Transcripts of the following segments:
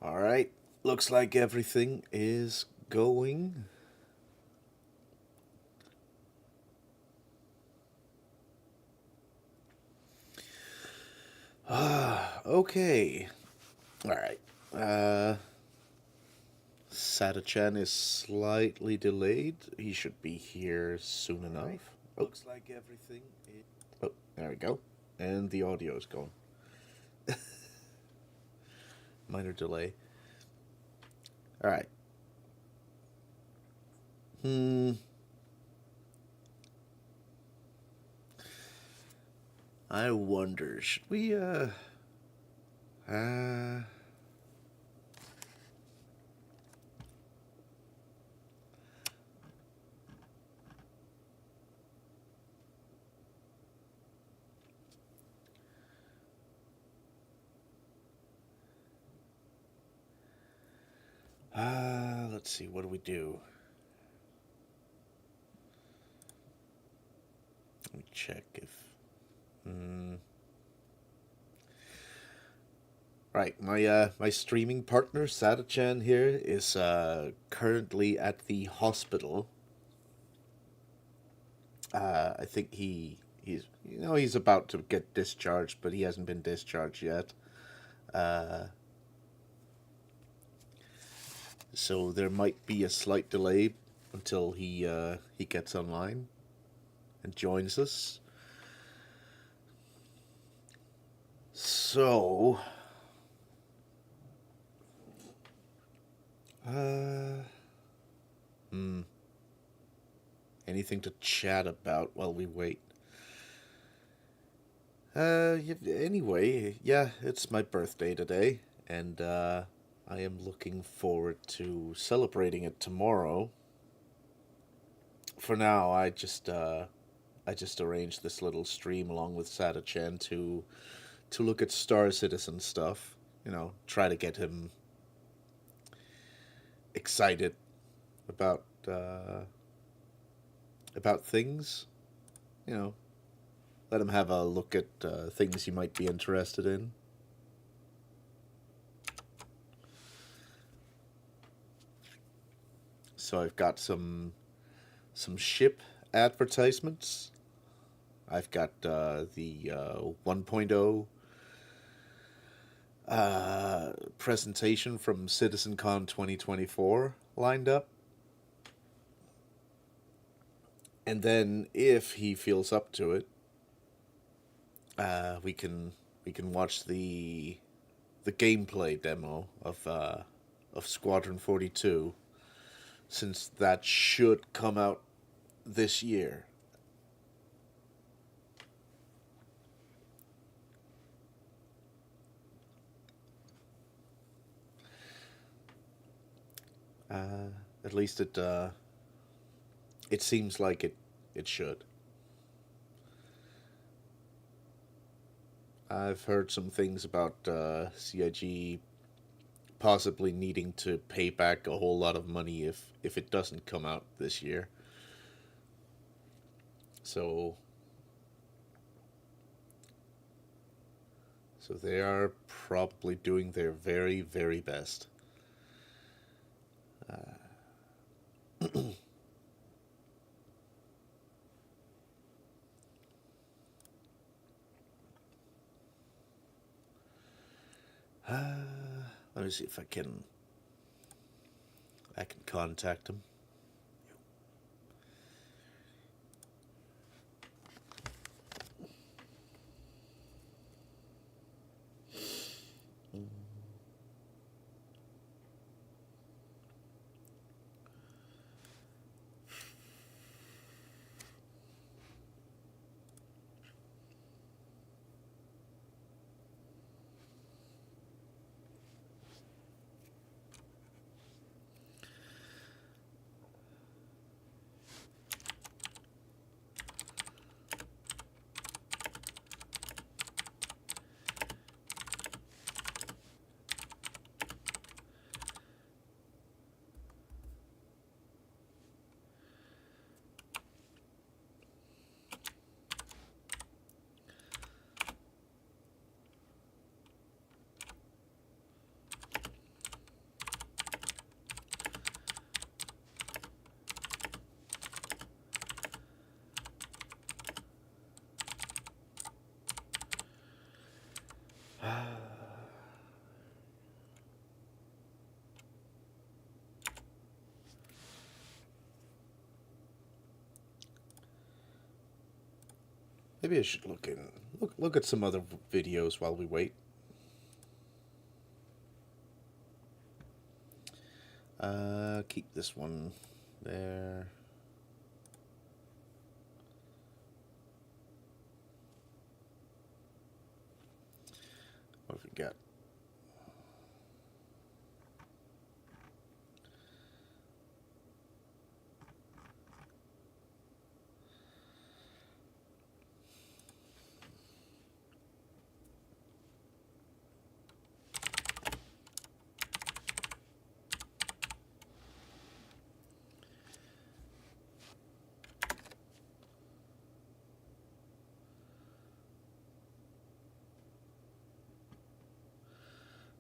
All right. Looks like everything is going. Okay. All right. Uh, Sata-chan is slightly delayed. He should be here soon enough. Oh, looks like everything is. Oh, there we go. And the audio is gone. Minor delay. All right. Hmm. I wonder, should we, uh, let's see, what do we do? Let me check if. Right, my streaming partner Sata-chan here is currently at the hospital. I think he's about to get discharged, but he hasn't been discharged yet. Uh, so there might be a slight delay until he gets online and joins us. So, uh, hmm, anything to chat about while we wait? Anyway, yeah, it's my birthday today, and I am looking forward to celebrating it tomorrow. For now, I just arranged this little stream along with Sata-chan to look at Star Citizen stuff. You know, try to get him excited about about things. You know, let him have a look at things he might be interested in. So I've got some ship advertisements. I've got the 1.0 presentation from CitizenCon 2024 lined up. And then, if he feels up to it, we can watch the gameplay demo of Squadron 42, since that should come out this year. Uh, at least it seems like it should. I've heard some things about CIG possibly needing to pay back a whole lot of money if it doesn't come out this year. So so they are probably doing their very very best. Let me see if I can contact him. Maybe I should look at some other videos while we wait. Keep this one there. What have we got?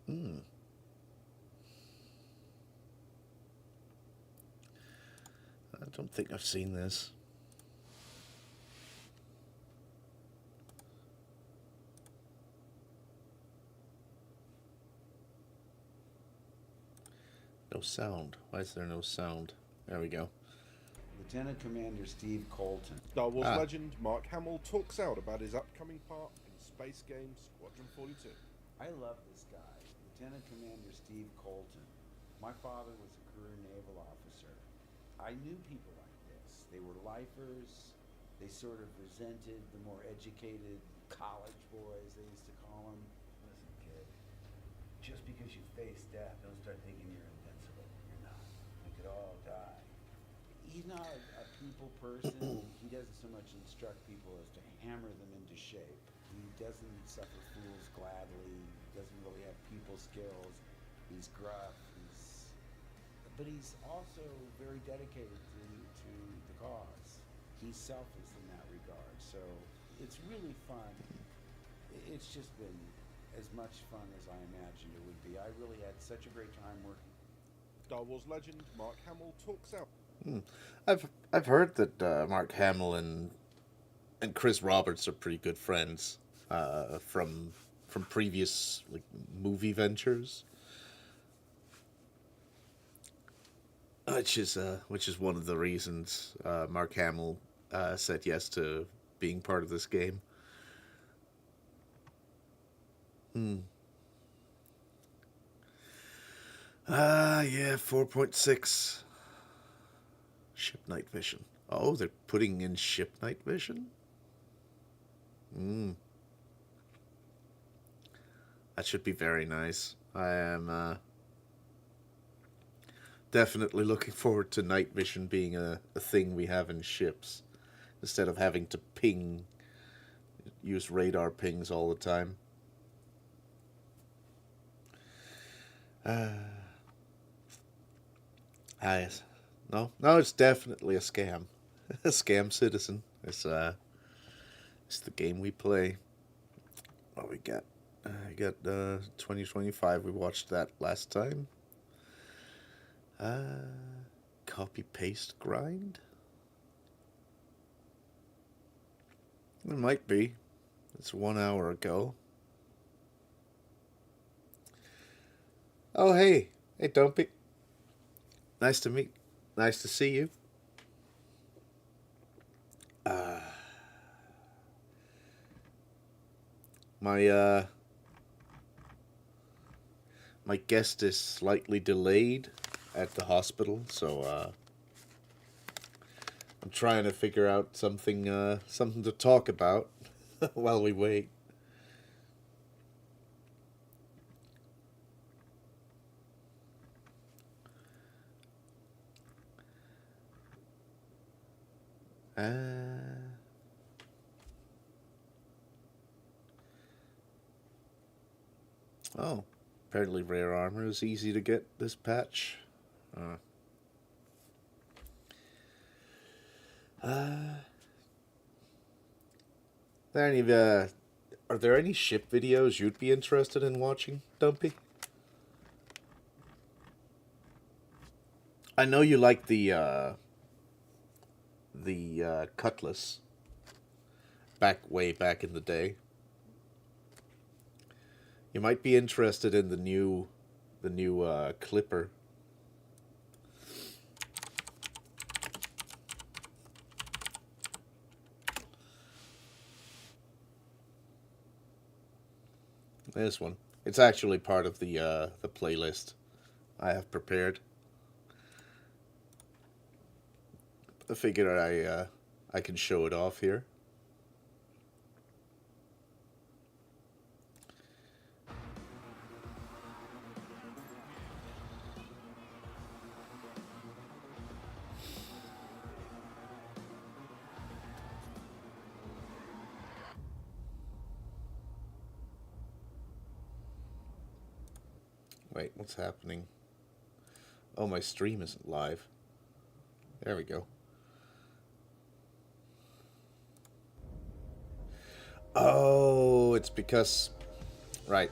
Hmm. I don't think I've seen this. No sound. Why is there no sound? There we go. Lieutenant Commander Steve Colton. Star Wars legend Mark Hamill talks out about his upcoming part in space game Squadron 42. I love this guy, Lieutenant Commander Steve Colton. My father was a career naval officer. I knew people like this. They were lifers. They sort of resented the more educated college boys, they used to call them. Listen, kid, just because you face death, don't start thinking you're invincible. You're not. We could all die. He's not a people person. He doesn't so much instruct people as to hammer them into shape. He doesn't suffer fools gladly. He doesn't really have people skills. He's gruff. But he's also very dedicated to the cause. He's selfless in that regard. So it's really fun. It's just been as much fun as I imagined it would be. I really had such a great time working. Star Wars legend Mark Hamill talks out. I've heard that Mark Hamill and Chris Roberts are pretty good friends from previous like movie ventures, which is one of the reasons Mark Hamill said yes to being part of this game. Yeah, 4.6 ship night vision. Oh, they're putting in ship night vision. That should be very nice. I am definitely looking forward to night vision being a thing we have in ships instead of having to use radar pings all the time. Yes. No, it's definitely a scam. A scam citizen. It's the game we play. What we got? I got 2025. We watched that last time. Copy paste grind. It might be. It's 1 hour ago. Oh hey, Dumpy. Nice to meet. Nice to see you. My my guest is slightly delayed at the hospital, so I'm trying to figure out something to talk about while we wait. Oh, apparently rare armor is easy to get this patch. Are there any ship videos you'd be interested in watching, Dumpy? I know you like the Cutlass way back in the day. You might be interested in the new Clipper. This one. It's actually part of the playlist I have prepared. I figured I can show it off here. Wait, what's happening? Oh, my stream isn't live. There we go. Oh, it's because... Right.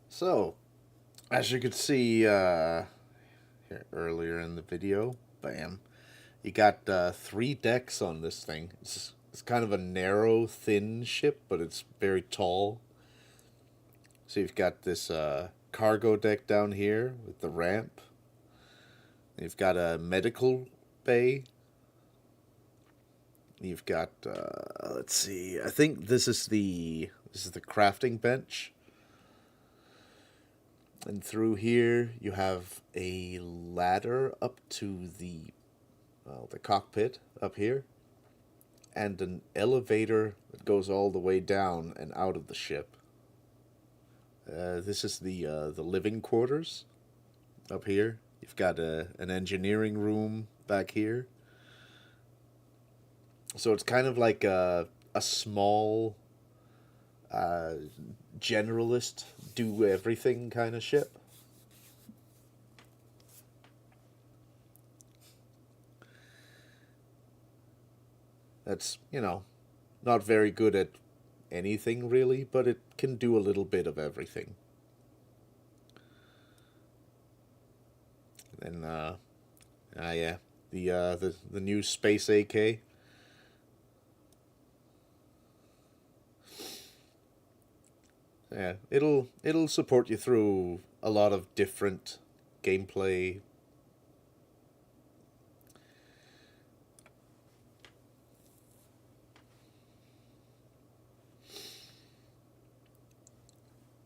So, as you could see here earlier in the video, bam, you got 3 decks on this thing. It's kind of a narrow, thin ship, but it's very tall. So you've got this cargo deck down here with the ramp. You've got a medical bay. You've got let's see. I think this is the crafting bench. And through here you have a ladder up to the cockpit up here, and an elevator that goes all the way down and out of the ship. This is the living quarters up here. You've got an engineering room back here. So it's kind of like a small generalist, do everything kind of ship. That's, not very good at anything really, but it can do a little bit of everything. And yeah, the new Space AK. Yeah, it'll support you through a lot of different gameplay.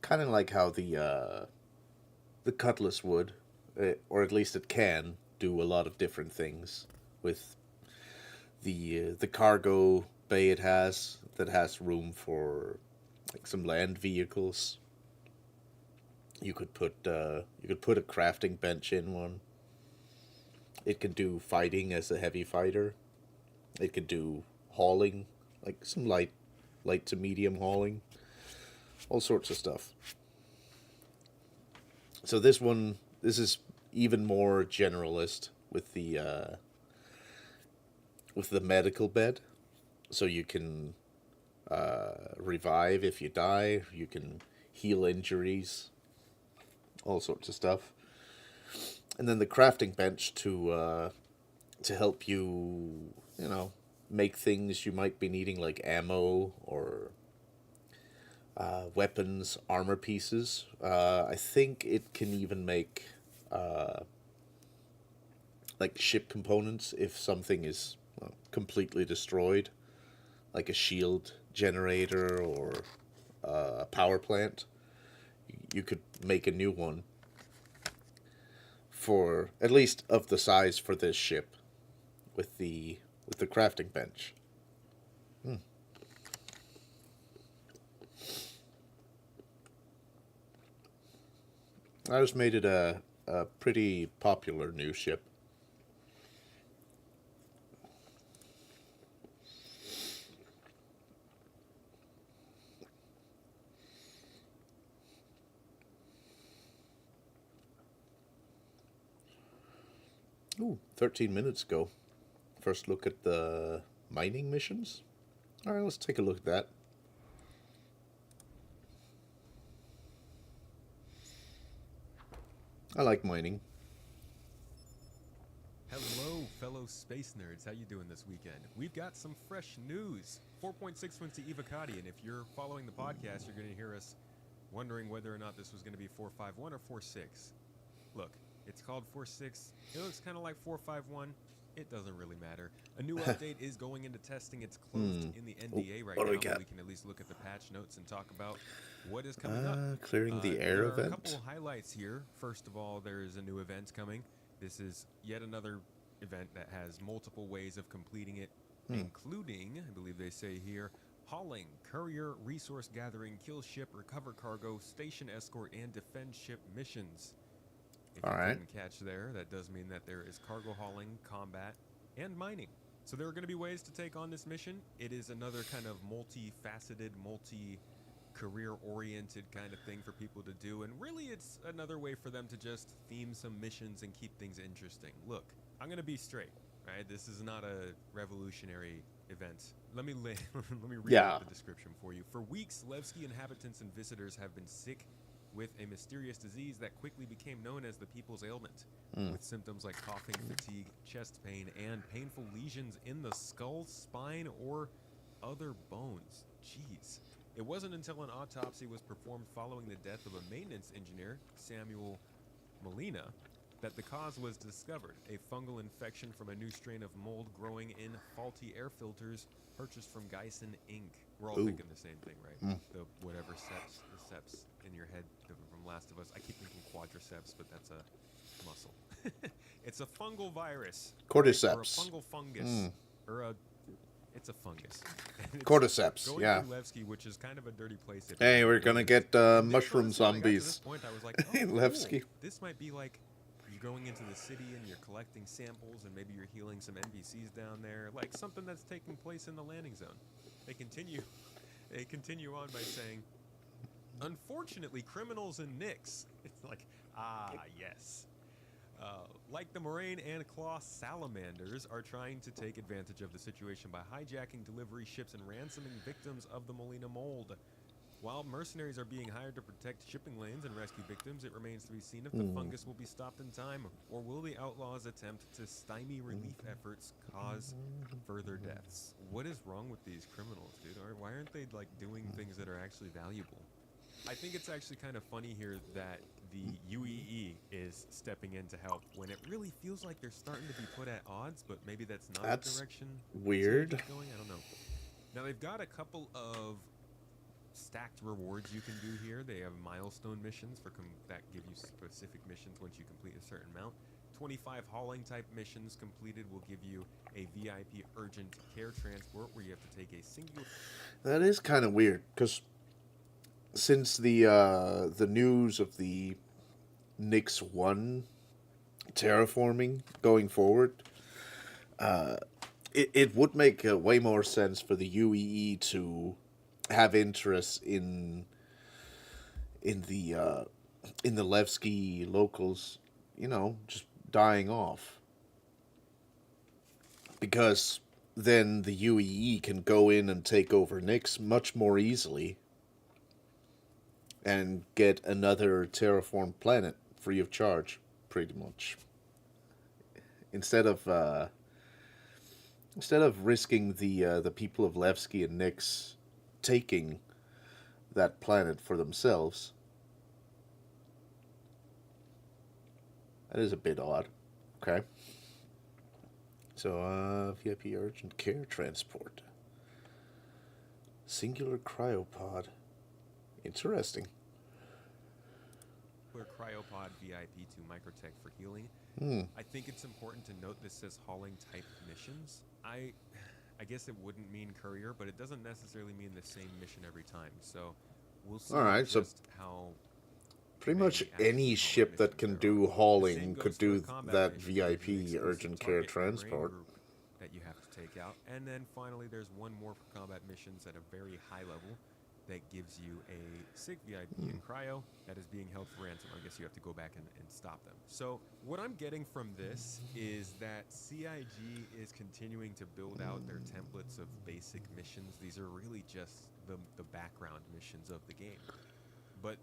Kind of like how the Cutlass would, or at least it can do a lot of different things with the cargo bay it has that has room for like some land vehicles. You could put a crafting bench in one. It can do fighting as a heavy fighter. It could do hauling, like some light to medium hauling, all sorts of stuff. So this is even more generalist with the medical bed. So you can revive if you die. You can heal injuries, all sorts of stuff. And then the crafting bench to help you, make things you might be needing like ammo or weapons, armor pieces. I think it can even make like ship components if something is completely destroyed, like a shield generator or a power plant. You could make a new one for at least of the size for this ship with the crafting bench. Hmm. I just made it a pretty popular new ship. Ooh, 13 minutes ago. First look at the mining missions. All right, let's take a look at that. I like mining. Hello, fellow space nerds. How you doing this weekend? We've got some fresh news. 4.6 went to Evocati, and if you're following the podcast, you're going to hear us wondering whether or not this was going to be 451 or 46. Look, it's called 46. It looks kind of like 451. It doesn't really matter. A new update is going into testing. It's closed in the NDA right what do now, we but got? we can at least look at the patch notes and talk about what is coming up. Clearing the air There are a event. couple highlights here. First of all, there is a new event coming. This is yet another event that has multiple ways of completing it, including, I believe they say here, hauling, courier, resource gathering, kill ship, recover cargo, station escort, and defend ship missions. If All you right. didn't catch there, that does mean that there is cargo hauling, combat, and mining. So there are going to be ways to take on this mission. It is another kind of multifaceted, career-oriented kind of thing for people to do, and really it's another way for them to just theme some missions and keep things interesting. Look, I'm going to be straight, right? This is not a revolutionary event. Let me let me read Yeah. out the description for you. For weeks, Levski inhabitants and visitors have been sick with a mysterious disease that quickly became known as the people's ailment, with symptoms like coughing, fatigue, chest pain, and painful lesions in the skull, spine, or other bones. Jeez. It wasn't until an autopsy was performed following the death of a maintenance engineer, Samuel Molina, that the cause was discovered: a fungal infection from a new strain of mold growing in faulty air filters purchased from Geisen Inc. We're all Ooh. thinking the same thing, right? The whatever seps in your head from Last of Us. I keep thinking quadriceps, but that's a muscle. It's a fungal virus. Cordyceps. Right? Or a fungal fungus. Or a... It's a fungus. And it's Cordyceps, going yeah. through Levski, which is kind of a dirty place. If Hey, you we're know gonna this. get And mushroom honestly, when I got to this zombies. point, I was like, oh, Levski. cool. This might be like you're going into the city and you're collecting samples and maybe you're healing some NPCs down there, like something that's taking place in the landing zone. They continue on by saying, unfortunately, criminals and nicks. It's like, yes. Like the Moraine and Claw salamanders are trying to take advantage of the situation by hijacking delivery ships and ransoming victims of the Molina mold. While mercenaries are being hired to protect shipping lanes and rescue victims, it remains to be seen if the fungus will be stopped in time, or will the outlaws attempt to stymie relief efforts, cause further deaths. What is wrong with these criminals, dude? Why aren't they like doing things that are actually valuable? I think it's actually kind of funny here that the UEE is stepping in to help when it really feels like they're starting to be put at odds, but maybe that's not That's the direction weird. to keep going. I don't know. Now they've got a couple of stacked rewards you can do here. They have milestone missions that give you specific missions once you complete a certain amount. 25 hauling type missions completed will give you a VIP urgent care transport where you have to take a singular... That is kind of weird because since the news of the Nix 1 terraforming going forward, it would make way more sense for the UEE to have interest in the in the Levski locals, just dying off. Because then the UEE can go in and take over Nyx much more easily and get another terraformed planet free of charge, pretty much. Instead of uh, instead of risking the people of Levski and Nyx taking that planet for themselves. That is a bit odd. Okay. So, VIP urgent care transport. Singular cryopod. Interesting. We're Cryopod VIP to Microtech for healing. Hmm. I think it's important to note this says hauling type missions. I guess it wouldn't mean courier, but it doesn't necessarily mean the same mission every time. So we'll see Alright, so just how pretty many much actually any hauling ship that missions can there do are. The same hauling goes could for the do combat that missions. There's an VIP exclusive urgent care target terrain transport. group that you have to take out. And then finally there's one more for combat missions at a very high level that gives you a SIG VIP in cryo that is being held for ransom. I guess you have to go back and stop them. So what I'm getting from this is that CIG is continuing to build out their templates of basic missions. These are really just the background missions of the game. But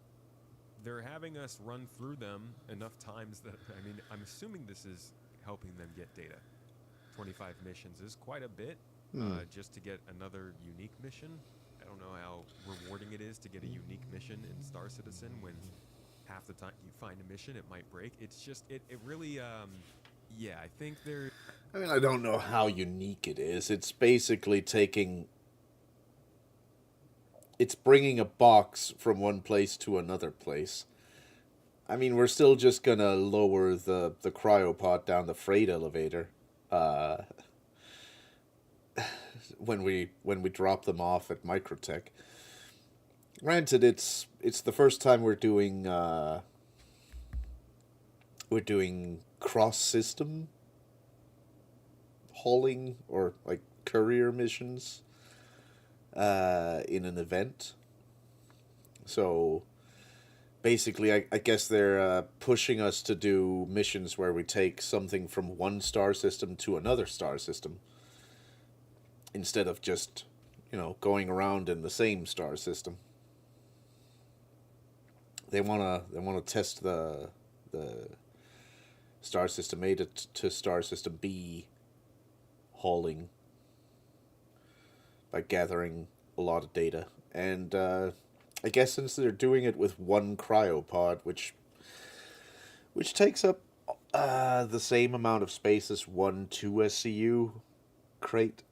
they're having us run through them enough times that, I mean, I'm assuming this is helping them get data. 25 missions is quite a bit just to get another unique mission. I don't know how rewarding it is to get a unique mission in Star Citizen when half the time you find a mission, it might break. It's just, it really, yeah, I think there. I mean, I don't know how unique it is. It's basically it's bringing a box from one place to another place. I mean, we're still just gonna lower the cryopod down the freight elevator, uh, when we drop them off at Microtech. Granted, it's the first time we're doing cross system hauling or like courier missions in an event. So basically, I guess they're pushing us to do missions where we take something from one star system to another star system instead of just, going around in the same star system. They wanna test the star system A to star system B hauling by gathering a lot of data. And I guess since they're doing it with one cryopod, which takes up the same amount of space as one 2SCU crate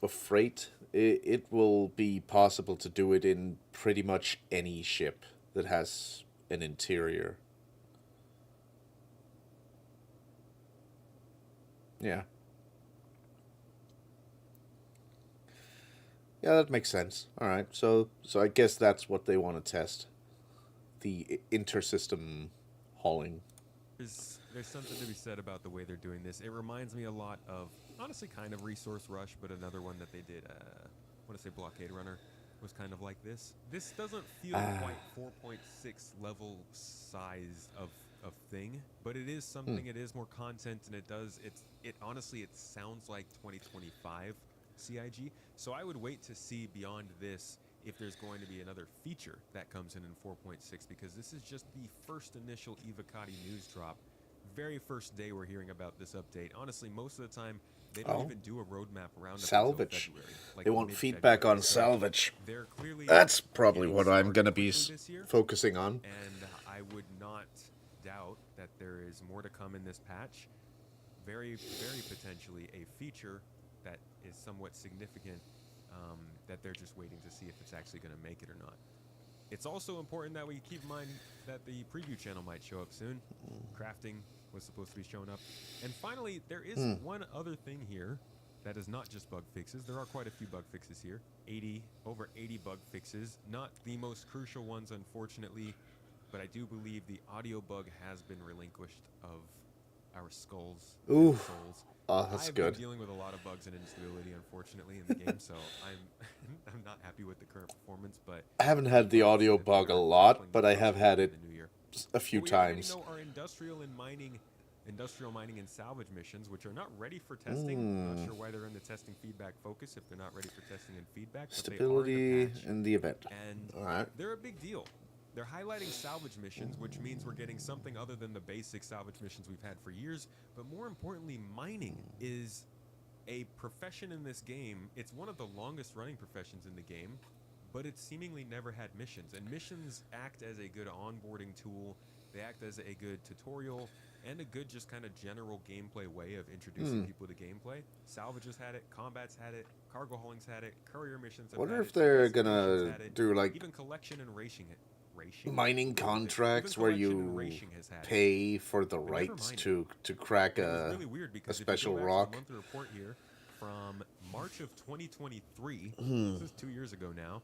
of freight, it will be possible to do it in pretty much any ship that has an interior. Yeah. Yeah, that makes sense. All right. So I guess that's what they want to test. The intersystem hauling. There's something to be said about the way they're doing this. It reminds me a lot of, honestly, kind of Resource Rush, but another one that they did. I want to say Blockade Runner was kind of like this. This doesn't feel quite 4.6 level size of thing, but it is something. It is more content, and it honestly it sounds like 2025 CIG. So I would wait to see beyond this if there's going to be another feature that comes in 4.6, because this is just the first initial Evocati news drop. Very first day we're hearing about this update. Honestly, most of the time they don't even do a roadmap around Salvage. February. Like They want feedback on So salvage. they're clearly That's probably getting what I'm going to started be quickly this year, focusing on. and I would not doubt that there is more to come in this patch. Very, very potentially a feature that is somewhat significant, that they're just waiting to see if it's actually going to make it or not. It's also important that we keep in mind that the preview channel might show up soon. Crafting was supposed to be showing up. And finally, there is one other thing here that is not just bug fixes. There are quite a few bug fixes here. Over 80 bug fixes. Not the most crucial ones, unfortunately, but I do believe the audio bug has been relinquished of our skulls Ooh. and souls. Oh, that's I've good. been dealing with a lot of bugs and instability, unfortunately, in the game, so I'm not happy with the current performance. But I haven't had the audio bug a lot, but I have had it a few What we already times. know are industrial mining and salvage missions, which are not ready for testing. Not sure why they're in the testing feedback focus if they're not ready for testing and feedback, but they are in the Stability patch, in the event. and All right. they're a big deal. They're highlighting salvage missions, which means we're getting something other than the basic salvage missions we've had for years. But more importantly, mining is a profession in this game. It's one of the longest running professions in the game, but it's seemingly never had missions. And missions act as a good onboarding tool. They act as a good tutorial and a good just kind of general gameplay way of introducing people to gameplay. Salvages had it, combats had it, cargo haulings had it, courier missions have Wonder had if it, they're investigations gonna had it, do like even collection and racing it. mining contracts where you pay for the rights to crack It was really weird a because if you go special back to rock. the monthly report here from March of 2023, this is 2 years ago now,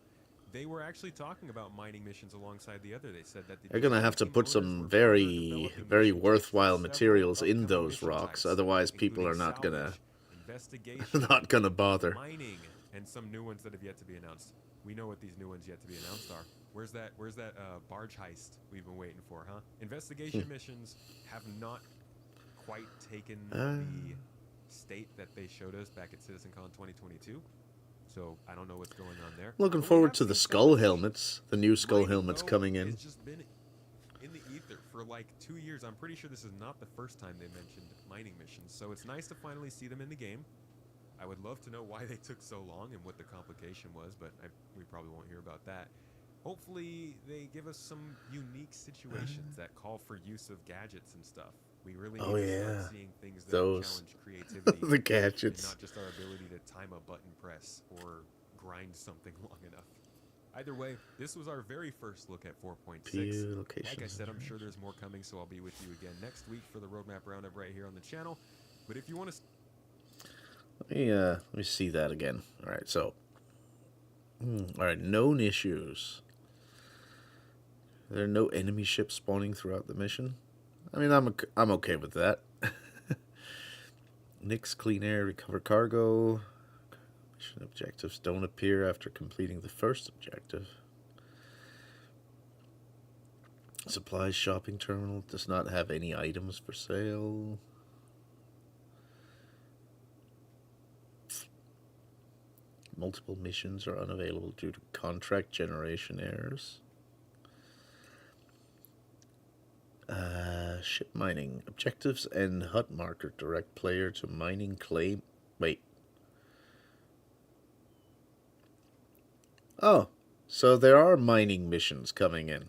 they were actually talking about mining missions alongside the other. They said that the They're gonna have to team put owners some were further very, developing very mission types for worthwhile several materials in upcoming those mission rocks. types, Otherwise, people including are not gonna salvage, investigation, not gonna bother. mining, and some new ones that have yet to be announced. We know what these new ones yet to be announced are. Where's that barge heist we've been waiting for, huh? Investigation missions have not quite taken the state that they showed us back at CitizenCon 2022. So I don't know what's going on there. Looking But we forward have to the seen skull salvage. helmets, the new skull Mining, helmets though, coming in. has just been in the ether for like 2 years. I'm pretty sure this is not the first time they mentioned mining missions. So it's nice to finally see them in the game. I would love to know why they took so long and what the complication was, but we probably won't hear about that. Hopefully, they give us some unique situations that call for use of gadgets and stuff. We really need to start seeing things that challenge creativity. The And gadgets. not just our ability to time a button press or grind something long enough. Either way, this was our very first look at 4.6. Like I said, I'm sure there's more coming, so I'll be with you again next week for the Roadmap Roundup right here on the channel. But if you want to... Let me see that again. All right, so... all right, known issues. There are no enemy ships spawning throughout the mission. I mean, I'm okay with that. Nix clean air, recover cargo. Mission objectives don't appear after completing the first objective. Supplies shopping terminal does not have any items for sale. Multiple missions are unavailable due to contract generation errors. Ship mining. Objectives and HUD marker direct player to mining claim. Wait. Oh, so there are mining missions coming in.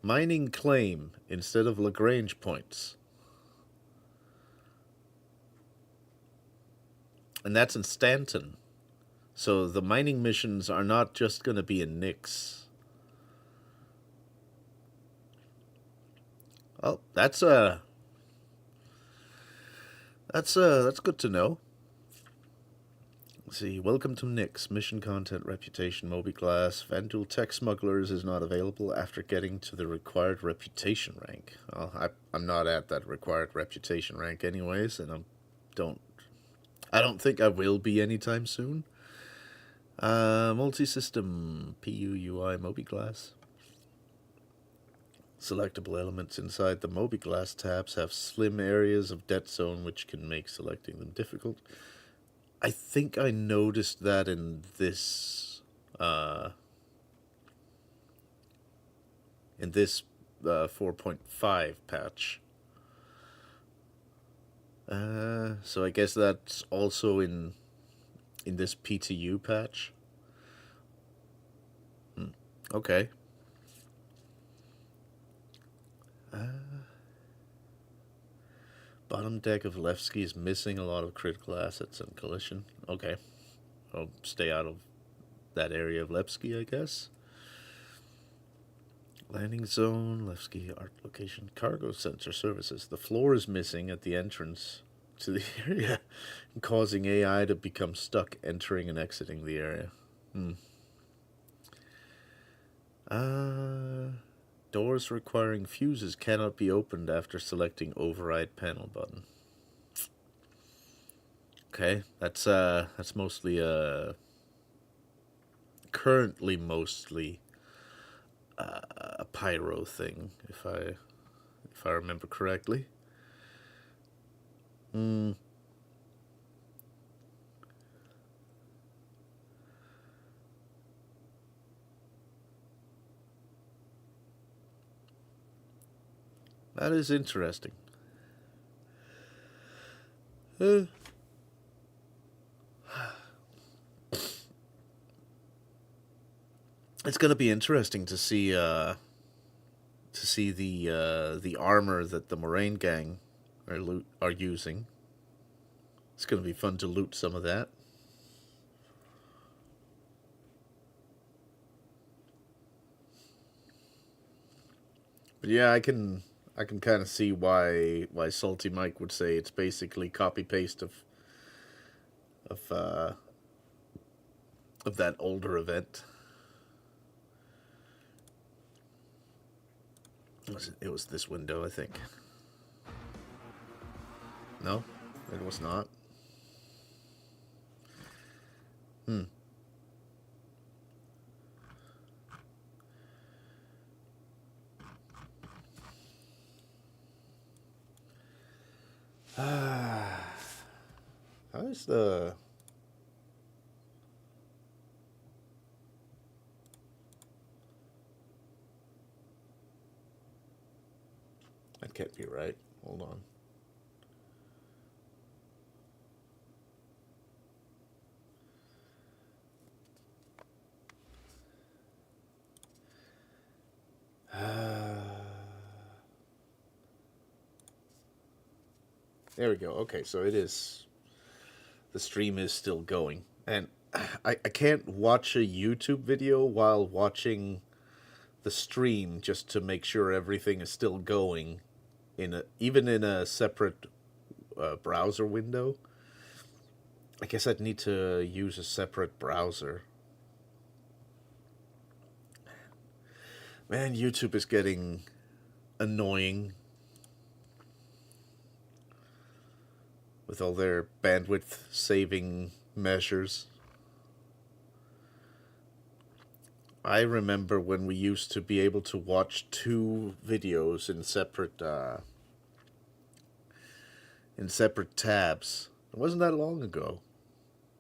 Mining claim instead of Lagrange points. And that's in Stanton. So the mining missions are not just going to be in Nix. Oh, that's good to know. Let's see, welcome to Nix. Mission content, reputation, Moby class. Vandal Tech Smugglers is not available after getting to the required reputation rank. Well, I'm not at that required reputation rank anyways, and I don't think I will be anytime soon. Multi-system, PUUI, Moby class. Selectable elements inside the Moby Glass tabs have slim areas of dead zone which can make selecting them difficult. I think I noticed that in this 4.5 patch. So I guess that's also in this PTU patch. Okay. Bottom deck of Levski is missing a lot of critical assets and collision. Okay. I'll stay out of that area of Levski, I guess. Landing zone, Levski art location, cargo center services. The floor is missing at the entrance to the area, causing AI to become stuck entering and exiting the area. Doors requiring fuses cannot be opened after selecting override panel button. Okay, that's mostly currently mostly a pyro thing, if I remember correctly. Mm, that is interesting. Uh, it's gonna be interesting to see the armor that the Moraine gang are using. It's gonna be fun to loot some of that. But yeah, I can kind of see why Salty Mike would say it's basically copy paste of uh, of that older event. It was this window, I think. No, it was not. Hmm. How's the? That can't be right. Hold on. There we go. Okay, so it is. The stream is still going, and I can't watch a YouTube video while watching the stream just to make sure everything is still going even in a separate browser window. I guess I'd need to use a separate browser. Man, YouTube is getting annoying with all their bandwidth saving measures. I remember when we used to be able to watch two videos in separate tabs. It wasn't that long ago.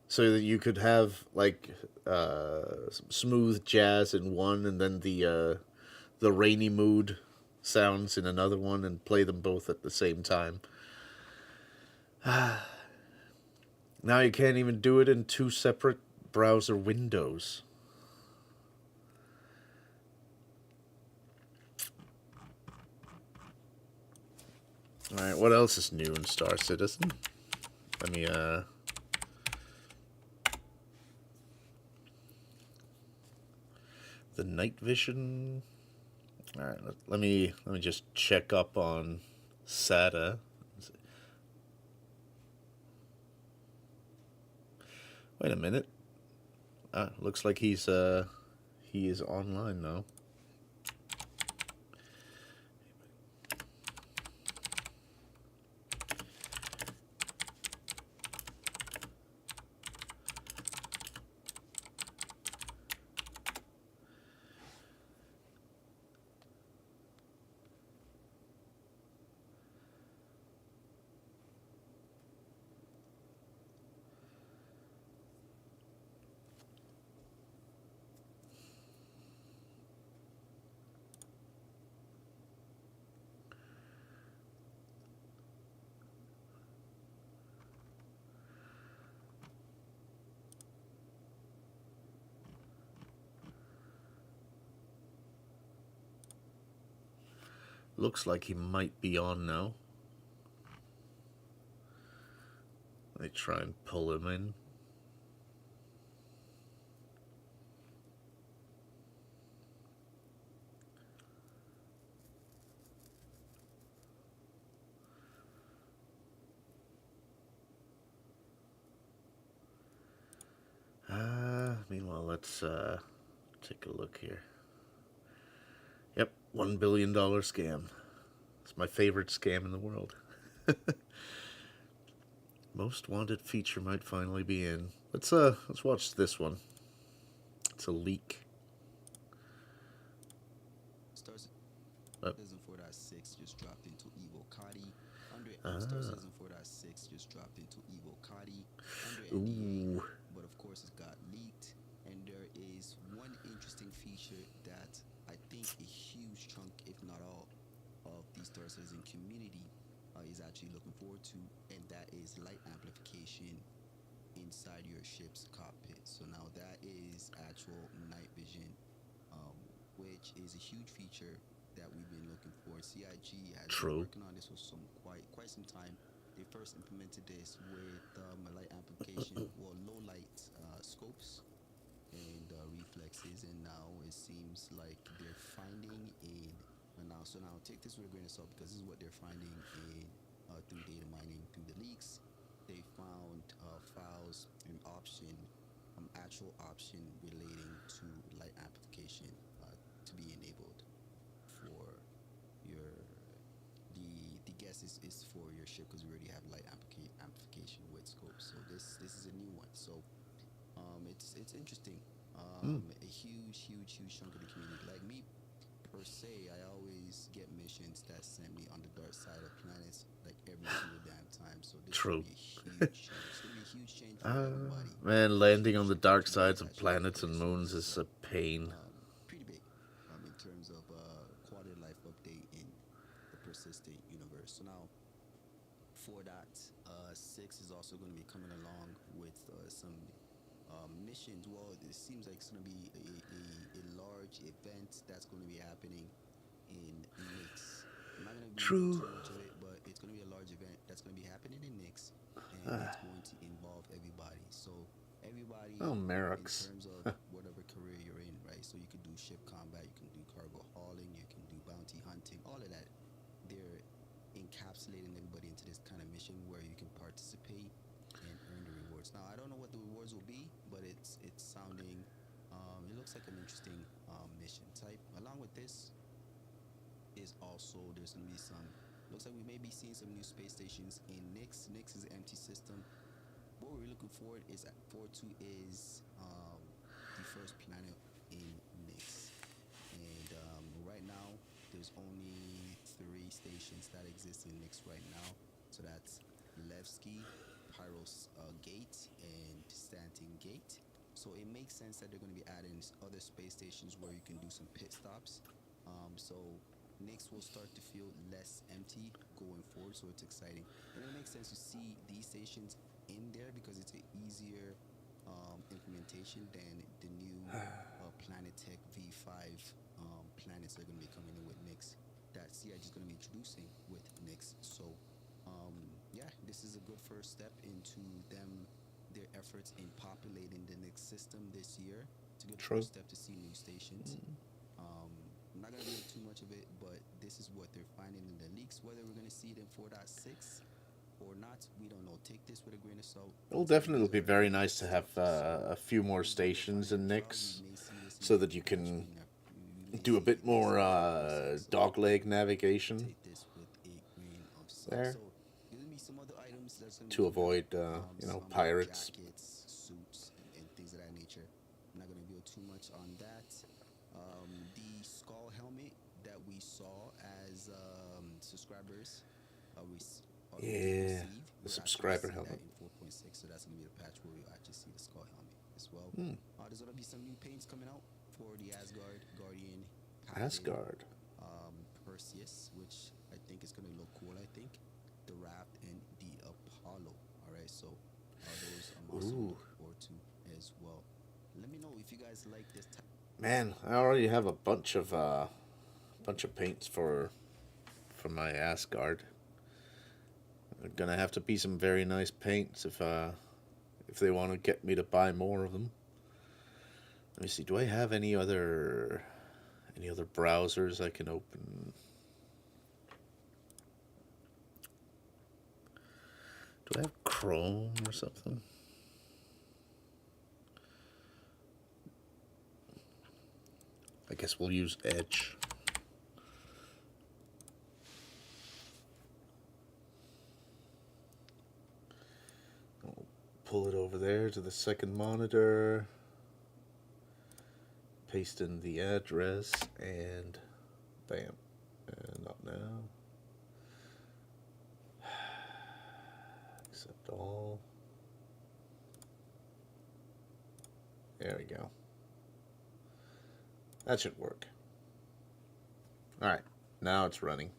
So that you could have like smooth jazz in one, and then the rainy mood sounds in another one, and play them both at the same time. Now you can't even do it in two separate browser windows. Alright, what else is new in Star Citizen? Let me, the night vision. Alright, let me just check up on Sata. Wait a minute. Looks like he is online now. Looks like he might be on now. Let me try and pull him in. Meanwhile, let's take a look here. Yep, $1 billion scam. It's my favorite scam in the world. Most wanted feature might finally be in. Let's watch this one. It's a leak. Star Citizen 4.6 just dropped into Evo Kadi. Star Ah. Citizen 4.6 just dropped into Evo Kadi under NDA, Ooh. but of course it got leaked. And there is one interesting feature that I think a huge chunk, if not all, of the Star Citizen community is actually looking forward to, and that is light amplification inside your ship's cockpit. So now that is actual night vision, um, which is a huge feature that we've been looking for. CIG has been True. working on this for quite some time. They first implemented this with light amplification, well, low light scopes and reflexes, and now it seems like they're finding in now take this with a grain of salt because this is what they're finding in through data mining through the leaks. They found files and actual option relating to light amplification to be enabled for your the guess is for your ship because we already have light amplification with scopes. So this is a new one. So it's interesting. A huge chunk of the community. Like me per se, I always get missions that send me on the dark side of planets like every single damn time. So this is True. gonna be a huge change. It's gonna be a huge change for everybody. Man, A landing on huge the change dark for me sides is of actually looking planets for and this. So moons this is is a pain. pretty big in terms of quality of life update in the persistent universe. So now 4.6 is also going to be coming along with some missions. Well, it seems like it's going to be a large event that's going to be happening in Nix. I'm not going to reveal True. too much of it, but it's going to be a large event that's going to be happening in Nix, and it's going to involve everybody. So everybody Oh, in Merrick's. terms of whatever career you're in, right? So you can do ship combat, you can do cargo hauling, you can do bounty hunting, all of that. They're encapsulating everybody into this kind of mission where you can participate and earn the rewards. Now I don't know what the rewards will be, but it's sounding it looks like an interesting mission type. Along with this is also there's gonna be some looks like we may be seeing some new space stations in Nix. Nix is an empty system. What we're looking for is is the first planet in Nix. And right now, there's only 3 stations that exist in Nix right now. So that's Levski, Pyros Gate, and Stanton Gate. So it makes sense that they're going to be adding other space stations where you can do some pit stops. So Nix will start to feel less empty going forward, so it's exciting. And it makes sense to see these stations in there because it's an easier implementation than the new Planetech V5 planets that are going to be coming in with Nix that CIG is going to be introducing with Nix. So yeah, this is a good first step into their efforts in populating the Nix system this year. It's a good True. first step to see new stations. I'm not going to read too much of it, but this is what they're finding in the leaks. Whether we're going to see it in 4.6 or not, we don't know. Take this with a grain of salt. It'll definitely be very nice to have a few more stations in Nix so that you can do a bit more dogleg navigation Take this with a grain of salt. there So there's gonna be some other items that's gonna be to coming out. avoid, Some pirates. jackets, suits, and things of that nature. I'm not gonna reveal too much on that. The skull helmet that we saw as subscribers, we Yeah, receive. the We're subscriber actually helmet. seeing that in 4.6, so that's gonna be the patch where you'll actually see the skull helmet as well. There's gonna be some new paints coming out for the Asgard, Guardian, Paladin, Asgard. Perseus, which I think is gonna look cool. I think the Raft and the Apollo. All right, so those I'm also Ooh. looking forward to as well. Let me know if you guys like this type. Man, I already have a bunch of paints for my Asgard. They're gonna have to be some very nice paints if they want to get me to buy more of them. Let me see. Do I have any other browsers I can open? Do I have Chrome or something? I guess we'll use Edge. I'll pull it over there to the second monitor. Paste in the address and Bam. Not now. Accept all. There we go. That should work. Alright, now it's running.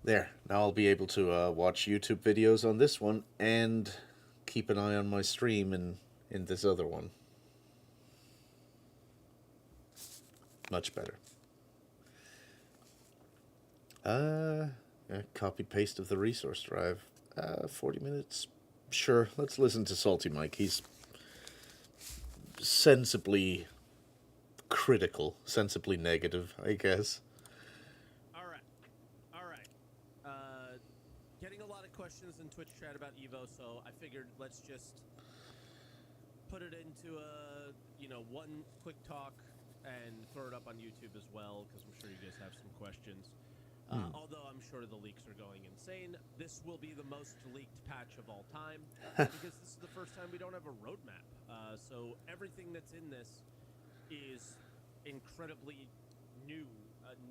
There, now I'll be able to watch YouTube videos on this one and keep an eye on my stream in this other one. Much better. Copy paste of the resource drive. 40 minutes. Sure, let's listen to Salty Mike. He's sensibly critical, sensibly negative, I guess. All right. Getting a lot of questions in Twitch chat about Evo, so I figured let's just put it into a, one quick talk and throw it up on YouTube as well, because I'm sure you guys have some questions. Although I'm sure the leaks are going insane. This will be the most leaked patch of all time, because this is the first time we don't have a roadmap. So everything that's in this is incredibly new.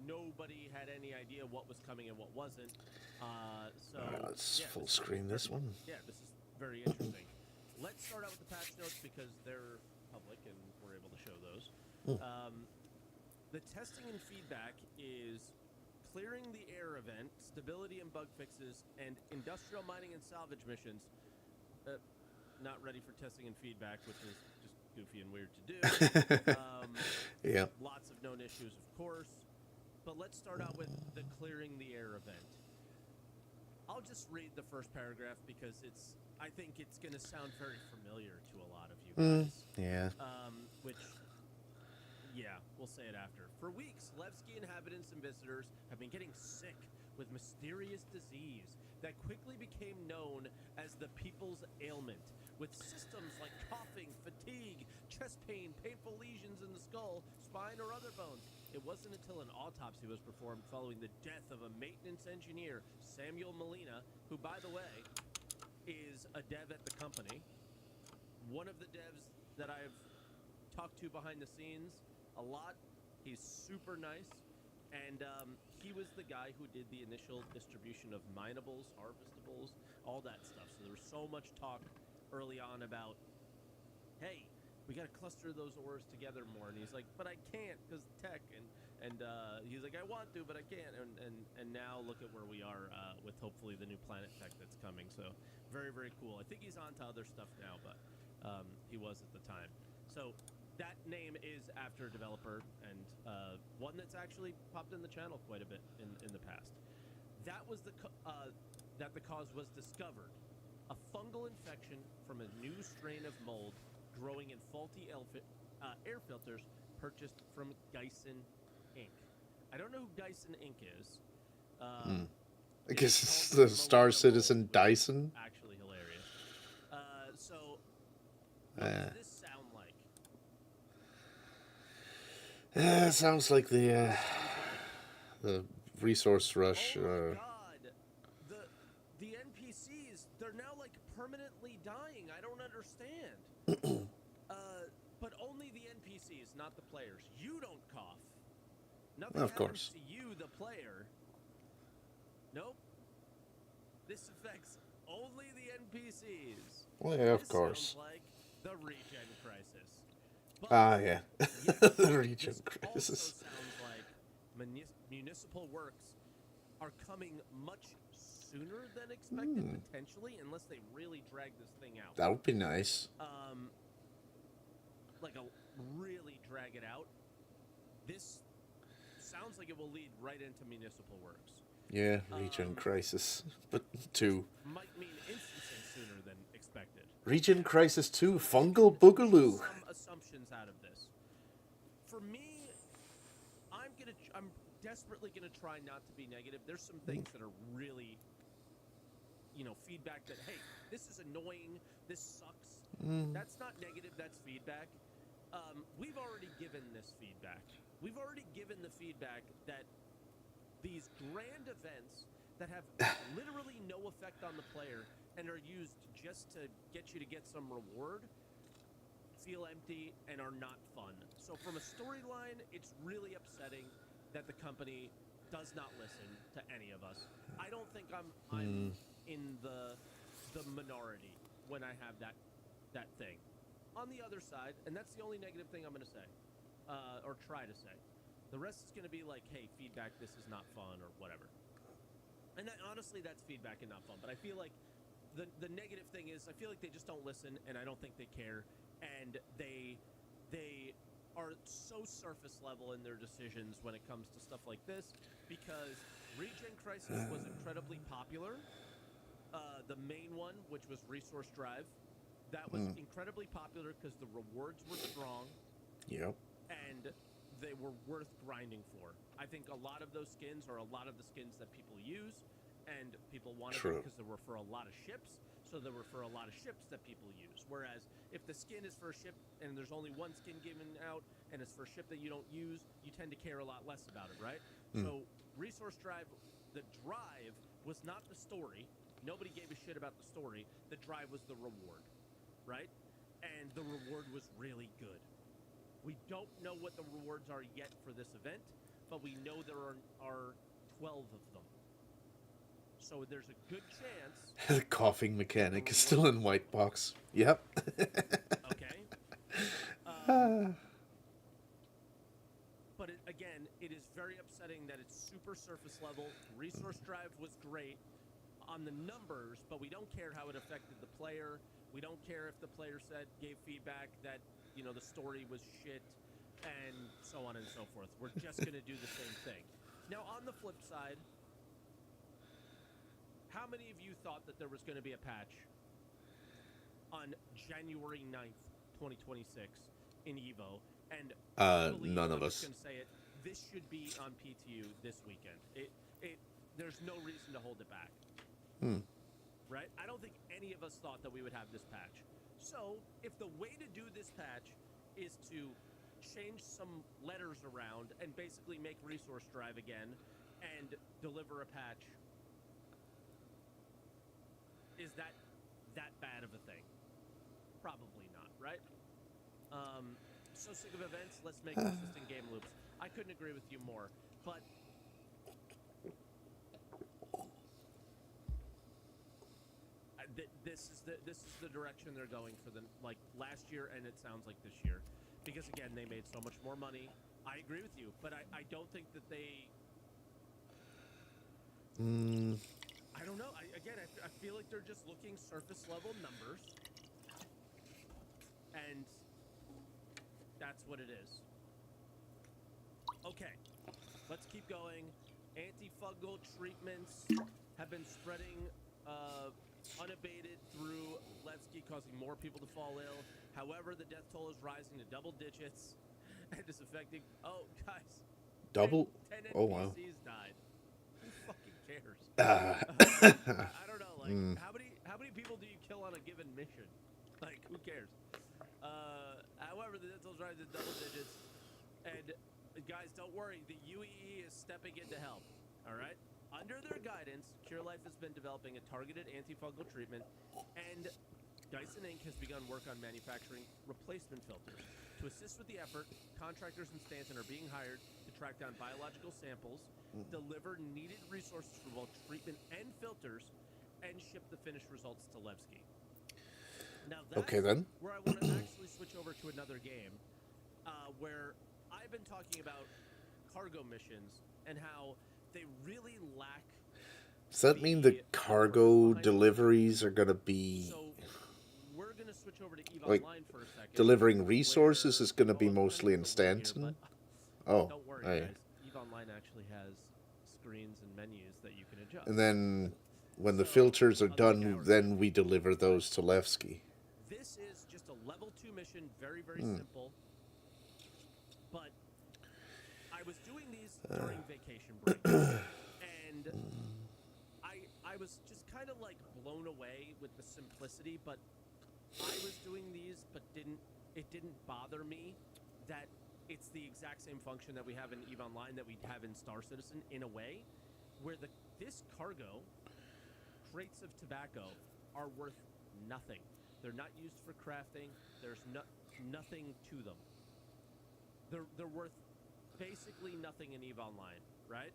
Nobody had any idea what was coming and what wasn't. Let's full screen this one. Yeah, this is very interesting. Let's start out with the patch notes because they're public and we're able to show those. The testing and feedback is clearing the air event, stability and bug fixes, and industrial mining and salvage missions. Not ready for testing and feedback, which is just goofy and weird to do. Yeah. Lots of known issues, of course. But let's start out with the clearing the air event. I'll just read the first paragraph because I think it's going to sound very familiar to a lot of you guys. Yeah. We'll say it after. For weeks, Levski inhabitants and visitors have been getting sick with mysterious disease that quickly became known as the people's ailment, with systems like coughing, fatigue, chest pain, painful lesions in the skull, spine, or other bones. It wasn't until an autopsy was performed following the death of a maintenance engineer, Samuel Molina, who, by the way, is a dev at the company. One of the devs that I've talked to behind the scenes a lot. He's super nice, and he was the guy who did the initial distribution of minables, harvestables, all that stuff. So there was so much talk early on about, hey, we got to cluster those ores together more. And he's like, but I can't because tech. And he's like, I want to, but I can't. And now look at where we are with hopefully the new planet tech that's coming. So very, very cool. I think he's on to other stuff now, but he was at the time. So that name is after a developer, and one that's actually popped in the channel quite a bit in the past. That was that the cause was discovered. A fungal infection from a new strain of mold growing in faulty air filters purchased from Geisen Inc. I don't know who Geisen Inc. is. I guess it's the Star Citizen Dyson. Actually hilarious. What does this sound like? It sounds like the resource rush. Oh my god! The NPCs, they're now like permanently dying. I don't understand. But only the NPCs, not the players. You don't cough. Nothing Of happens course. to you, the player. Nope. This affects only the NPCs. Well, yeah, of This course. sounds like the regen crisis. But Yeah. yes, The regen this crisis. also sounds like municipal works are coming much sooner than expected, potentially, unless they really drag this thing out. That would be nice. Really drag it out. This sounds like it will lead right into municipal works. Yeah, regen crisis. But 2. Might mean instancing sooner than expected. Regen crisis 2, fungal boogaloo. Some assumptions out of this. For me, I'm desperately gonna try not to be negative. There's some things that are really, feedback that, hey, this is annoying, this sucks. That's not negative, that's feedback. We've already given this feedback. We've already given the feedback that these grand events that have literally no effect on the player and are used just to get you to get some reward, feel empty and are not fun. So from a storyline, it's really upsetting that the company does not listen to any of us. I don't think I'm in the minority when I have that thing. On the other side, and that's the only negative thing I'm going to say, or try to say. The rest is going to be like, hey, feedback, this is not fun, or whatever. And honestly, that's feedback and not fun. But I feel like the negative thing is I feel like they just don't listen, and I don't think they care, and they are so surface level in their decisions when it comes to stuff like this, because Regen Crisis was incredibly popular. The main one, which was Resource Drive, that was incredibly popular because the rewards were strong. Yep. And they were worth grinding for. I think a lot of those skins are a lot of the skins that people use, and people wanted them because they were for a lot of ships, so they were for a lot of ships that people use. Whereas if the skin is for a ship and there's only one skin given out and it's for a ship that you don't use, you tend to care a lot less about it, right? So Resource Drive, the drive was not the story. Nobody gave a shit about the story. The drive was the reward, right? And the reward was really good. We don't know what the rewards are yet for this event, but we know there are 12 of them. So there's a good chance. The coughing mechanic is still in white box. Yep. Okay. But again, it is very upsetting that it's super surface level. Resource Drive was great on the numbers, but we don't care how it affected the player. We don't care if the player gave feedback that, you know, the story was shit and so on and so forth. We're just going to do the same thing. Now, on the flip side, how many of you thought that there was going to be a patch on January 9th, 2026 in EVO? And none of us. I'm just going to say it. This should be on PTU this weekend. There's no reason to hold it back. Right? I don't think any of us thought that we would have this patch. So, if the way to do this patch is to change some letters around and basically make Resource Drive again and deliver a patch, is that bad of a thing? Probably not, right? So sick of events, let's make consistent game loops. I couldn't agree with you more, but this is the direction they're going for them, like last year, and it sounds like this year, because again, they made so much more money. I agree with you, but I don't think that they. I don't know. I feel like they're just looking surface level numbers, and that's what it is. Okay, let's keep going. Antifungal treatments have been spreading unabated through Levski, causing more people to fall ill. However, the death toll is rising to double digits and is affecting. Oh, guys. Double? 10 Oh, wow. NPCs died. Who fucking cares? I don't know. Like, how many people do you kill on a given mission? Like, who cares? However, the death toll is rising to double digits. And, guys, don't worry. The UEE is stepping in to help. All right? Under their guidance, Cure Life has been developing a targeted antifungal treatment, and Dyson Inc. has begun work on manufacturing replacement filters. To assist with the effort, contractors in Stanton are being hired to track down biological samples, deliver needed resources for both treatment and filters, and ship the finished results to Levski. Now that's where I want to actually switch over to another game, where I've been talking about cargo missions and how they really lack. Does that mean the cargo deliveries are going to be... So we're going to switch over to EVE like, Online for a second. delivering resources is going to be mostly in Stanton? Oh, don't worry, guys. EVE Online actually has screens and menus that you can adjust. And then when the filters are done, then we deliver those to Levski. This is just a level 2 mission, very, very simple. But I was doing these during vacation break, and I was just kind of like blown away with the simplicity. But I was doing these, but it didn't bother me that it's the exact same function that we have in EVE Online that we have in Star Citizen in a way, where this cargo, crates of tobacco, are worth nothing. They're not used for crafting. There's no nothing to them. They're worth basically nothing in EVE Online, right?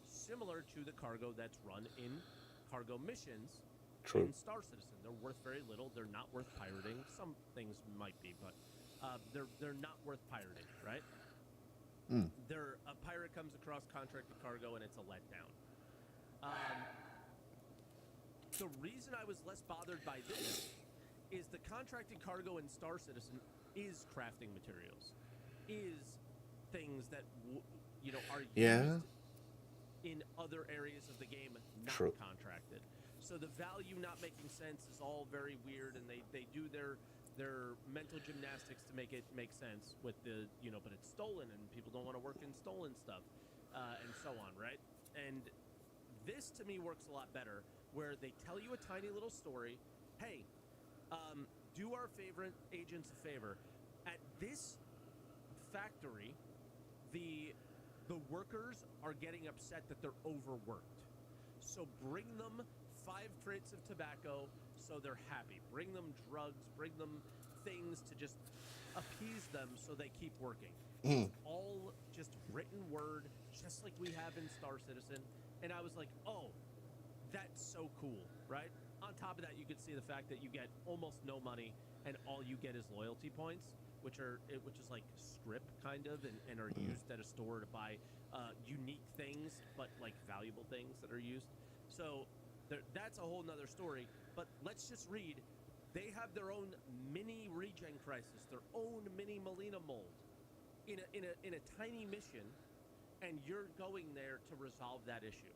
Similar to the cargo that's run in cargo missions True. in Star Citizen. They're worth very little. They're not worth pirating. Some things might be, but they're not worth pirating, right? A pirate comes across contracted cargo and it's a letdown. The reason I was less bothered by this is the contracted cargo in Star Citizen is crafting materials, is things that are Yeah. used in other areas of the game, not True. contracted. So the value not making sense is all very weird, and they do their mental gymnastics to make it make sense with the but it's stolen and people don't want to work in stolen stuff, and so on, right? And this to me works a lot better, where they tell you a tiny little story. Hey, do our favorite agents a favor. At this factory, the workers are getting upset that they're overworked. So bring them 5 crates of tobacco so they're happy. Bring them drugs, bring them things to just appease them so they keep working. It's all just written word, just like we have in Star Citizen. And I was like, oh, that's so cool, right? On top of that, you could see the fact that you get almost no money and all you get is loyalty points, which is like script kind of, and are used at a store to buy unique things, but like valuable things that are used. So that's a whole nother story. But let's just read. They have their own mini regen crisis, their own mini Melina mold, in a tiny mission, and you're going there to resolve that issue,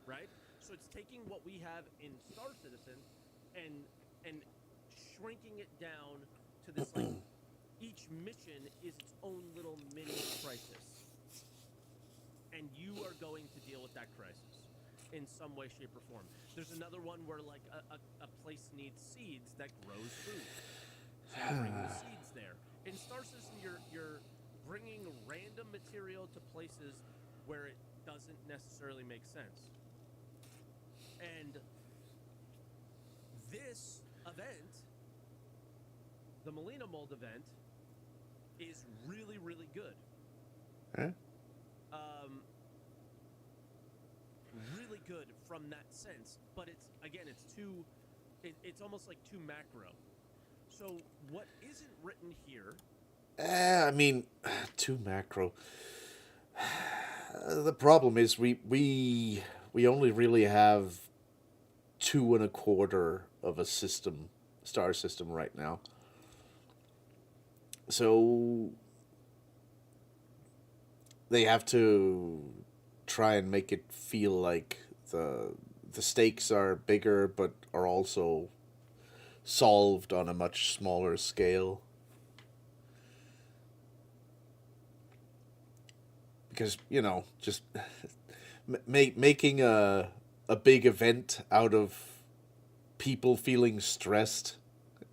right? So it's taking what we have in Star Citizen and shrinking it down to this like each mission is its own little mini crisis, and you are going to deal with that crisis in some way, shape, or form. There's another one where like a place needs seeds that grows food, so you bring the seeds there. In Star Citizen, you're bringing random material to places where it doesn't necessarily make sense. And this event, the Melina Mold event, is really, really good. Huh? Really good from that sense, but it's almost like too macro. So what isn't written here? I mean, too macro. The problem is we only really have 2.25 of a system, star system right now. So they have to try and make it feel like the stakes are bigger, but are also solved on a much smaller scale. Because just making a big event out of people feeling stressed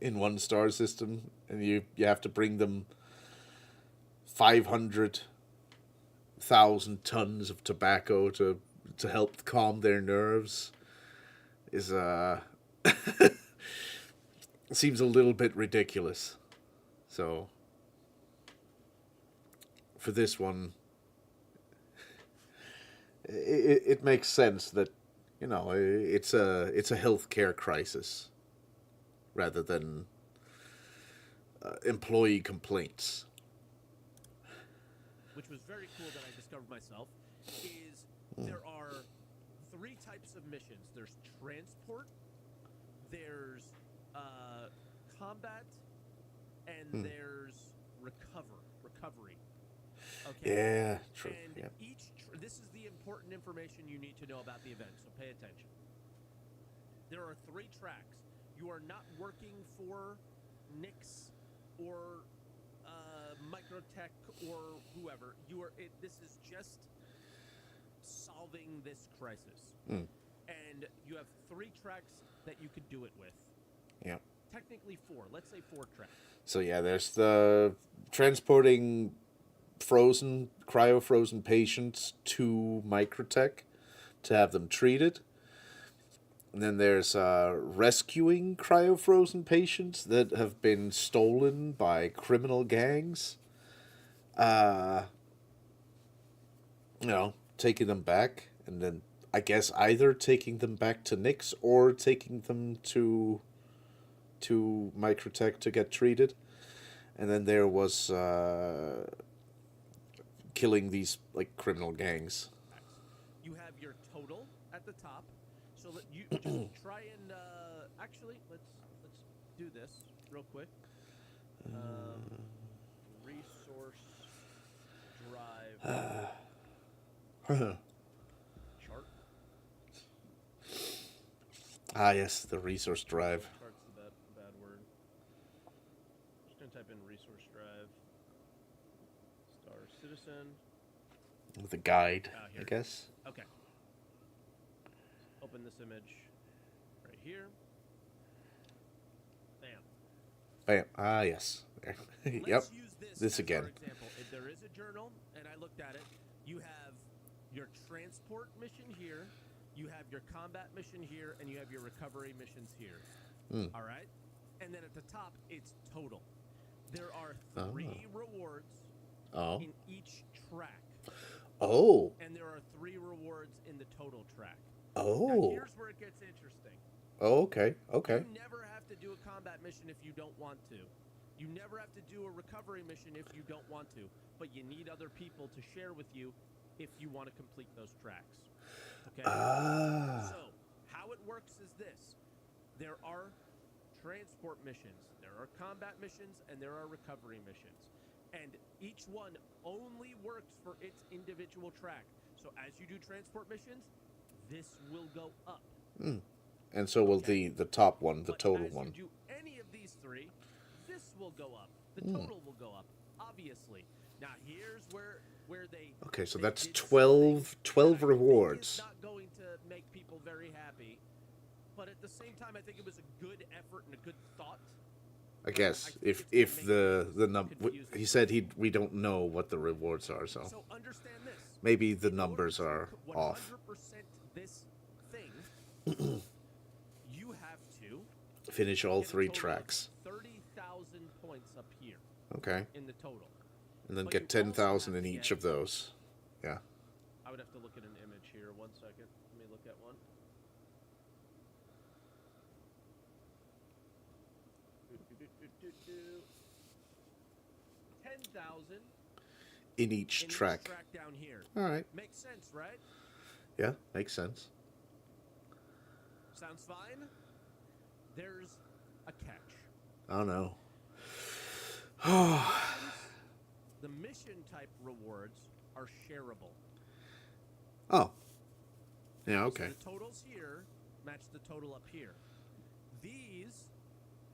in one star system, and you have to bring them 500,000 tons of tobacco to help calm their nerves is seems a little bit ridiculous. So for this one, it makes sense that it's a healthcare crisis rather than employee complaints. Which was very cool that I discovered myself, is there are 3 types of missions. There's transport, there's combat, and there's recovery. Okay. Yeah, true. And Yeah. this is the important information you need to know about the event, so pay attention. There are 3 tracks. You are not working for Nix or Microtech or whoever. This is just solving this crisis. And you have 3 tracks that you could do it with. Yeah. Technically 4. Let's say 4 tracks. So yeah, there's the transporting cryo-frozen patients to Microtech to have them treated. And then there's rescuing cryofrozen patients that have been stolen by criminal gangs. Uh, taking them back, and then I guess either taking them back to Nix or taking them to Microtech to get treated. And then there was killing these like criminal gangs. You have your total at the top, so let you just try and actually let's do this real quick. Resource drive chart. Ah, yes, the resource drive. Chart's the bad word. Just gonna type in resource drive. Star Citizen. The guide, Here. I guess. Okay. Open this image right here. Bam. Bam. Ah, yes. Yep. Let's use this as again. our example. If there is a journal, and I looked at it, you have your transport mission here, you have your combat mission here, and you have your recovery missions here. All right? And then at the top, it's total. There are 3 rewards in each track. Oh. And there are 3 rewards in the total track. Oh. Now, here's where it gets interesting. Oh, okay. Okay. You never have to do a combat mission if you don't want to. You never have to do a recovery mission if you don't want to. But you need other people to share with you if you want to complete those tracks. Okay? So, how it works is this. There are transport missions, there are combat missions, and there are recovery missions. And each one only works for its individual track. So as you do transport missions, this will go up. And so will the top one, the But total as one. you do any of these 3, this will go up. The total will go up, obviously. Now here's where they Okay, so they that's did 12 something that I think rewards. is not going to make people very happy, but at the same time I think it was a good effort and a good thought. I guess I think if it's gonna make the things confusing. he said we don't know what the rewards are, so So understand this. maybe the In order numbers to are 100% off. this thing, you have to Finish all get a 3 total of tracks. 30,000 points up here Okay. in the total. And then But get you also 10,000 have in to each get- of those. Yeah. I would have to look at an image here. 1 second. Let me look at one. Do. 10,000 In each in track. each track down here. All right. Makes sense, right? Yeah, makes sense. Sounds fine? There's a catch. Oh no. The mission type rewards are shareable. Oh. Yeah, okay. So the totals here match the total up here. These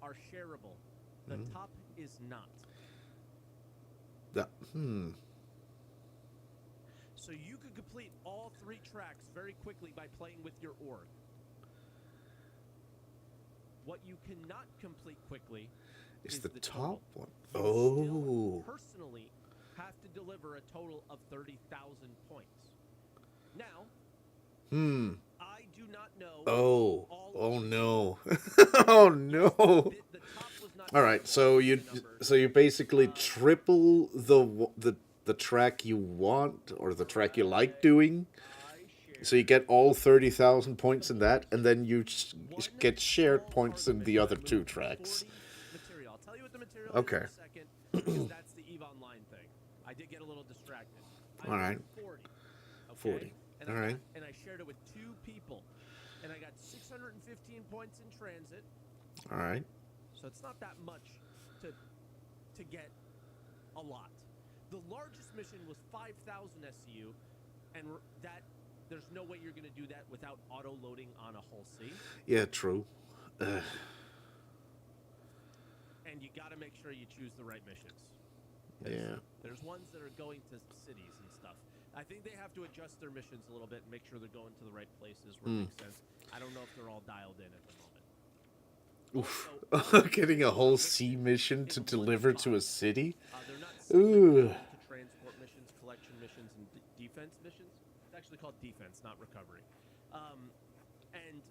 are shareable. The top is not. That So you could complete all 3 tracks very quickly by playing with your org. What you cannot complete quickly is is the the top total. one. You Oh. still personally have to deliver a total of 30,000 points. Now, I do not know. Oh. all Oh of the no. Oh no. The top was not All right, so the you numbers. basically triple the track you want or the track you like doing. So you get all 30,000 points in that, and then you get shared points in the other 2 tracks. Material. I'll tell you what the material Okay. is in a second, because that's the EVE Online thing. I did get a little distracted. I All right. did 40. Okay? 40. And All I right. and I shared it with 2 people. And I got 615 points in transit. All right. So it's not that much to get a lot. The largest mission was 5,000 SCU, and that there's no way you're going to do that without auto loading on a whole sea. Yeah, true. And you got to make sure you choose the right missions. Yeah. There's ones that are going to cities and stuff. I think they have to adjust their missions a little bit and make sure they're going to the right places where it makes sense. I don't know if they're all dialed in at the moment. Oof. Getting a whole sea mission to deliver to a city? They're not Ooh. segmented to transport missions, collection missions, and defense missions. It's actually called defense, not recovery. And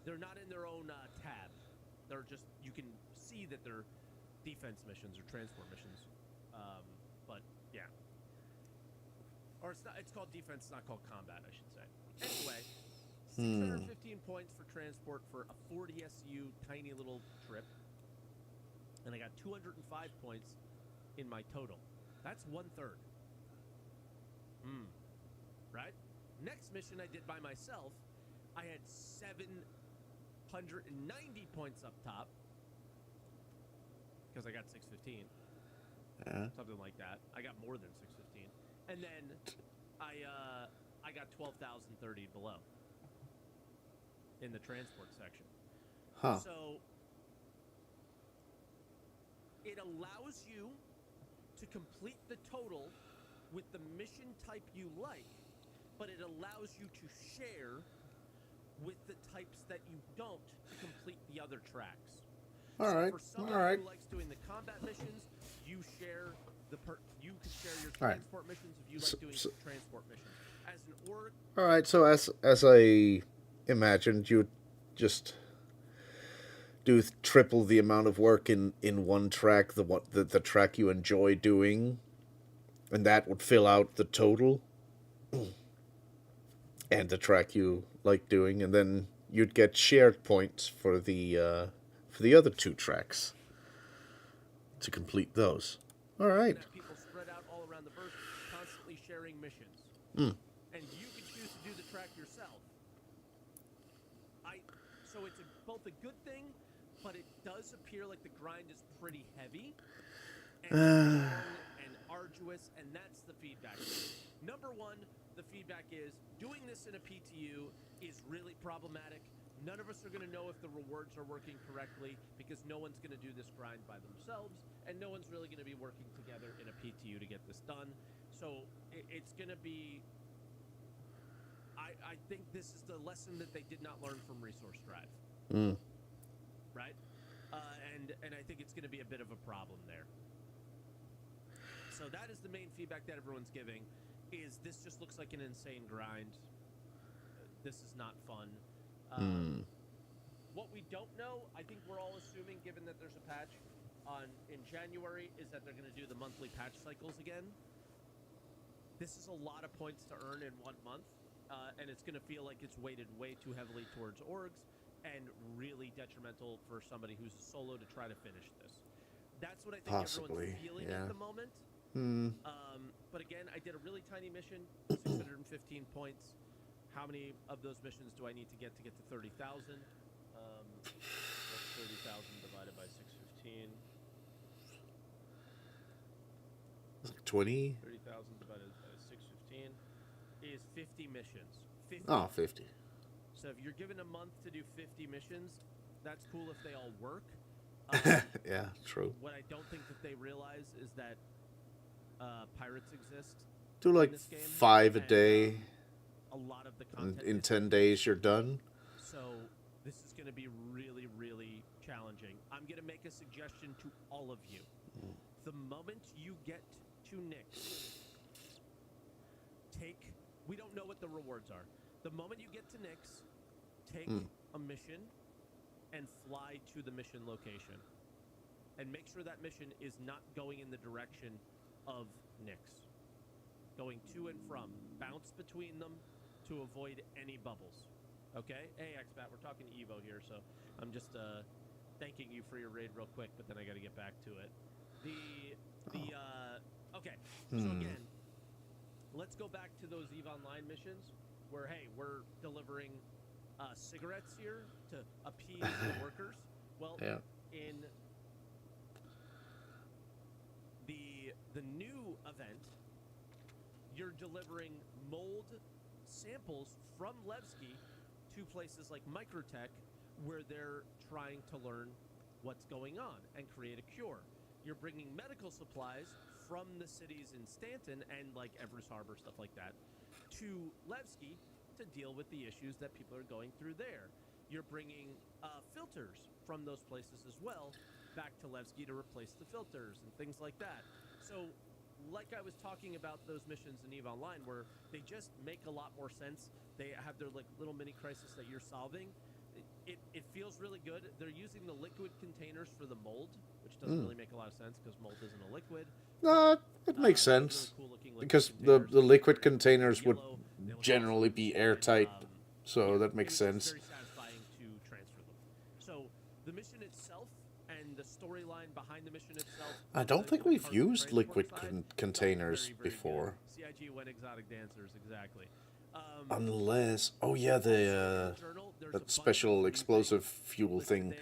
They're not in their own tab. They're just, you can see that they're defense missions or transport missions. But yeah. Or it's called defense, it's not called combat, I should say. Anyway, 615 points for transport for a 40 SU tiny little trip. And I got 205 points in my total. That's 1/3. Right? Next mission I did by myself, I had 790 points up top. Because I got 615. Something like that. I got more than 615. And then I got 12,030 below in the transport section. Huh. So it allows you to complete the total with the mission type you like, but it allows you to share with the types that you don't to complete the other tracks. All right. For someone All right. who likes doing the combat missions, you share you could share your All right. transport missions if you like doing transport missions. As an org, All right. So as I imagined, you would just do triple the amount of work in one track, the track you enjoy doing, and that would fill out the total, and the track you like doing, and then you'd get shared points for the other two tracks to complete those. All right. have people spread out all around the verse, constantly sharing missions. And you can choose to do the track yourself. So it's both a good thing, but it does appear like the grind is pretty heavy and long and arduous, and that's the feedback. Number one, the feedback is doing this in a PTU is really problematic. None of us are going to know if the rewards are working correctly because no one's going to do this grind by themselves, and no one's really going to be working together in a PTU to get this done. So it's going to be... I think this is the lesson that they did not learn from Resource Drive. Right? And I think it's going to be a bit of a problem there. So that is the main feedback that everyone's giving, is this just looks like an insane grind. This is not fun. What we don't know, I think we're all assuming, given that there's a patch in January, is that they're going to do the monthly patch cycles again. This is a lot of points to earn in 1 month, and it's going to feel like it's weighted way too heavily towards orgs and really detrimental for somebody who's a solo to try to finish this. That's what I think Possibly, everyone's feeling yeah. at the moment. But again, I did a really tiny mission, 615 points. How many of those missions do I need to get to 30,000? That's 30,000 divided by 615. 20? 30,000 divided by 615 is 50 missions. 50. Oh, 50. So if you're given a month to do 50 missions, that's cool if they all work. Yeah, true. What I don't think that they realize is that pirates exist. Do like in this game, 5 a and, day. A lot of the In content is 10 days, you're done. So this is going to be really, really challenging. I'm going to make a suggestion to all of you. The moment you get to Nyx, we don't know what the rewards are. The moment you get to Nyx, take a mission and fly to the mission location. And make sure that mission is not going in the direction of Nyx. Going to and from. Bounce between them to avoid any bubbles. Okay? Hey, Xbat, we're talking to Evo here, so I'm just thanking you for your raid real quick, but then I got to get back to it. Okay, so again, let's go back to those EVE Online missions where, hey, we're delivering cigarettes here to appease the workers. Well, Yeah. in the new event, you're delivering mold samples from Levski to places like Microtech where they're trying to learn what's going on and create a cure. You're bringing medical supplies from the cities in Stanton and like Everest Harbor, stuff like that, to Levski to deal with the issues that people are going through there. You're bringing filters from those places as well back to Levski to replace the filters and things like that. So, like I was talking about those missions in EVE Online where they just make a lot more sense. They have their like little mini crisis that you're solving. it feels really good. They're using the liquid containers for the mold, which doesn't really make a lot of sense because mold isn't a liquid. No, it makes They have really sense. cool looking liquid Because containers. the liquid They're in gold and containers would yellow. They look generally awesome. be And, airtight, so yeah, that makes it's sense. very satisfying to transfer them. So the mission itself and the storyline behind the mission itself. I don't think the we've cargo used transport liquid side, felt containers very, very before. good. CIG went exotic dancers, exactly. Unless, oh yeah, Also, the in the journal, there's a that bunch special of new explosive things fuel listed thing there.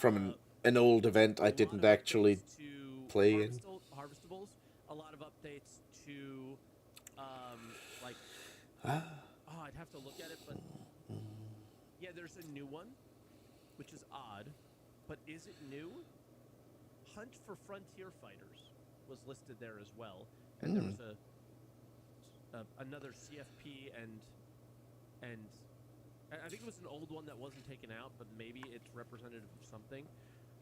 from an old event A I lot didn't of actually updates to play in. harvestables. A lot of updates to, like, Ah, oh, I'd have to look at it, but yeah, there's a new one, which is odd, but is it new? Hunt for Frontier Fighters was listed there as well, and there was another CFP and I think it was an old one that wasn't taken out, but maybe it's representative of something.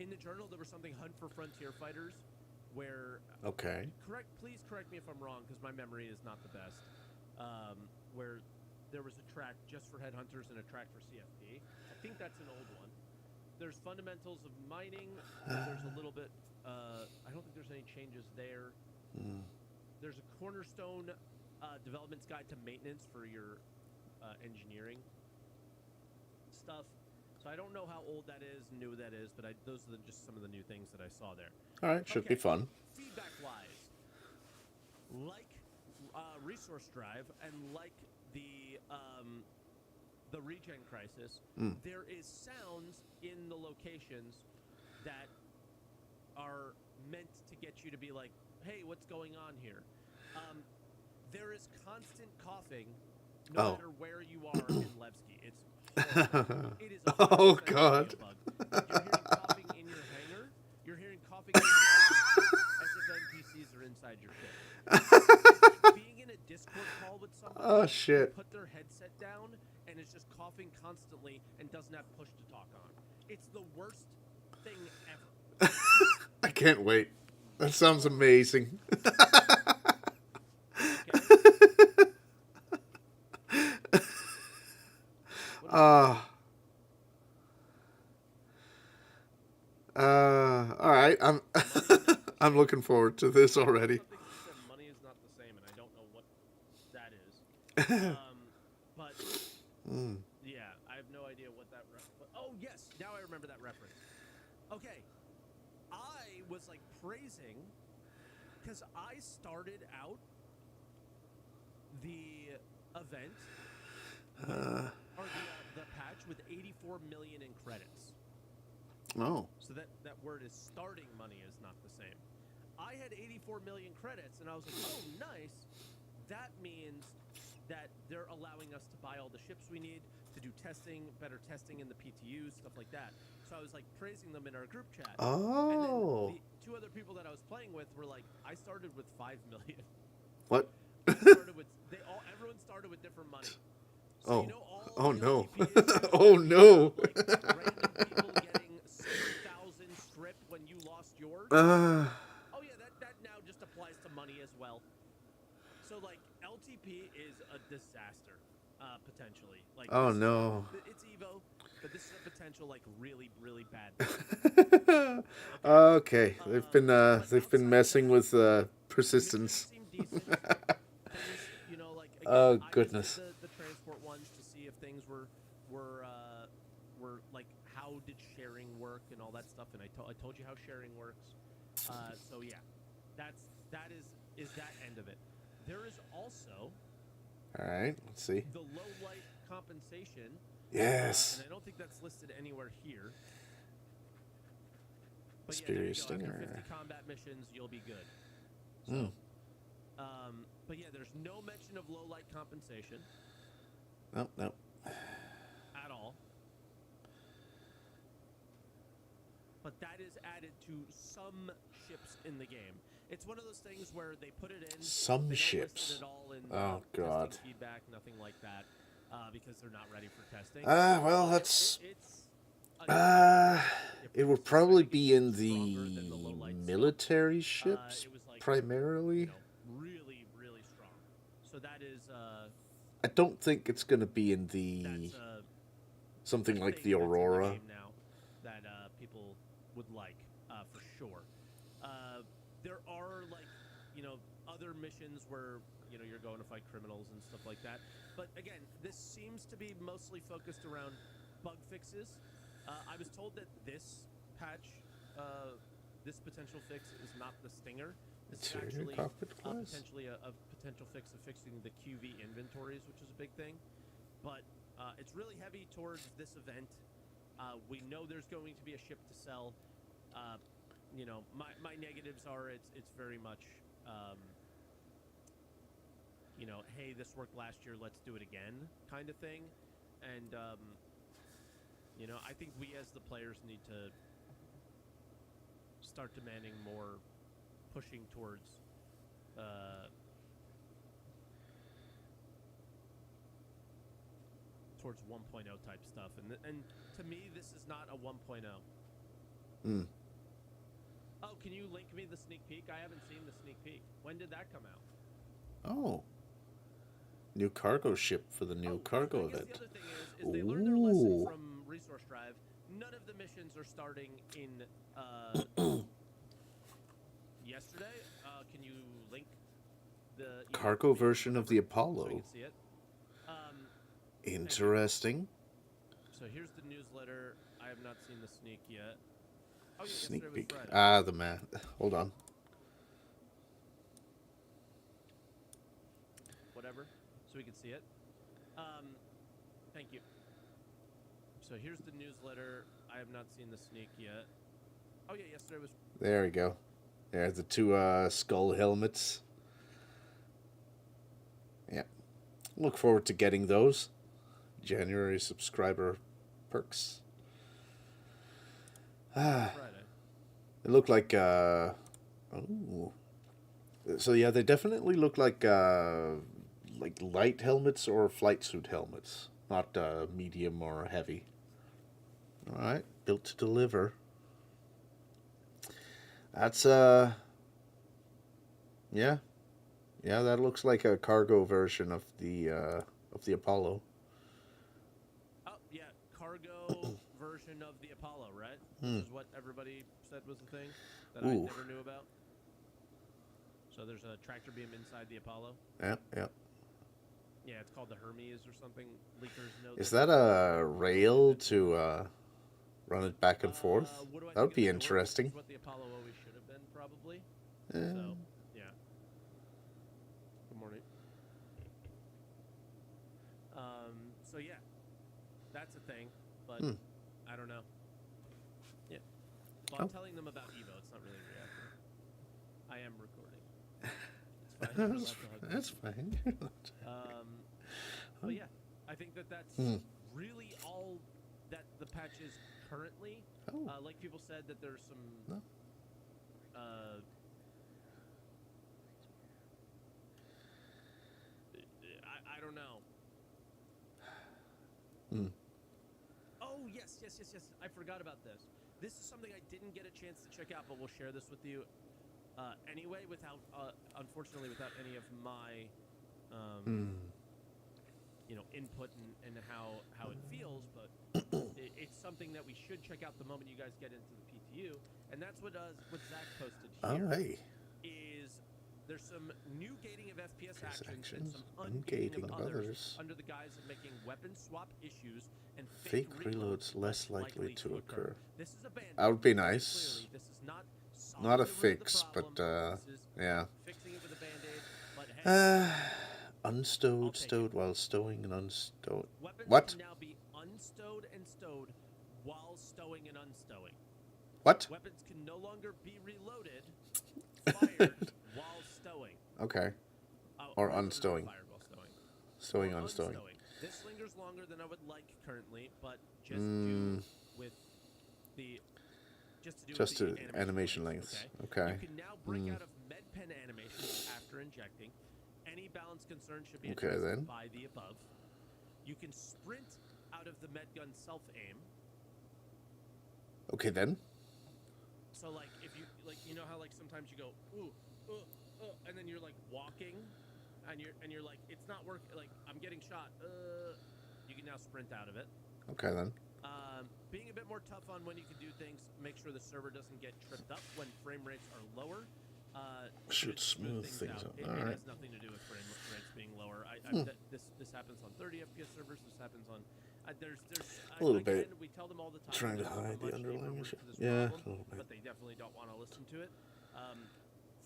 In the journal, there was something Hunt for Frontier Fighters, where okay. please correct me if I'm wrong, because my memory is not the best. Where there was a track just for headhunters and a track for CFP. I think that's an old one. There's fundamentals of mining. There's a little bit. I don't think there's any changes there. There's a cornerstone development's guide to maintenance for your engineering stuff. So I don't know how old that is, new that is, but those are just some of the new things that I saw there. All right, should be fun. Feedback-wise, like Resource Drive and like the Regen Crisis, there is sounds in the locations that are meant to get you to be like, hey, what's going on here? There is constant coughing no matter where you are in Levski. It's horrible. It is a Oh, God. bug. You're hearing coughing in your hangar. You're hearing coughing in your as if NPCs are inside your ship. Being in a Discord call with somebody Oh, shit. who put their headset down and is just coughing constantly and doesn't have push to talk on. It's the worst thing ever. I can't wait. That sounds amazing. All right. I'm looking forward to this already. Something he said, money is not the same, and I don't know what that is. But yeah, I have no idea what that. Oh yes, now I remember that reference. Okay, I was like praising because I started out the event or the patch with 84 million in credits. Oh. So that word is starting money is not the same. I had 84 million credits, and I was like, oh, nice. That means that they're allowing us to buy all the ships we need to do testing, better testing in the PTUs, stuff like that. So I was like praising them in our group chat. Oh. And then the two other people that I was playing with were like, I started with 5 million. What? Everyone started with different money. So Oh. you know all Oh, the no. LTP Oh, no. like random people getting 7,000 strip when you lost yours. Oh yeah, that now just applies to money as well. So like LTP is a disaster, potentially. Like Oh, no. It's Evo, but this is a potential like really really bad thing. Okay. They've been outside messing that, with missions persistence. seem decent. Things, you know, like again, Oh, I just goodness. did the transport ones to see if things were like how did sharing work and all that stuff, and I told you how sharing works. So yeah, that is that end of it. There is also All right. Let's see. the low light compensation. Yes. And I don't think that's listed anywhere here. But Mysterious yeah, there you go. Stinger. After 50 combat missions, you'll be good. So, but yeah, there's no mention of low light compensation No, no. at all. But that is added to some ships in the game. It's one of those things where they put it in. Some they don't ships. list it at all in Oh, God. testing feedback, nothing like that, because they're not ready for testing. Well, that's. It would probably be in the military ships, primarily. Really, really strong. So that is. I don't think it's going to be in the. Something There's like the things that's in Aurora. game now that people would like for sure. There are like other missions where you're going to fight criminals and stuff like that. But again, this seems to be mostly focused around bug fixes. I was told that this patch, this potential fix is not the stinger. This is Interior actually cockpit glass? potentially a potential fix of fixing the QV inventories, which is a big thing. But it's really heavy towards this event. We know there's going to be a ship to sell. My negatives are it's very much, hey, this worked last year, let's do it again kind of thing. And, I think we as the players need to start demanding more pushing towards towards 1.0 type stuff. And to me, this is not a 1.0. Mm. Oh, can you link me the sneak peek? I haven't seen the sneak peek. When did that come out? Oh. New cargo ship for the new cargo I guess event. the other thing is they learned their lesson Ooh. from Resource Drive. None of the missions are starting in yesterday. Can you link the Cargo version of the so we Apollo. can see it? Interesting. So here's the newsletter. I have not seen the sneak yet. Oh, yeah, Sneak yesterday was peek. Friday. Ah, the man. Hold on. Whatever, so we can see it. Thank you. So here's the newsletter. I have not seen the sneak yet. Oh yeah, yesterday was. There we go. There's the two skull helmets. Yeah. Look forward to getting those. January subscriber perks. Friday. It looked like oh. So yeah, they definitely look like light helmets or flight suit helmets, not medium or heavy. All right, built to deliver. That's yeah, that looks like a cargo version of the Apollo. Oh yeah, cargo version of the Apollo, right? This is what everybody said was the thing that I Ooh. never knew about. So there's a tractor beam inside the Apollo. Yeah. Yeah, it's called the Hermes or something. Leakers know. Is that a rail to run it back and forth? What do I That would think be of the door? interesting. This is what the Apollo always should have been, probably. Eh. So, yeah. Good morning. So yeah, that's a thing, but I don't know. Yeah. Well, I'm telling them about Evo. It's not really reactive. I am recording. It's fine. That's fine. But yeah, I think that's really all that the patch is currently. Oh. Like people said that there's some. No. I don't know. Oh yes. I forgot about this. This is something I didn't get a chance to check out, but we'll share this with you anyway. Without, unfortunately, without any of my, input and how it feels. But it's something that we should check out the moment you guys get into the PTU, and that's what Zach posted here. Oh, hey. Is there's some new gating of FPS FPS actions and actions, some ungating ungating of of others others. under the guise of making weapon swap issues and Fake reloads less likely to occur. This is a band-aid. That would be Very nice. clearly, this is not Not a solving the root of the fix, problem. but This is yeah. fixing it with a band-aid. But hey, I'll Unstowed, take stowed it. while stowing and unstowed. weapons What? can now be unstowed and stowed while stowing and unstowing. What? Weapons can no longer be reloaded, fired while stowing. Okay. Or Reloaded unstowing. fired while stowing. Stowing, Or unstowing. This lingers longer than I would like currently, but just due with the Just with to the animation lengths. Okay. You can now break out of med pen animations after injecting. Any balance concern should be Okay, addressed then. by the above. You can sprint out of the med gun self aim. Okay then. So like if you how like sometimes you go and then you're like walking and you're like it's not working, like I'm getting shot. You can now sprint out of it. Okay then. Being a bit more tough on when you can do things, make sure the server doesn't get tripped up when frame rates are lower. Should smooth things out. It Alright. has nothing to do with frame rates being lower. This happens on 30 FPS servers. This happens on A little bit. We tell them all the time. Trying to there's a hide the much deeper underlying root issue. to this Yeah, problem, a little bit. but they definitely don't want to listen to it.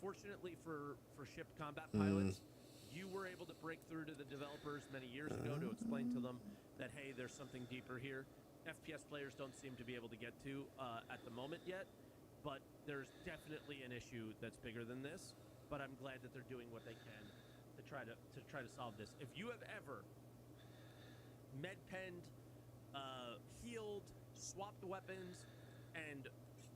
Fortunately for shipped combat pilots, you were able to break through to the developers many years ago to explain to them that, hey, there's something deeper here. FPS players don't seem to be able to get to at the moment yet, but there's definitely an issue that's bigger than this. But I'm glad that they're doing what they can to try to solve this. If you have ever med-penned, healed, swapped weapons, and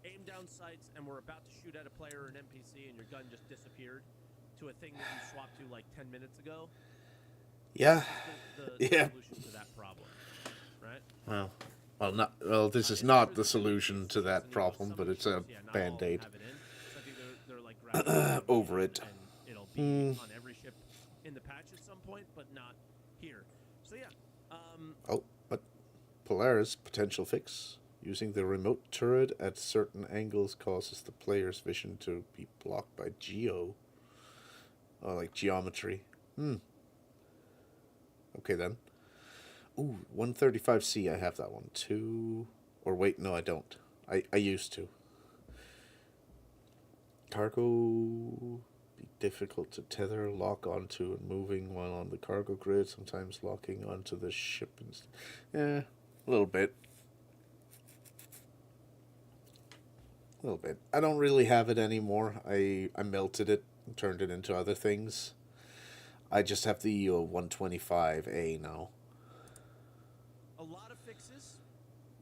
aimed down sights and were about to shoot at a player or an NPC and your gun just disappeared to a thing that you swapped to like 10 minutes ago, Yeah. the Yeah. solution to that problem, right? This is not the solution to that problem, but it's a band-aid. Over it. And it'll be on every ship in the patch at some point, but not here. So yeah. Oh, but Polaris potential fix. Using the remote turret at certain angles causes the player's vision to be blocked by like geometry. Okay then. Ooh, 135C, I have that one too. Or wait, no, I don't. I used to. Cargo be difficult to tether, lock onto, and moving while on the cargo grid. Sometimes locking onto the ship. A little bit. A little bit. I don't really have it anymore. I melted it and turned it into other things. I just have the 125A now. A lot of fixes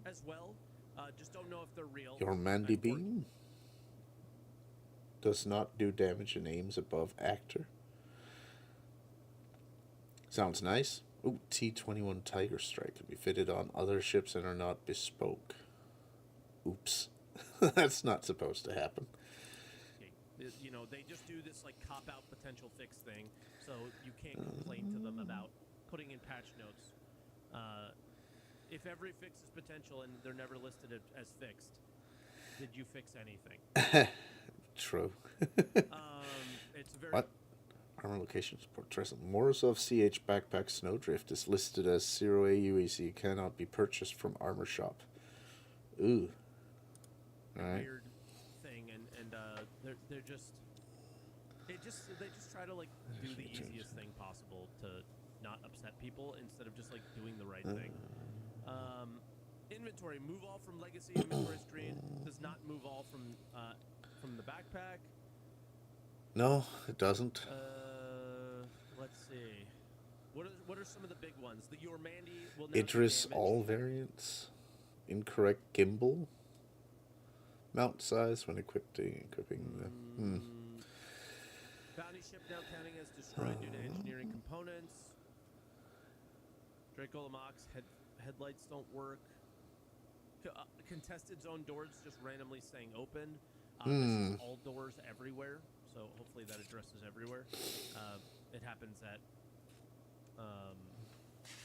as well. Just don't know if they're real. Your Mandy Beam does not do damage and aims above actor. Sounds nice. Ooh, T-21 Tiger Strike can be fitted on other ships and are not bespoke. Oops. That's not supposed to happen. You know, they just do this like cop-out potential fix thing, so you can't complain to them about putting in patch notes. If every fix is potential and they're never listed as fixed, did you fix anything? True. It's very... What? Armor location support Trestle. Morozov CH Backpack Snowdrift is listed as 0A UAC. Cannot be purchased from Armor Shop. Ooh. Alright. Weird thing, and they're just... They just try to, like, do the easiest thing possible to not upset people instead of just, like, doing the right thing. Inventory. Move all from legacy inventory screen. Does not move all from the backpack. No, it doesn't. Let's see. What are some of the big ones? The Your Mandy will now Idris do all variants. Incorrect gimbal. Mount size when equipping the... Bounty ship now counting as destroyed due to engineering components. Draco Lamox headlights don't work. Contested zone doors just randomly staying open. This is all doors everywhere, so hopefully that addresses everywhere. It happens at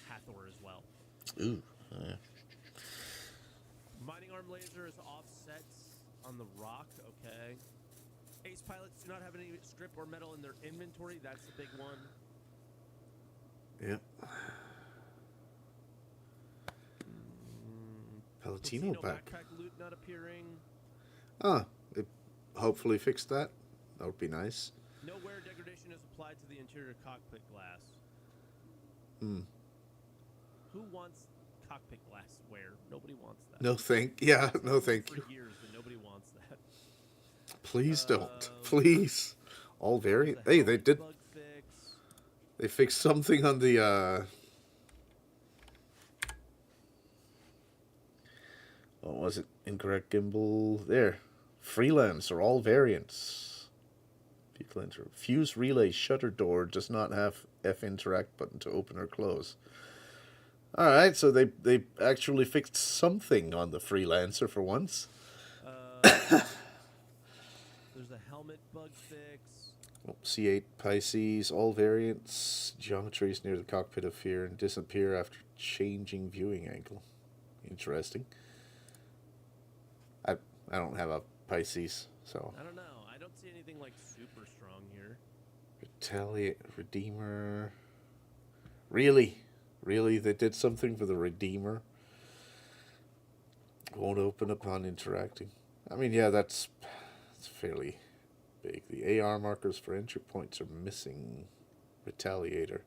Hathor as well. Ooh. Mining arm laser is offsets on the rock. Okay. Ace pilots do not have any strip or metal in their inventory. That's the big one. Yep. Palatino backpack loot not appearing. It hopefully fixed that. That would be nice. No wear degradation is applied to the interior cockpit glass. Who wants cockpit glass wear? Nobody wants that. No thank you. For years, and nobody wants that. Please don't. Please. All variant. Hey, they did. Bug fix. They fixed something on the. What was it? Incorrect gimbal. There. Freelancer. All variants. People enter. Fuse relay shutter door does not have F interact button to open or close. All right, so they actually fixed something on the Freelancer for once. There's a helmet bug fix. C8 Pisces, all variants. Geometries near the cockpit appear and disappear after changing viewing angle. interesting. I don't have a Pisces, so I don't know. I don't see anything like super strong here. Retaliate, Redeemer. Really, really, they did something for the Redeemer. Won't open upon interacting. I mean, yeah, that's fairly big. The AR markers for entry points are missing. Retaliator.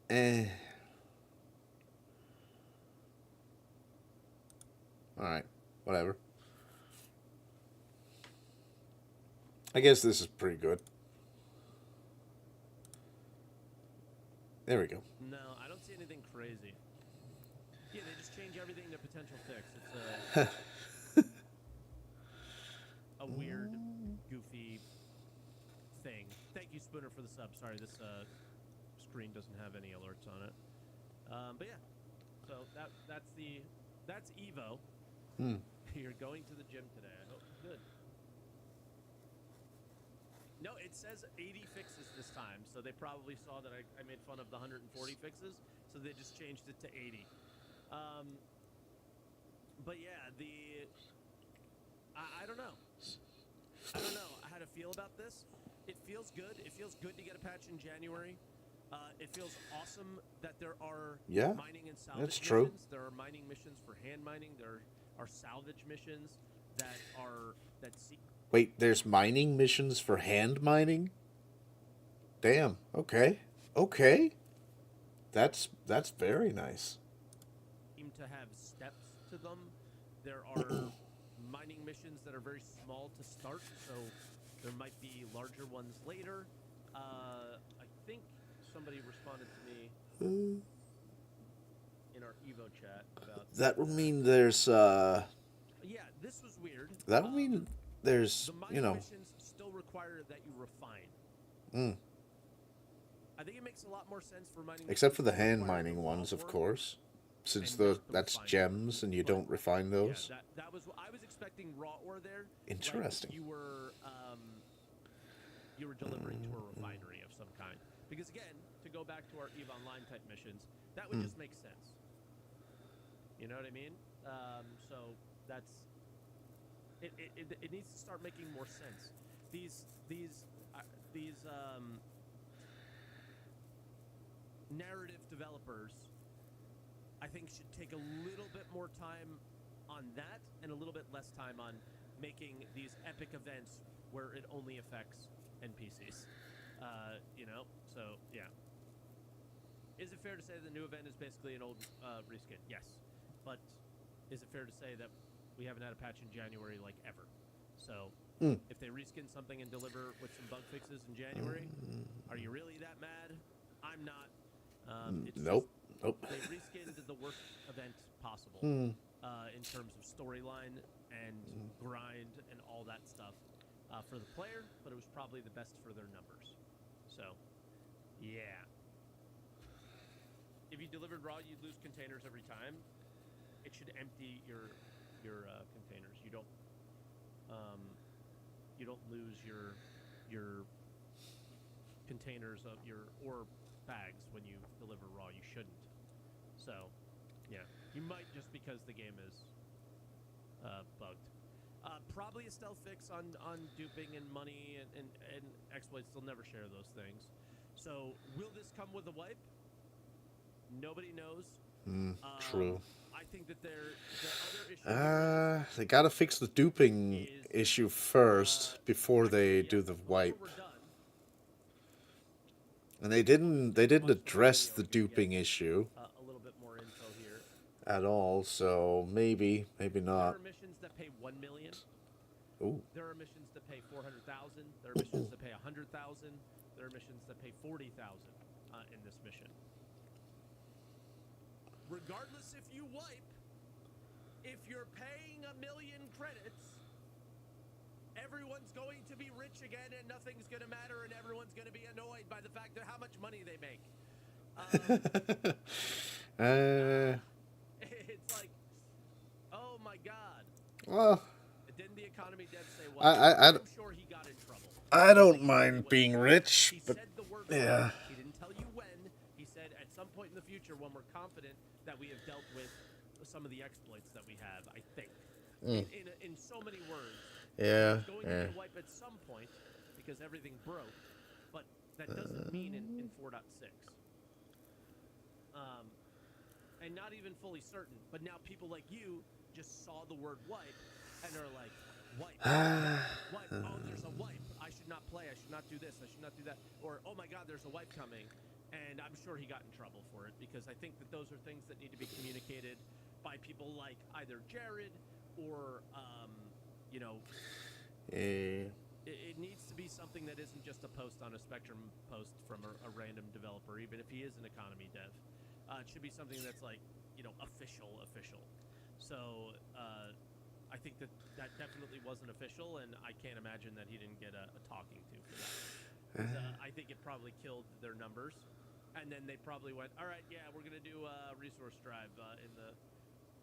Eh. Alright, whatever. I guess this is pretty good. There we go. No, I don't see anything crazy. Yeah, they just change everything to potential fix. It's a weird, goofy thing. Thank you, Spooner, for the sub. Sorry, this screen doesn't have any alerts on it. But yeah, so that's Evo. You're going to the gym today. I hope good. No, it says 80 fixes this time, so they probably saw that I made fun of the 140 fixes, so they just changed it to 80. But yeah, I don't know. I don't know how to feel about this. It feels good. It feels good to get a patch in January. It feels awesome that there are mining and salvage that's true. missions. There are mining missions for hand mining. There are salvage missions that see. Wait, there's mining missions for hand mining? Damn. Okay. Okay. That's very nice. Seem to have steps to them. There are mining missions that are very small to start, so there might be larger ones later. I think somebody responded to me in our Evo chat about that would mean there's yeah, this was weird. that would mean there's, the mining missions still require that you refine. I think it makes a lot more sense for mining except for the missions to hand require mining ones, of work. course, since and that's refine gems and you But, don't refine those. Yeah, that was I was expecting raw ore there. Interesting. Like you were delivering to a refinery of some kind. Because again, to go back to our EVE Online type missions, that would just make sense. You know what I mean? So that's it needs to start making more sense. These narrative developers, I think, should take a little bit more time on that and a little bit less time on making these epic events where it only affects NPCs. So yeah. Is it fair to say the new event is basically an old reskin? Yes. But is it fair to say that we haven't had a patch in January like ever? So if they reskin something and deliver with some bug fixes in January, are you really that mad? I'm not. Nope. They reskinned the worst event possible in terms of storyline and grind and all that stuff for the player, but it was probably the best for their numbers. So, yeah. If you delivered raw, you'd lose containers every time. It should empty your containers. You don't lose your containers of your ore bags when you deliver raw. You shouldn't. So, yeah, you might just because the game is bugged. Probably a stealth fix on duping and money and exploits. They'll never share those things. So, will this come with a wipe? Nobody knows. True. I think that the other issue they gotta fix the duping issue first before they do the wipe. And they didn't address the duping issue a little bit more info here. at all, so maybe not. There are missions that pay 1 million. Ooh. There are missions that pay 400,000. There are missions that pay 100,000. There are missions that pay 40,000 in this mission. Regardless if you wipe, if you're paying 1 million credits, everyone's going to be rich again and nothing's going to matter and everyone's going to be annoyed by the fact that how much money they make. It's like, oh my God. Well, Didn't the economy dev say what? I'm sure he got in trouble. I don't mind being rich, He but said the word the Yeah. He didn't tell you when. He said at some point in the future when we're confident that we have dealt with some of the exploits that we have, I think. In so many words. Yeah. It's going to be a wipe at some point because everything broke, but that doesn't mean in 4.6. And not even fully certain, but now people like you just saw the word wipe and are like, wipe, wipe, oh, there's a wipe. I should not play. I should not do this. I should not do that. Or, oh my God, there's a wipe coming. And I'm sure he got in trouble for it because I think that those are things that need to be communicated by people like either Jared or, you know, it needs to be something that isn't just a post on a Spectrum post from a random developer, even if he is an economy dev. It should be something that's like, you know, official. So I think that definitely wasn't official, and I can't imagine that he didn't get a talking to for that. I think it probably killed their numbers, and then they probably went, all right, yeah, we're gonna do a resource drive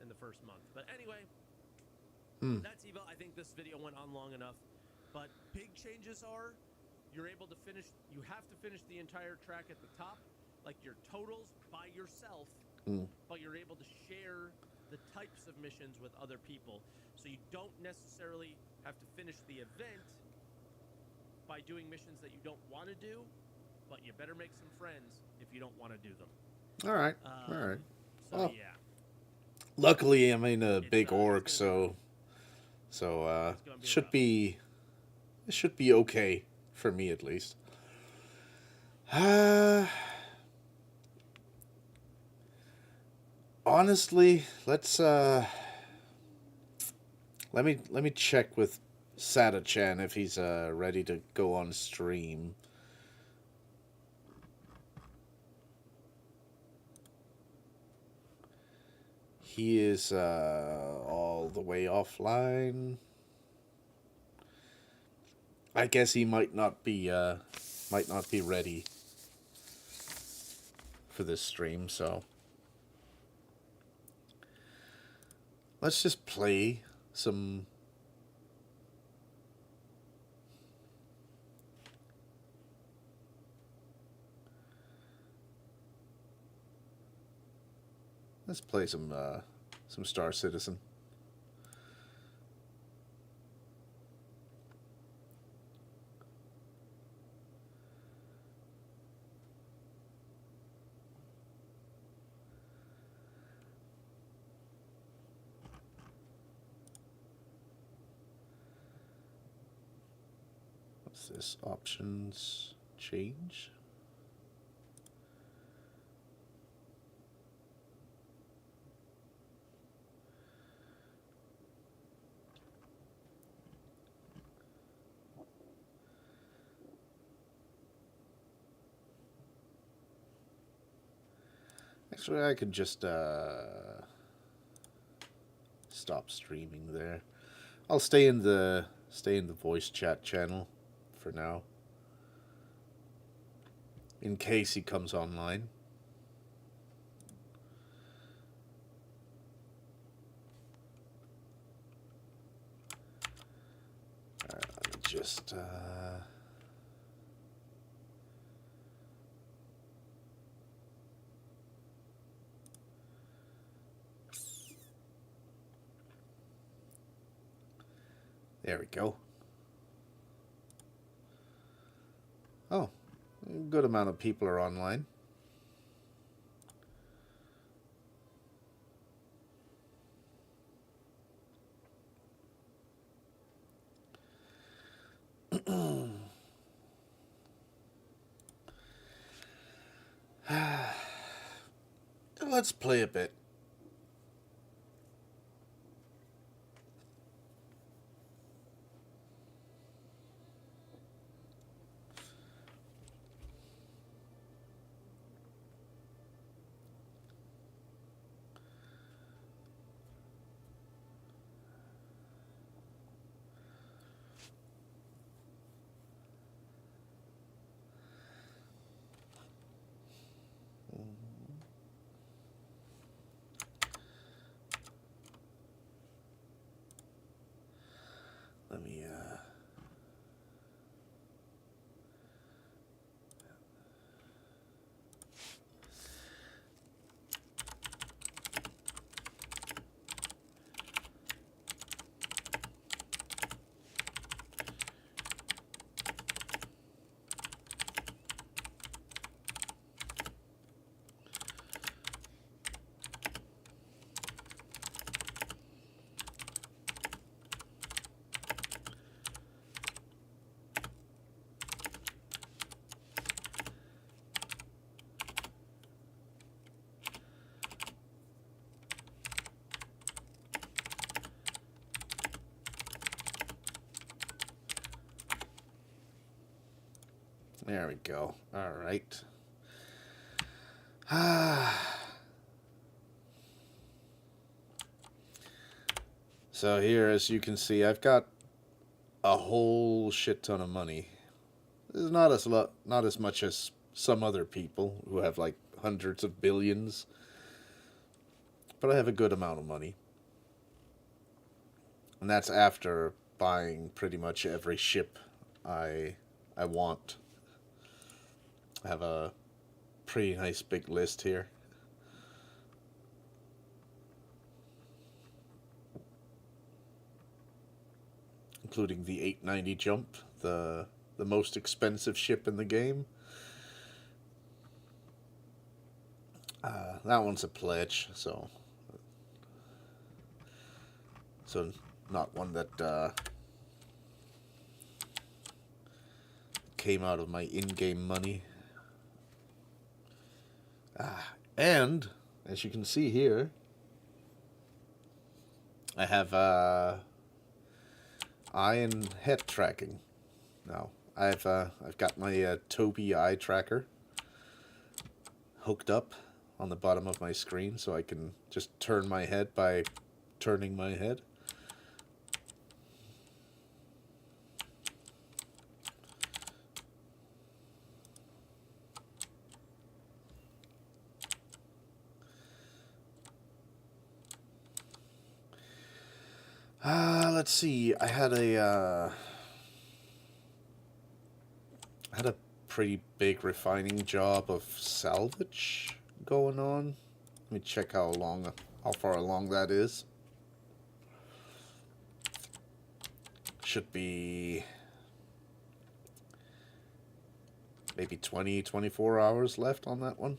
in the first month. But anyway, that's Evo. I think this video went on long enough, but big changes are you're able to finish. You have to finish the entire track at the top, like your totals by yourself, but you're able to share the types of missions with other people. So you don't necessarily have to finish the event by doing missions that you don't want to do, but you better make some friends if you don't want to do them. All right. All right. So Well, yeah. luckily, I'm in a big It's org, gonna so it's gonna be should rough. be it should be okay for me at least. Honestly, let me check with Sata-chan if he's ready to go on stream. He is all the way offline. I guess he might not be ready for this stream, so let's just play some. Let's play some Star Citizen. What's this? Options change. Actually, I could just stop streaming there. I'll stay in the voice chat channel for now, in case he comes online. Let me just there we go. Oh, a good amount of people are online. Let's play a bit. Let me There we go. All right. Ah. So here, as you can see, I've got a whole shit ton of money. It's not as much as some other people who have like hundreds of billions, but I have a good amount of money. And that's after buying pretty much every ship I I want. I have a pretty nice big list here. Including the 890 Jump, the most expensive ship in the game. That one's a pledge, so not one that came out of my in-game money. And as you can see here, I have eye and head tracking. Now I've got my Tobii eye tracker hooked up on the bottom of my screen, so I can just turn my head by turning my head. Let's see. I had a pretty big refining job of salvage going on. Let me check how far along that is. Should be maybe 24 hours left on that one.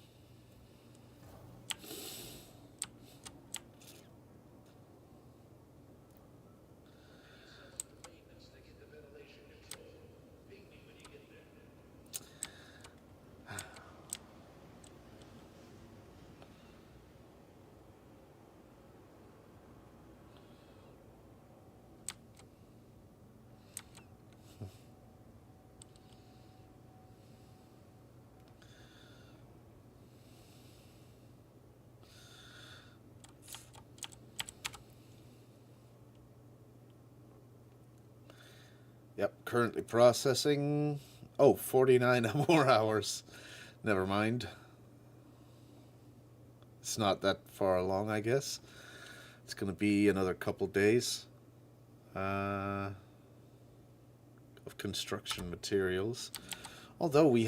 Yep, currently processing. Oh, 49 more hours. Never mind. It's not that far along, I guess. It's going to be another couple days of construction materials. Although we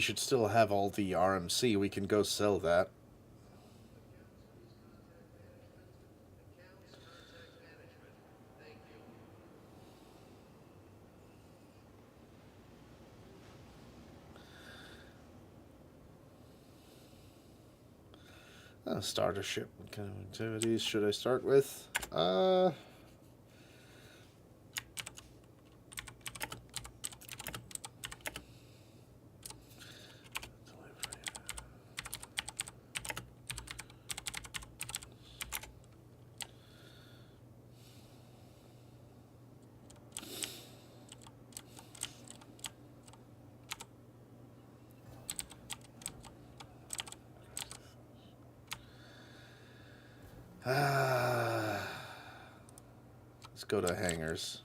should still have all the RMC. We can go sell that. Starter ship. What kind of activities should I start with? Let's go to hangars.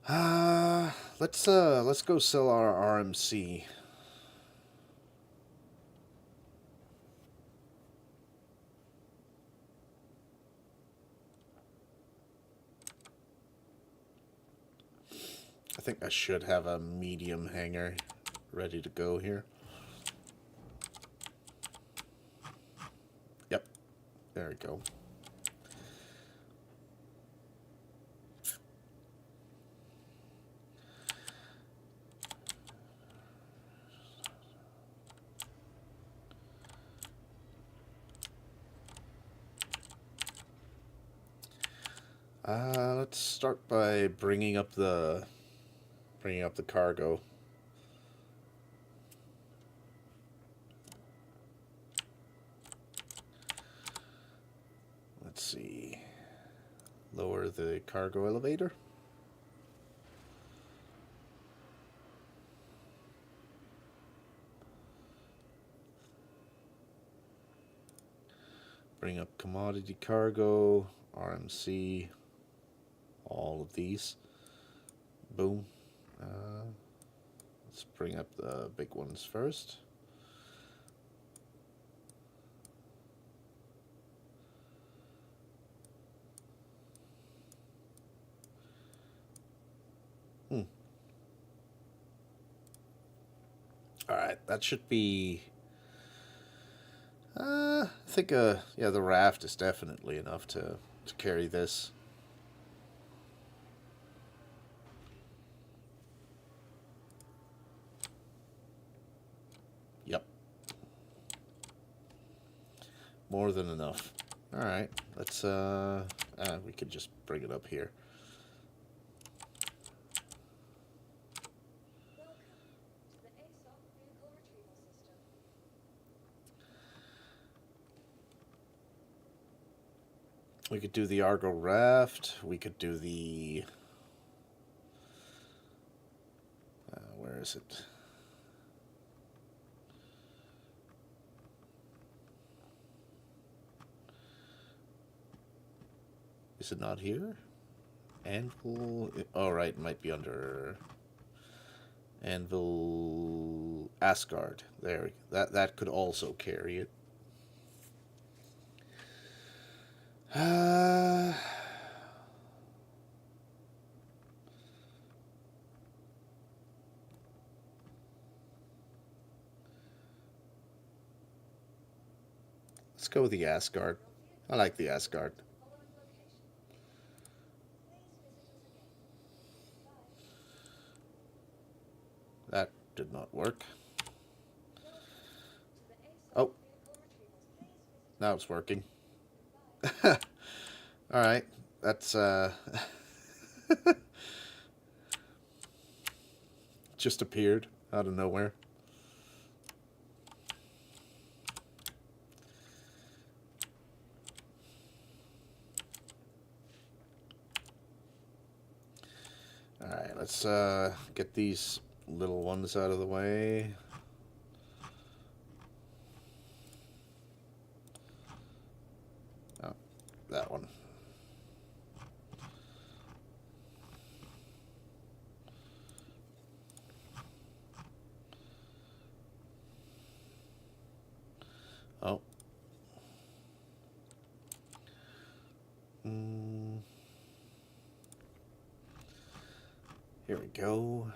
Let's go sell our RMC. I think I should have a medium hanger ready to go here. Yep, there we go. Let's start by bringing up the cargo. Let's see. Lower the cargo elevator. Bring up commodity cargo, RMC, all of these. Boom. Let's bring up the big ones first. Alright, that should be... I think, yeah, the raft is definitely enough to carry this. Yep. More than enough. Alright, let's, we could just bring it up here. We could do the Argo raft. We could do the... where is it? Is it not here? Anvil... Oh, right, it might be under... Anvil... Asgard. There. That could also carry it. Let's go with the Asgard. I like the Asgard. That did not work. Oh. Now it's working. Alright. That's, just appeared out of nowhere. Alright, let's get these little ones out of the way. Oh, that one. Oh. Here we go.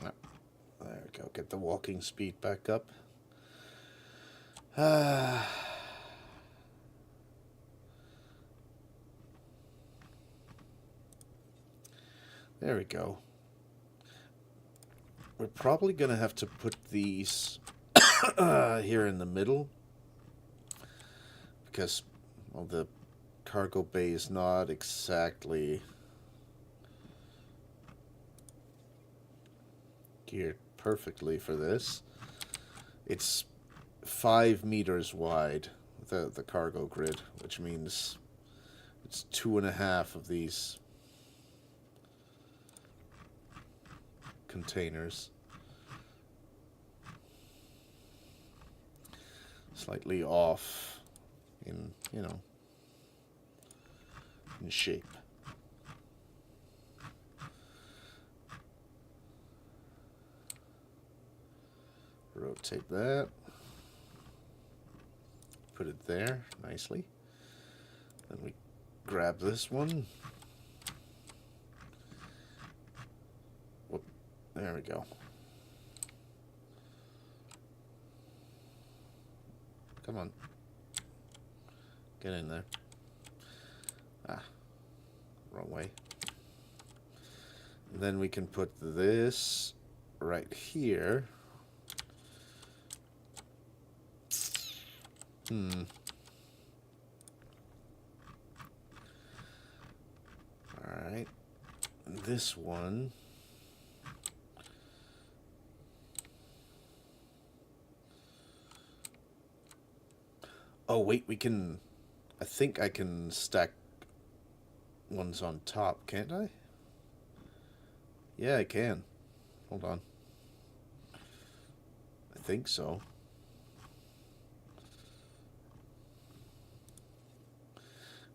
Oh, there we go. Get the walking speed back up. There we go. We're probably going to have to put these here in the middle, because, well, the cargo bay is not exactly geared perfectly for this. It's 5 meters wide, the cargo grid, which means it's 2.5 of these containers. Slightly off in, you know, in shape. Rotate that. Put it there nicely. Then we grab this one. Whoop. There we go. Come on. Get in there. Ah. Wrong way. And then we can put this right here. Alright. This one. Oh, wait, we can... I think I can stack ones on top, can't I? Yeah, I can. Hold on. I think so.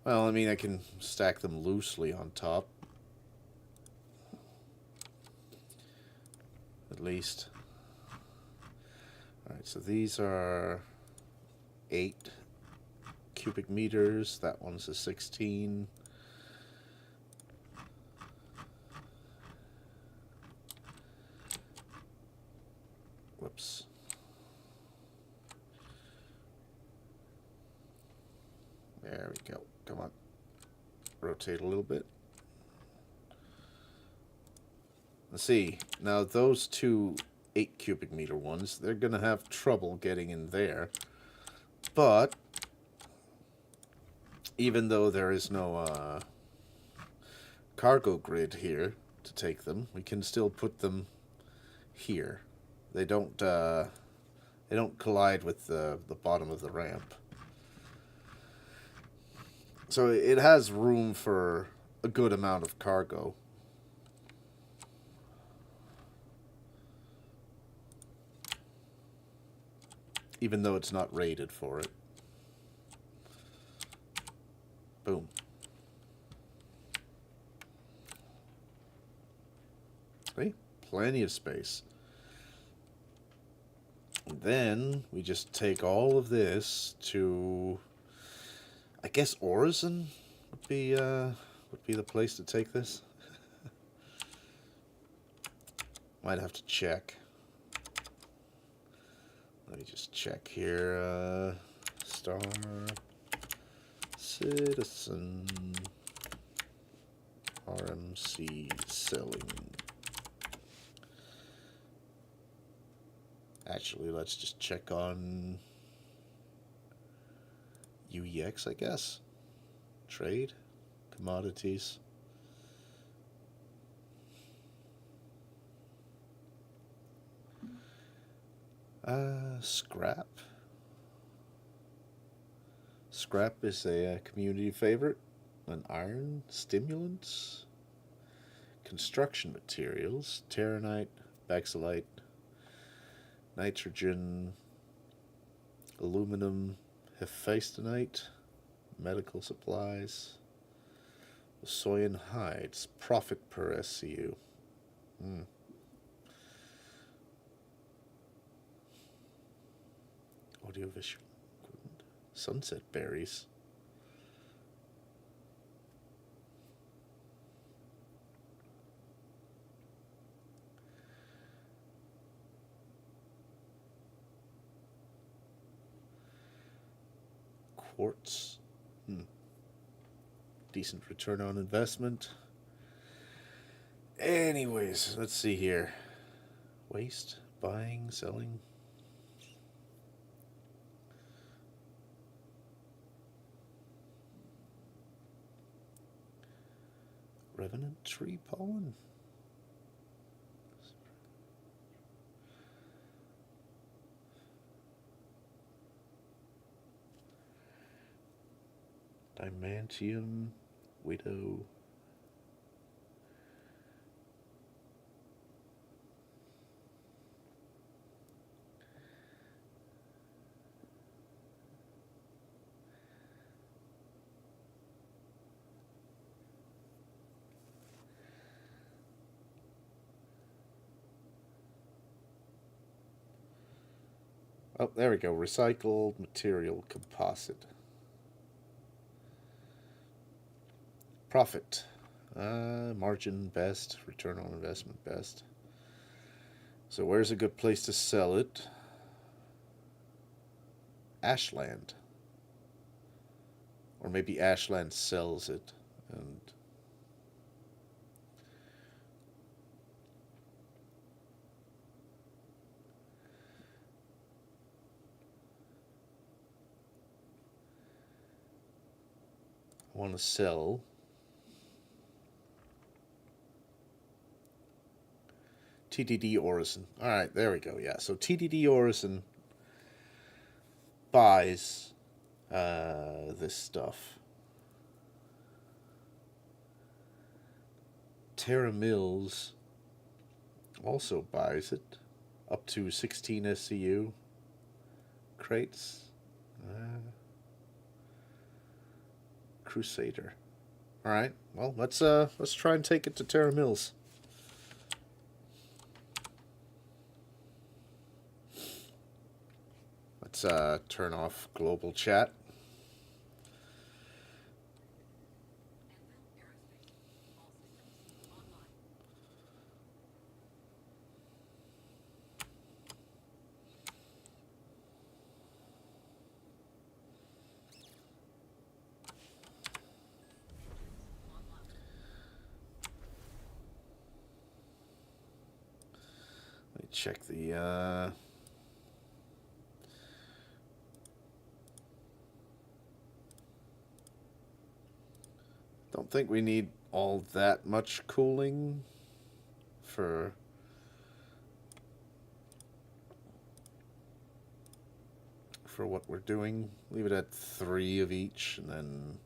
Well, I mean, I can stack them loosely on top. At least. Alright, so these are 8 cubic meters. That one's a 16. Whoops. There we go. Come on. Rotate a little bit. Let's see. Now those two 8 cubic meter ones, they're going to have trouble getting in there. But even though there is no cargo grid here to take them, we can still put them here. They don't collide with the bottom of the ramp. So it has room for a good amount of cargo. Even though it's not rated for it. Boom. See? Plenty of space. And then we just take all of this to... I guess Orison would be the place to take this. Might have to check. Let me just check here. Star Citizen RMC selling. Actually, let's just check on UEX, I guess. Trade, commodities. Scrap. Scrap is a community favorite. An iron, stimulants, construction materials, terranite, baxilite, nitrogen, aluminum, hephaestonite, medical supplies, soyan hides, profit per SCU. Audiovisual equipment, sunset berries. Quartz. Decent return on investment. Anyways, let's see here. Waste, buying, selling. Revenant tree pollen. Diamantium, widow. Oh, there we go. Recycled material composite. Profit. Margin best. Return on investment best. So where's a good place to sell it? Ashland. Or maybe Ashland sells it. And I want to sell TDD Orison. All right, there we go. Yeah, so TDD Orison buys this stuff. Terra Mills also buys it, up to 16 SCU crates. Crusader. All right. Well, let's try and take it to Terra Mills. Let's turn off global chat. Let me check the. Don't think we need all that much cooling for what we're doing. Leave it at 3 of each, and then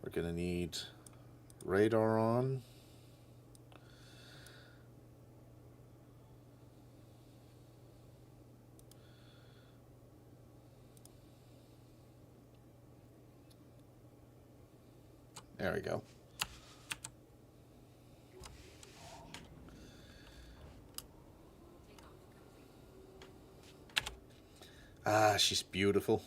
we're gonna need radar on. There we go. Ah, she's beautiful.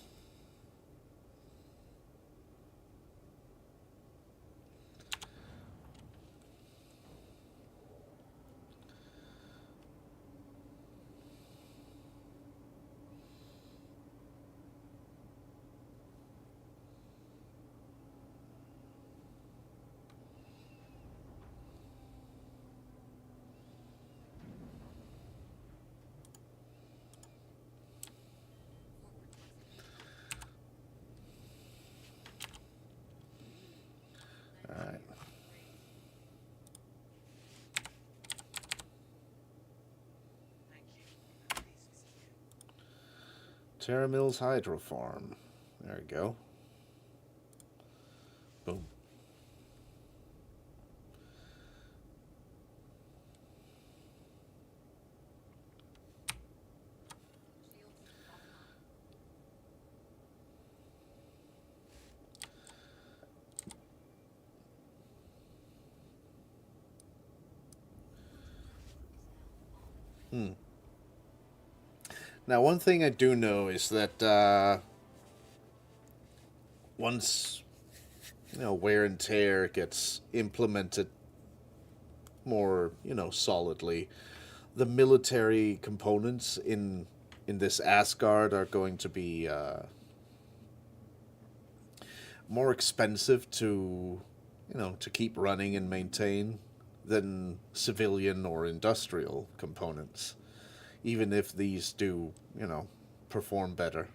All right. Terra Mills Hydro Farm. There we go. Boom. Now, one thing I do know is that once wear and tear gets implemented more solidly, the military components in this Asgard are going to be more expensive to to keep running and maintain than civilian or industrial components, even if these do perform better.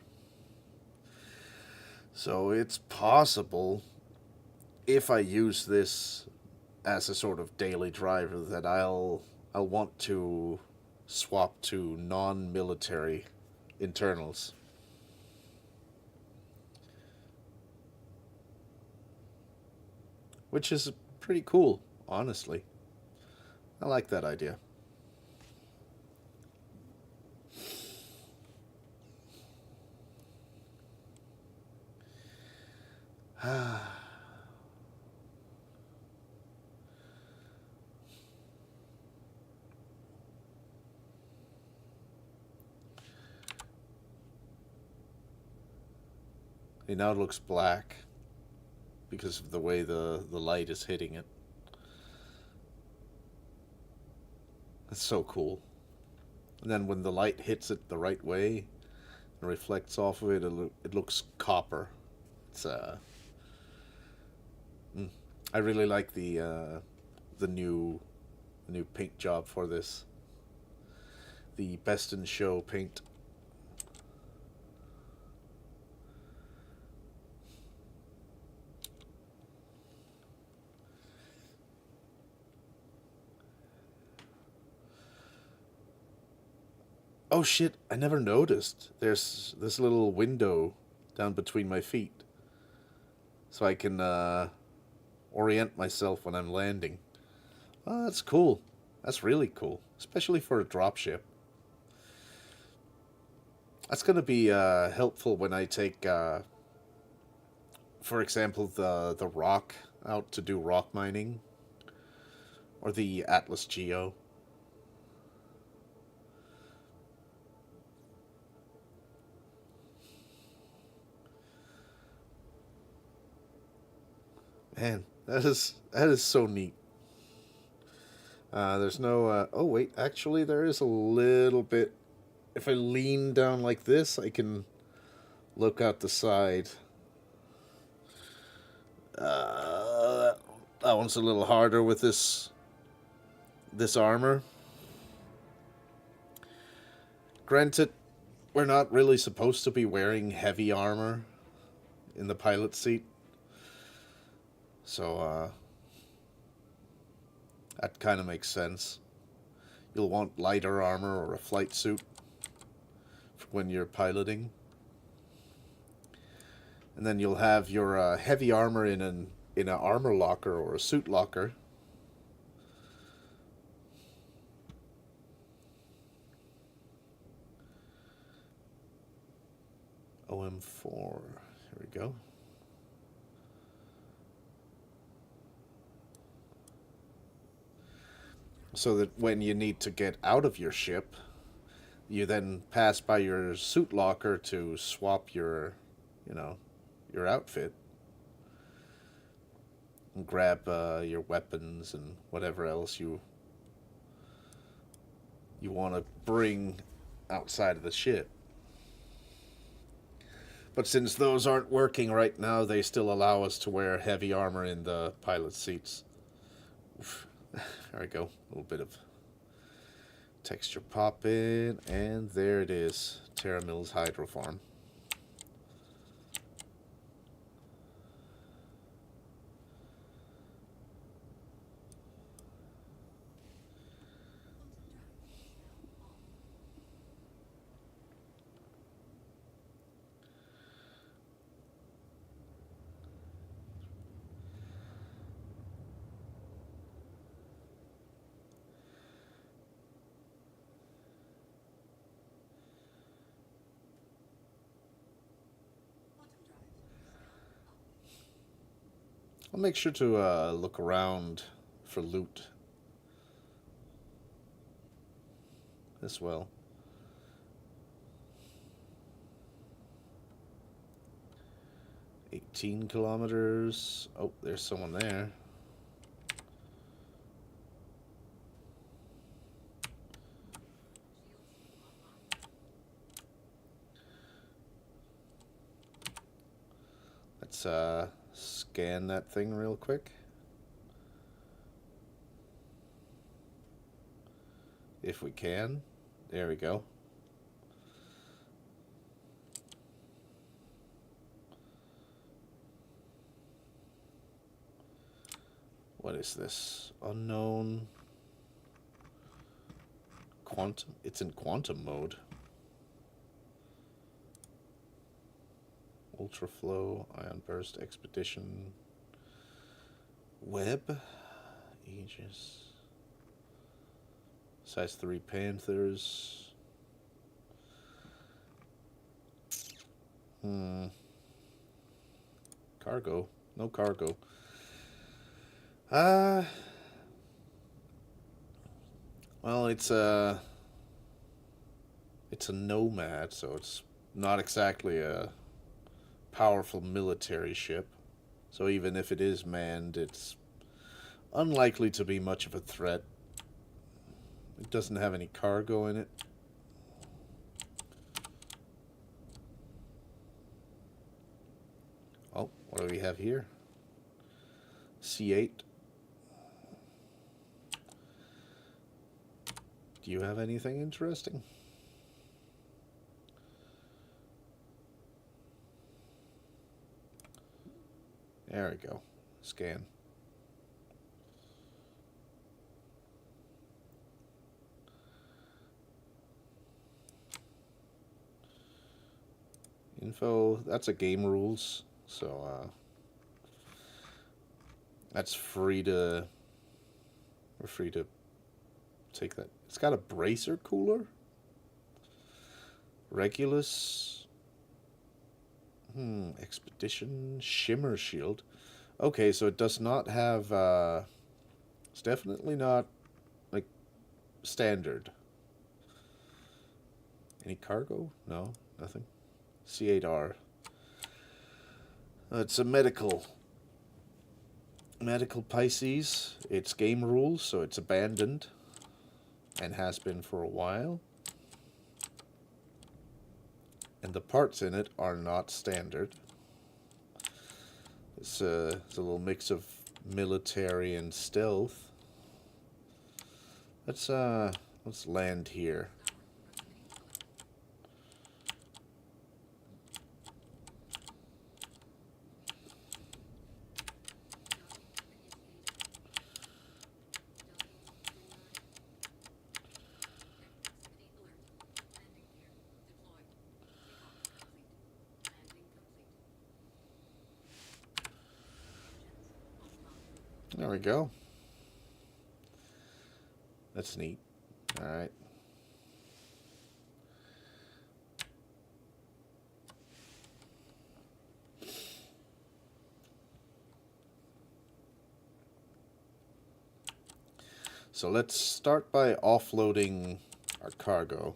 So it's possible, if I use this as a sort of daily driver, that I'll want to swap to non-military internals. Which is pretty cool, honestly. I like that idea. It now looks black because of the way the light is hitting it. It's so cool. And then when the light hits it the right way and reflects off of it, it looks copper. It's I really like the new paint job for this. The Best in Show paint. Oh shit, I never noticed. There's this little window down between my feet. So I can orient myself when I'm landing. Oh, that's cool. That's really cool. Especially for a dropship. That's going to be helpful when I take, for example, the rock out to do rock mining. Or the Atlas Geo. Man, that is so neat. There's no. Oh wait, actually, there is a little bit. If I lean down like this, I can look out the side. That one's a little harder with this armor. Granted, we're not really supposed to be wearing heavy armor in the pilot seat, so that kind of makes sense. You'll want lighter armor or a flight suit for when you're piloting. And then you'll have your heavy armor in an armor locker or a suit locker. OM4. Here we go. So that when you need to get out of your ship, you then pass by your suit locker to swap your outfit and grab your weapons and whatever else you want to bring outside of the ship. But since those aren't working right now, they still allow us to wear heavy armor in the pilot seats. Oof. There we go. A little bit of texture pop in, and there it is. Terra Mills Hydro Farm. I'll make sure to look around for loot as well. 18 kilometers. Oh, there's someone there. Let's scan that thing real quick. If we can. There we go. What is this? Unknown. Quantum? It's in quantum mode. Ultra flow, ion burst, expedition, web, Aegis, size 3 Panthers. Cargo, no cargo. Well, it's a nomad, so it's not exactly a powerful military ship. So even if it is manned, it's unlikely to be much of a threat. It doesn't have any cargo in it. Oh, what do we have here? C8. Do you have anything interesting? There we go. Scan. Info, that's a game rules, so that's free to, we're free to take that. It's got a bracer cooler. Regulus. Expedition shimmer shield. Okay, so it does not have, it's definitely not, like, standard. Any cargo? No, nothing. C8R. It's a medical Pisces. It's game rules, so it's abandoned and has been for a while. And the parts in it are not standard. It's a little mix of military and stealth. Let's land here. There we go. That's neat. Alright. So let's start by offloading our cargo.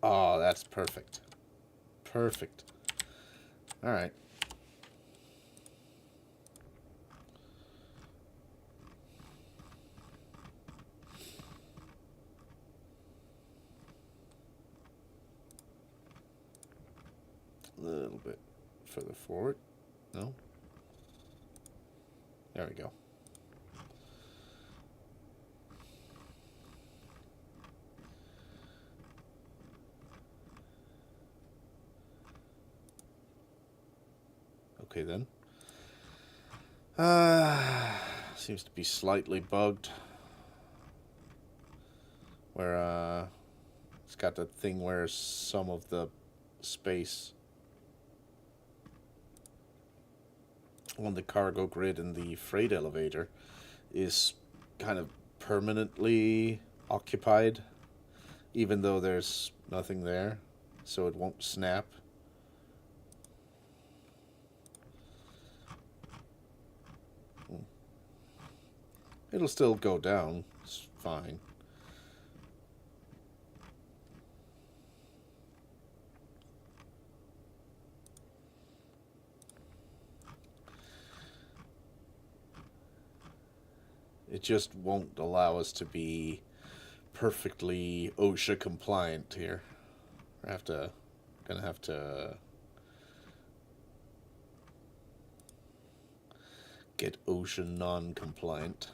Oh, that's perfect. Perfect. Alright. A little bit further forward. No? There we go. Okay then. Seems to be slightly bugged. Where it's got that thing where some of the space on the cargo grid in the freight elevator is kind of permanently occupied, even though there's nothing there, so it won't snap. It'll still go down. It's fine. It just won't allow us to be perfectly OSHA compliant here. Gonna have to get OSHA non-compliant.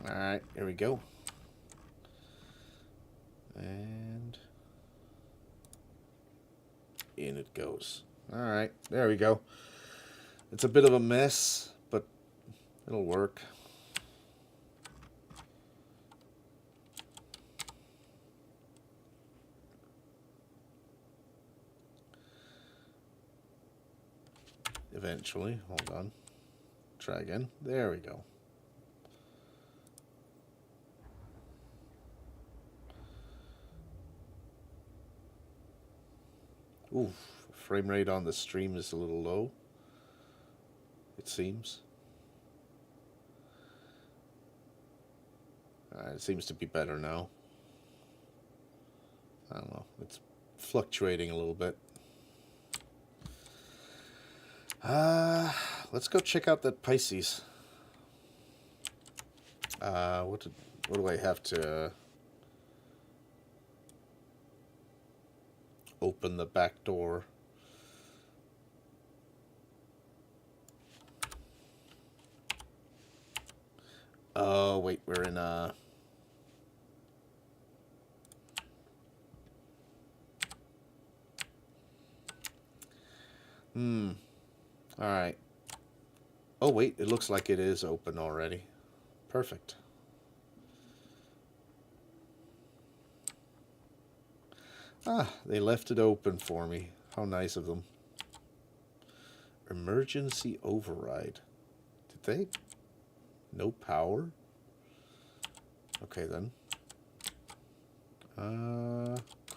Alright, here we go. And in it goes. Alright, there we go. It's a bit of a mess, but it'll work. Eventually. Hold on. Try again. There we go. Oof. Frame rate on the stream is a little low, it seems. It seems to be better now. I don't know. It's fluctuating a little bit. Let's go check out that Pisces. What do I have to open the back door? Oh, wait, we're in Alright. Oh, wait, it looks like it is open already. Perfect. Ah, they left it open for me. How nice of them. Emergency override. Did they? No power? Okay, then.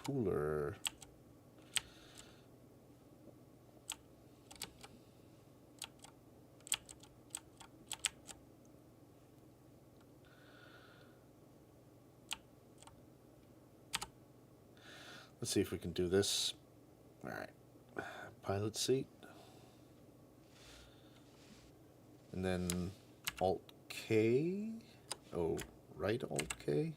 Cooler. Let's see if we can do this. Alright. Pilot seat. And then Alt K. Oh, right Alt K.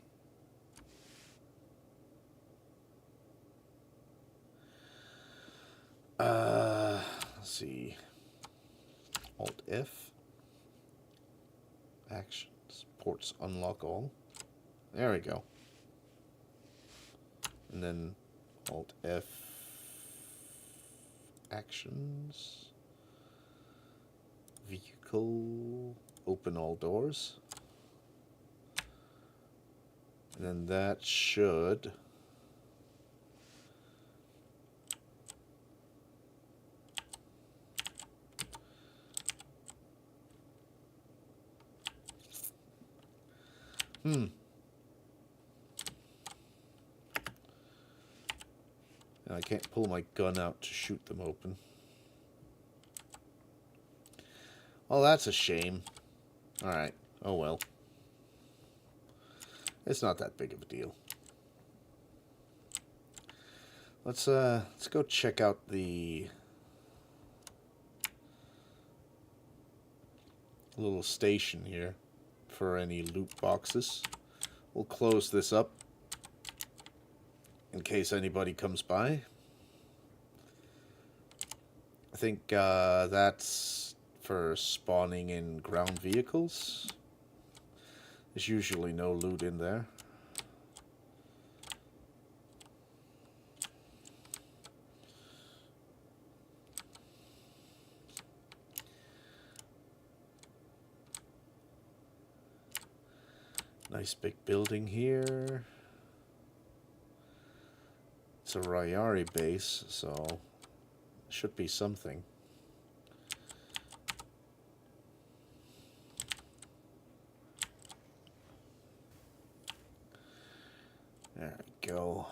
Let's see. Alt F. Actions. Ports unlock all. There we go. And then Alt F. Actions. Vehicle. Open all doors. And then that should... And I can't pull my gun out to shoot them open. Oh, that's a shame. Alright. Oh well. It's not that big of a deal. Let's go check out the little station here for any loot boxes. We'll close this up in case anybody comes by. I think that's for spawning in ground vehicles. There's usually no loot in there. Nice big building here. It's a Ryari base, so it should be something. There we go.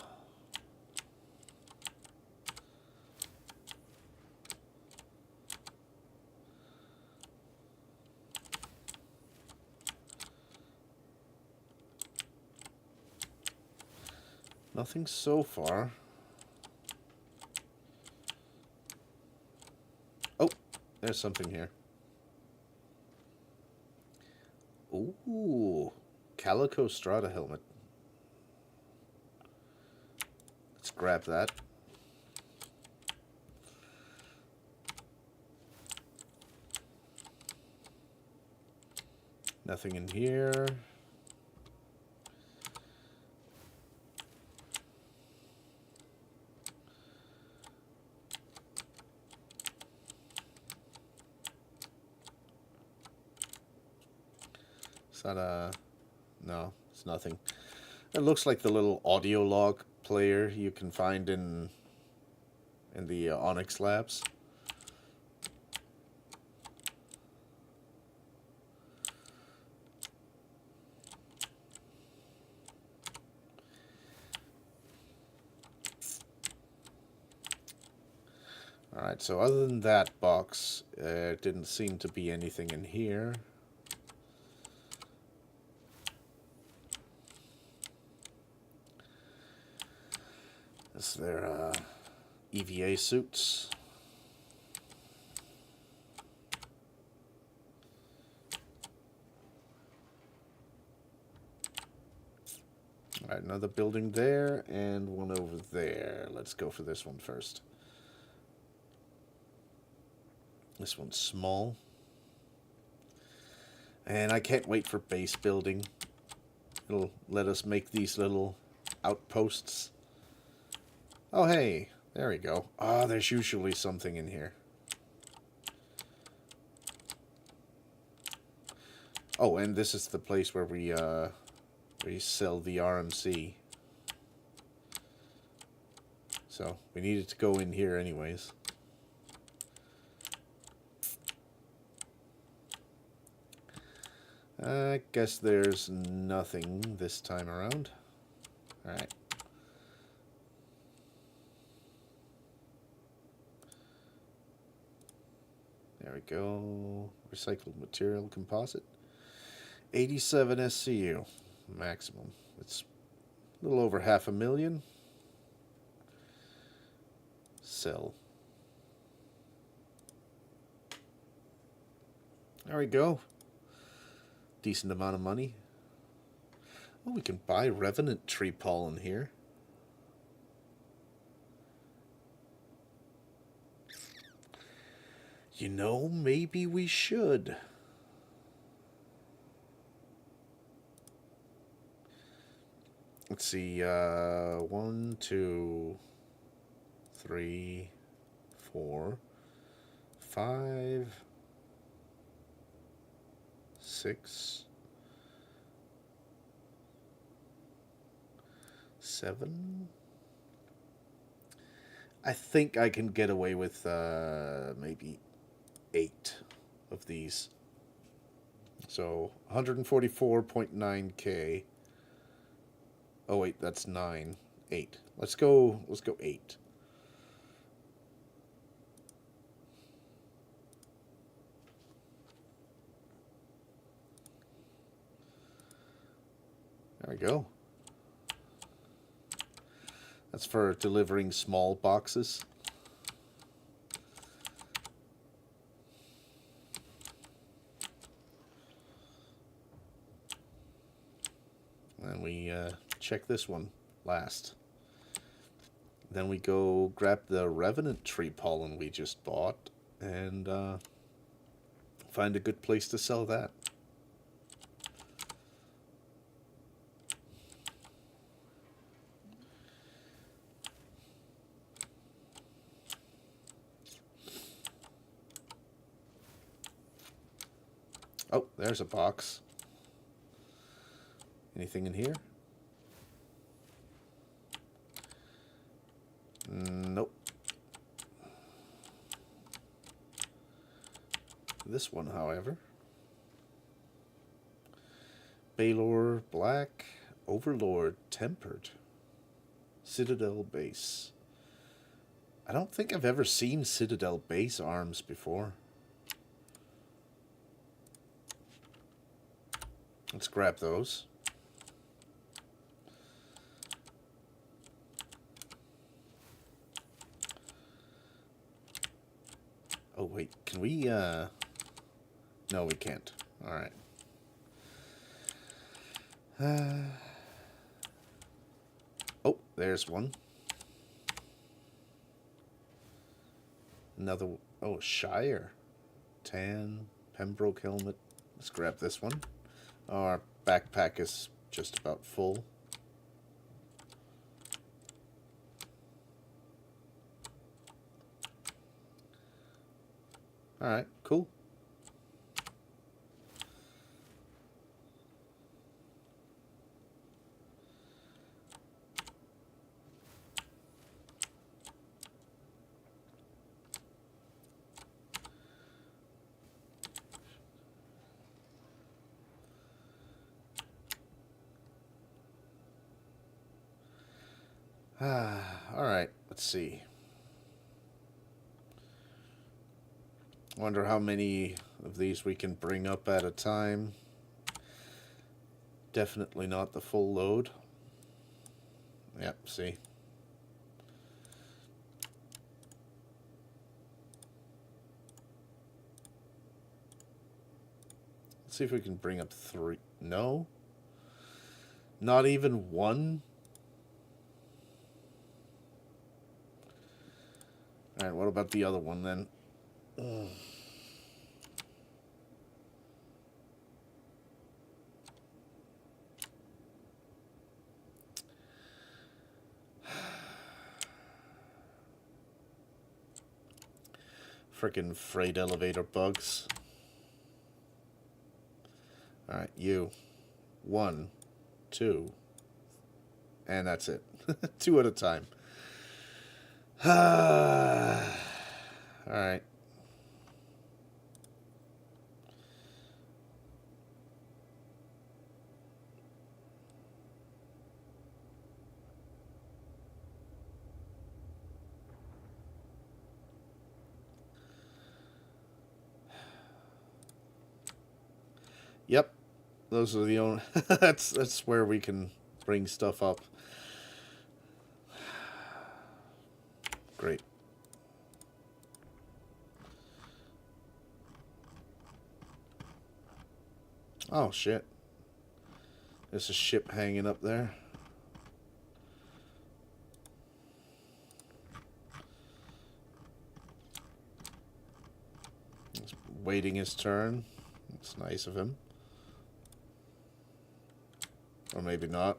Nothing so far. Oh, there's something here. Ooh, Calico Strata helmet. Let's grab that. Nothing in here. that a... No, it's nothing. It looks like the little audio log player you can find in the Onyx Labs. Alright, so other than that box, there didn't seem to be anything in here. Is there EVA suits? Alright, another building there and one over there. Let's go for this one first. This one's small. And I can't wait for base building. It'll let us make these little outposts. Oh, hey. There we go. Ah, there's usually something in here. Oh, and this is the place where we sell the RMC. So, we needed to go in here anyways. I guess there's nothing this time around. Alright. There we go. Recycled material composite. 87 SCU. Maximum. It's a little over 500,000. Sell. There we go. Decent amount of money. Oh, we can buy Revenant tree pollen here. You know, maybe we should. Let's see, 1, 2, 3, 4, 5, 6, 7. I think I can get away with maybe 8 of these. So 144.9k. Oh wait, that's 9. 8. Let's go 8. There we go. That's for delivering small boxes. And we check this one last. Then we go grab the Revenant tree pollen we just bought and find a good place to sell that. Oh, there's a box. Anything in here? Nope. This one, however. Baylor Black, Overlord Tempered, Citadel Base. I don't think I've ever seen Citadel Base arms before. Let's grab those. Oh wait, can we no, we can't. All right. Oh, there's one. Another. Oh, Shire. Tan. Pembroke helmet. Let's grab this one. Our backpack is just about full. Alright, cool. Alright, let's see. Wonder how many of these we can bring up at a time. Definitely not the full load. Yep, see. Let's see if we can bring up 3. No? Not even 1? Alright, what about the other one then? Ugh. Frickin' freight elevator bugs. Alright, you. 1, 2. And that's it. 2 at a time. Alright. Yep. Those are the only... that's where we can bring stuff up. Great. Oh, shit. There's a ship hanging up there. He's waiting his turn. That's nice of him. Or maybe not.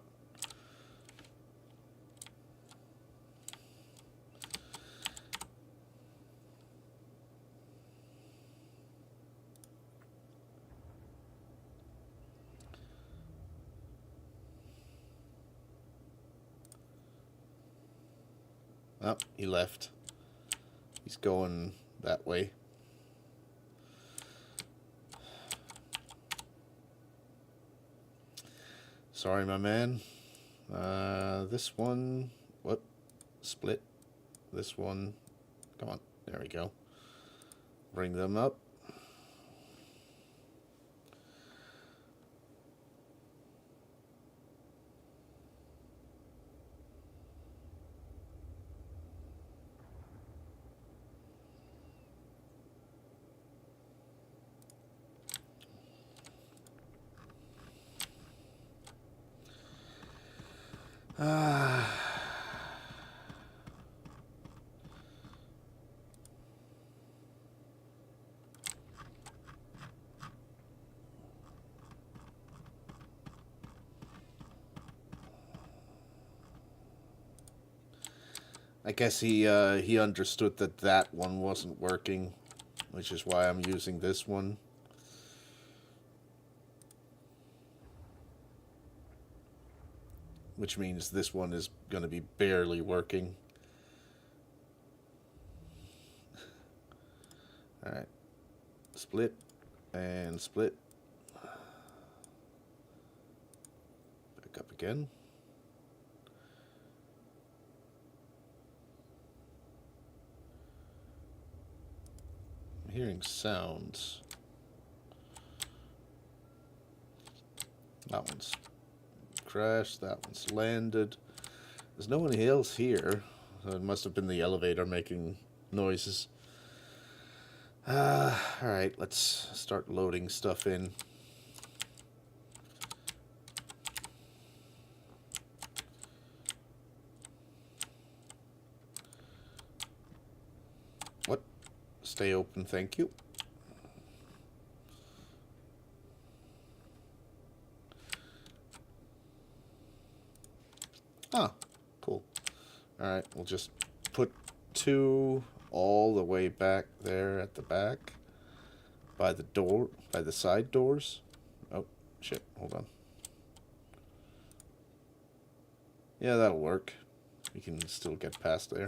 Oh, he left. He's going that way. Sorry, my man. This one... What? Split. This one. Come on. There we go. Bring them up. I guess he understood that that one wasn't working, which is why I'm using this one. Which means this one is going to be barely working. Alright. Split. And split. Back up again. I'm hearing sounds. That one's crashed. That one's landed. There's no one else here. So it must have been the elevator making noises. Alright, let's start loading stuff in. What? Stay open, thank you. Ah, cool. Alright, we'll just put 2 all the way back there at the back. By the door, by the side doors. Oh, shit, hold on. Yeah, that'll work. We can still get past there.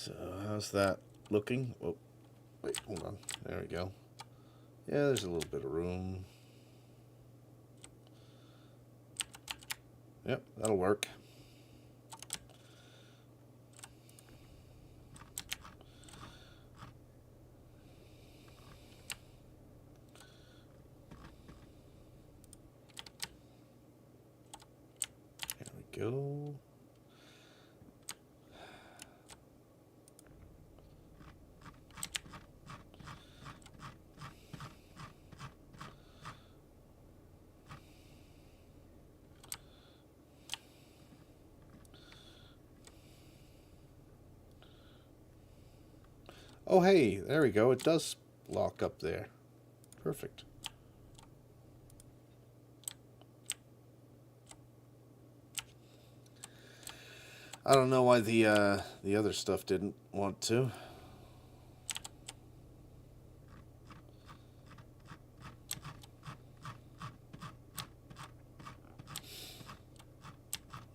So how's that looking? Oh, wait, hold on. There we go. Yeah, there's a little bit of room. Yep, that'll work. There we go. Oh, hey, there we go. It does lock up there. Perfect. I don't know why the other stuff didn't want to.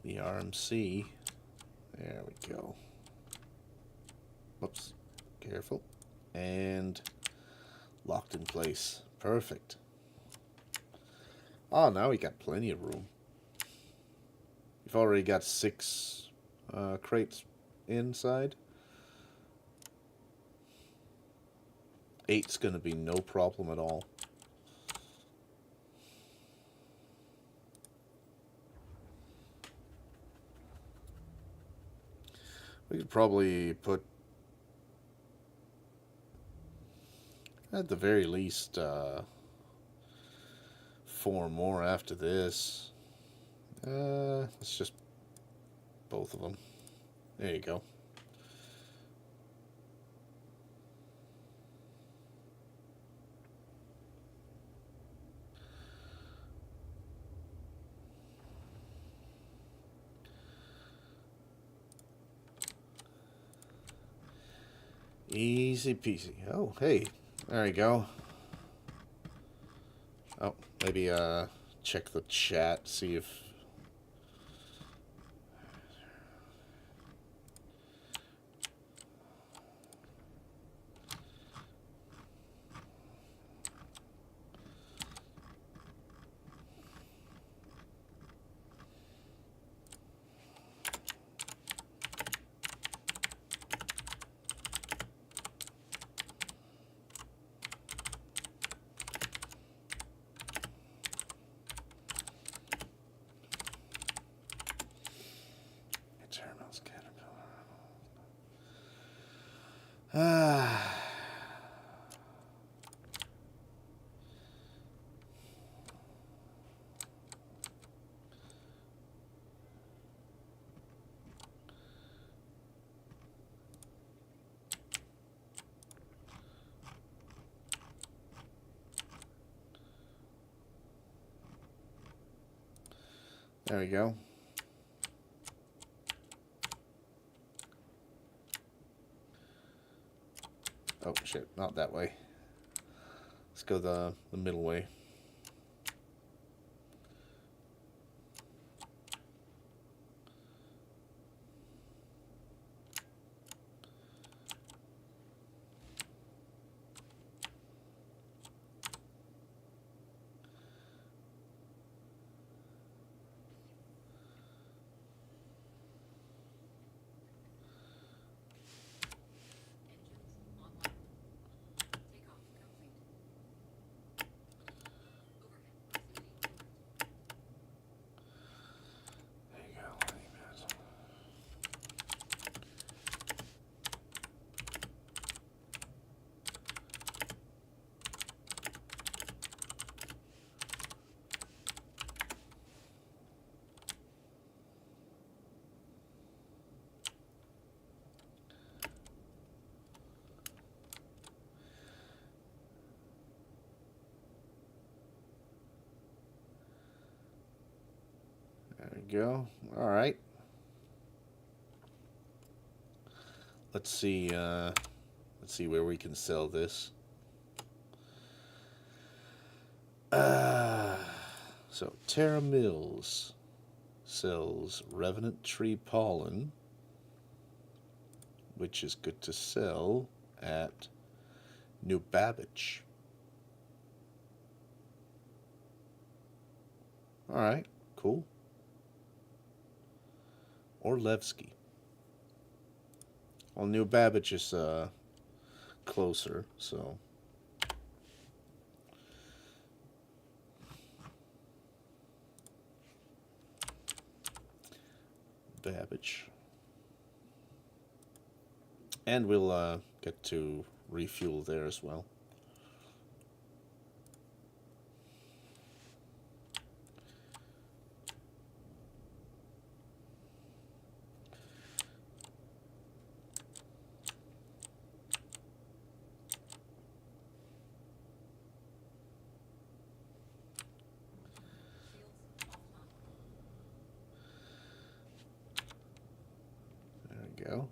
The RMC. There we go. Whoops. Careful. And locked in place. Perfect. Oh, now we got plenty of room. We've already got 6 crates inside. 8's going to be no problem at all. We could probably put, at the very least, 4 more after this. Let's just both of them. There you go. Easy peasy. Oh, hey. There you go. Oh, maybe check the chat, see if... Ah. There we go. Oh shit, not that way. Let's go the middle way. There we go. All right. Let's see where we can sell this. So Terra Mills sells Revenant Tree Pollen, which is good to sell at New Babbage. Alright, cool. Or Levski. Well, New Babbage is closer, so. Babbage. And we'll get to refuel there as well. There we go.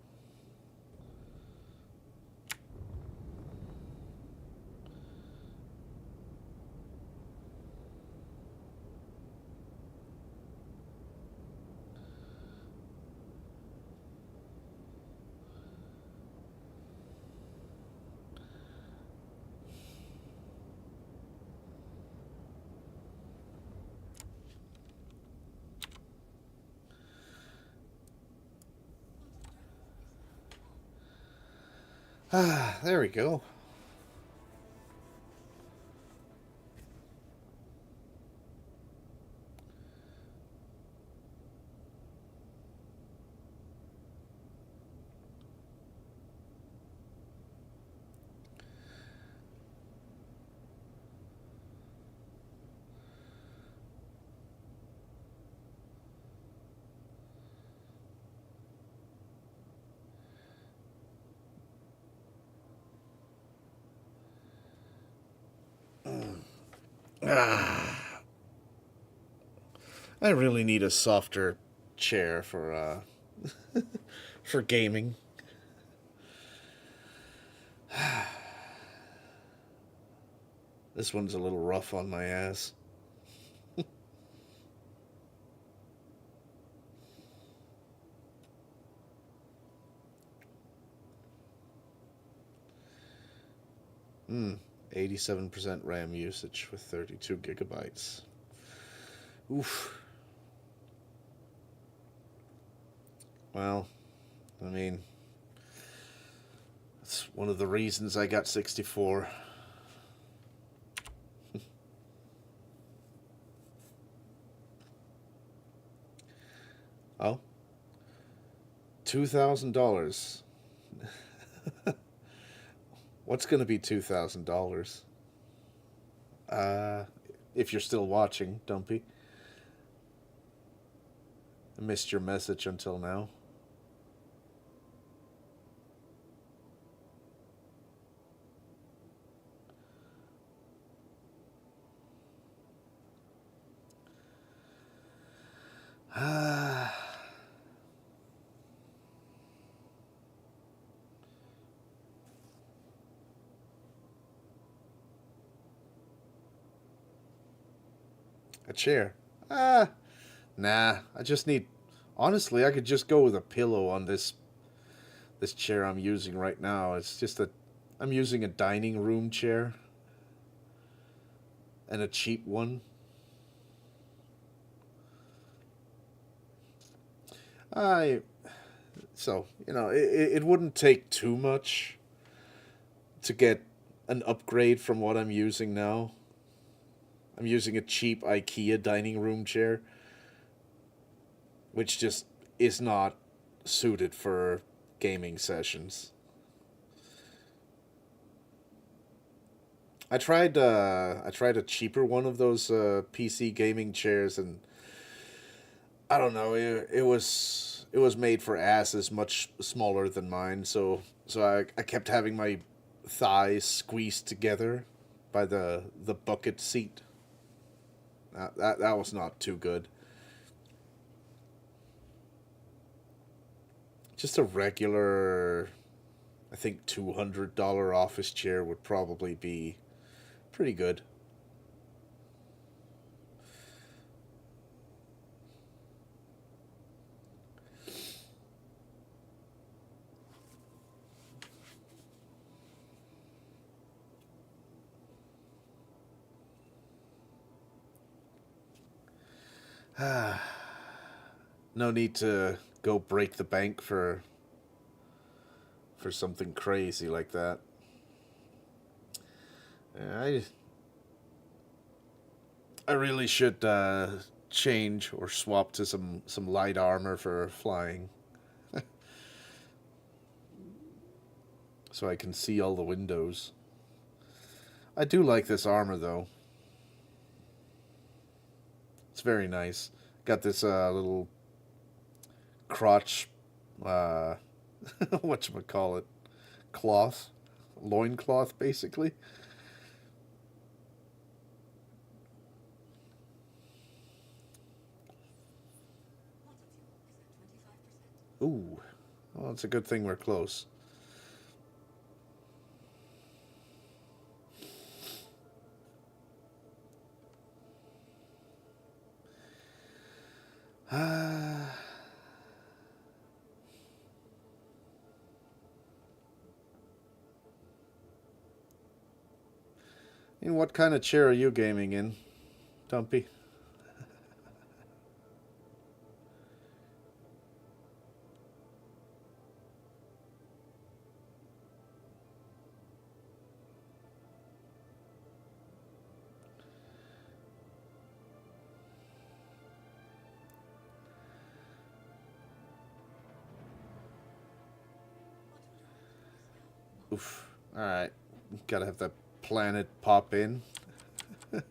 Ah, there we go. Ah, I really need a softer chair for for gaming. This one's a little rough on my ass. Hmm. 87% RAM usage with 32 gigabytes. Oof. Well, I mean, that's one of the reasons I got 64. Oh, $2,000. What's gonna be $2,000? Uh, if you're still watching, Dumpy. I missed your message until now. Ah. A chair. Ah, nah. I just need. Honestly, I could just go with a pillow on this chair I'm using right now. It's just a. I'm using a dining room chair and a cheap one. I so it wouldn't take too much to get an upgrade from what I'm using now. I'm using a cheap IKEA dining room chair, which just is not suited for gaming sessions. I tried a cheaper one of those PC gaming chairs, and I don't know, it was made for asses much smaller than mine, so I kept having my thighs squeezed together by the bucket seat. That was not too good. Just a regular, I think $200 office chair would probably be pretty good. No need to go break the bank for something crazy like that. I I really should change or swap to some light armor for flying, so I can see all the windows. I do like this armor though. It's very nice. Got this little crotch, uh, whatchamacallit, cloth, loincloth, basically. Ooh, well, it's a good thing we're close. Ah. And what kind of chair are you gaming in, Dumpy? Oof. Alright. Gotta have that planet pop in. There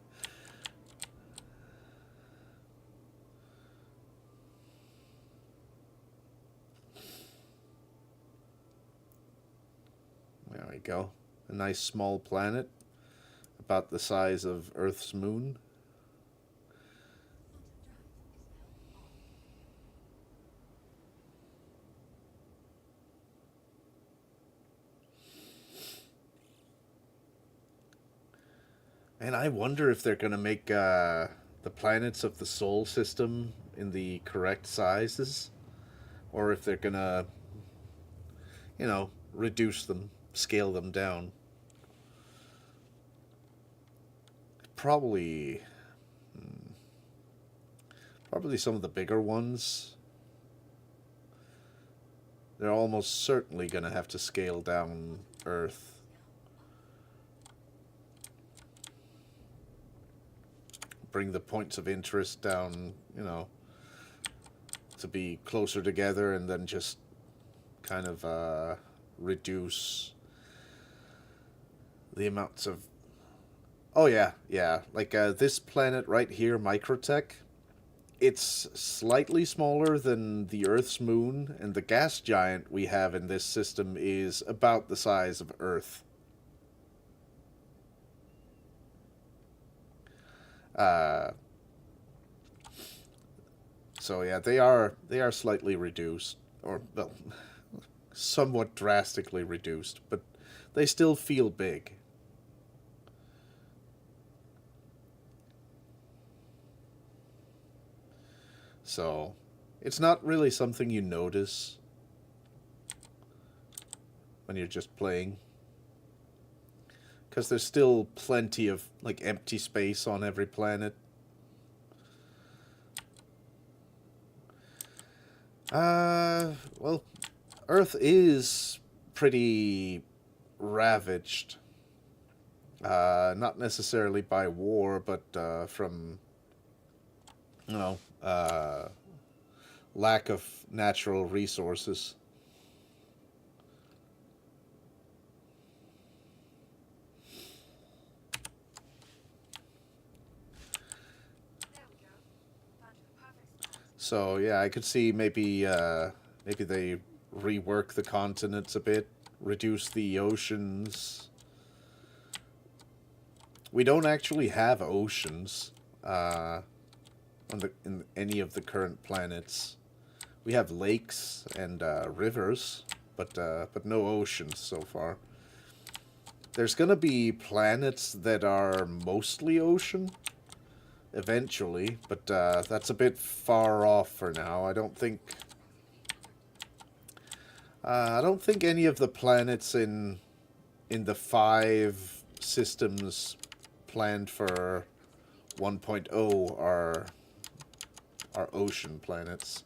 we go. A nice small planet. About the size of Earth's moon. And I wonder if they're going to make the planets of the Sol system in the correct sizes. Or if they're going to, reduce them, scale them down. Probably. Probably some of the bigger ones. They're almost certainly going to have to scale down Earth. Bring the points of interest down, to be closer together, and then just kind of reduce the amounts of... Oh, yeah, yeah. Like this planet right here, Microtech, it's slightly smaller than the Earth's moon, and the gas giant we have in this system is about the size of Earth. So yeah, they are slightly reduced, or well, somewhat drastically reduced, but they still feel big. So it's not really something you notice when you're just playing, because there's still plenty of like empty space on every planet. Well, Earth is pretty ravaged. Not necessarily by war, but from, you know, lack of natural resources. So yeah, I could see maybe they rework the continents a bit, reduce the oceans. We don't actually have oceans in any of the current planets. We have lakes and rivers, but no oceans so far. There's gonna be planets that are mostly ocean eventually, but that's a bit far off for now. I don't think any of the planets in the 5 systems planned for 1.0 are our ocean planets.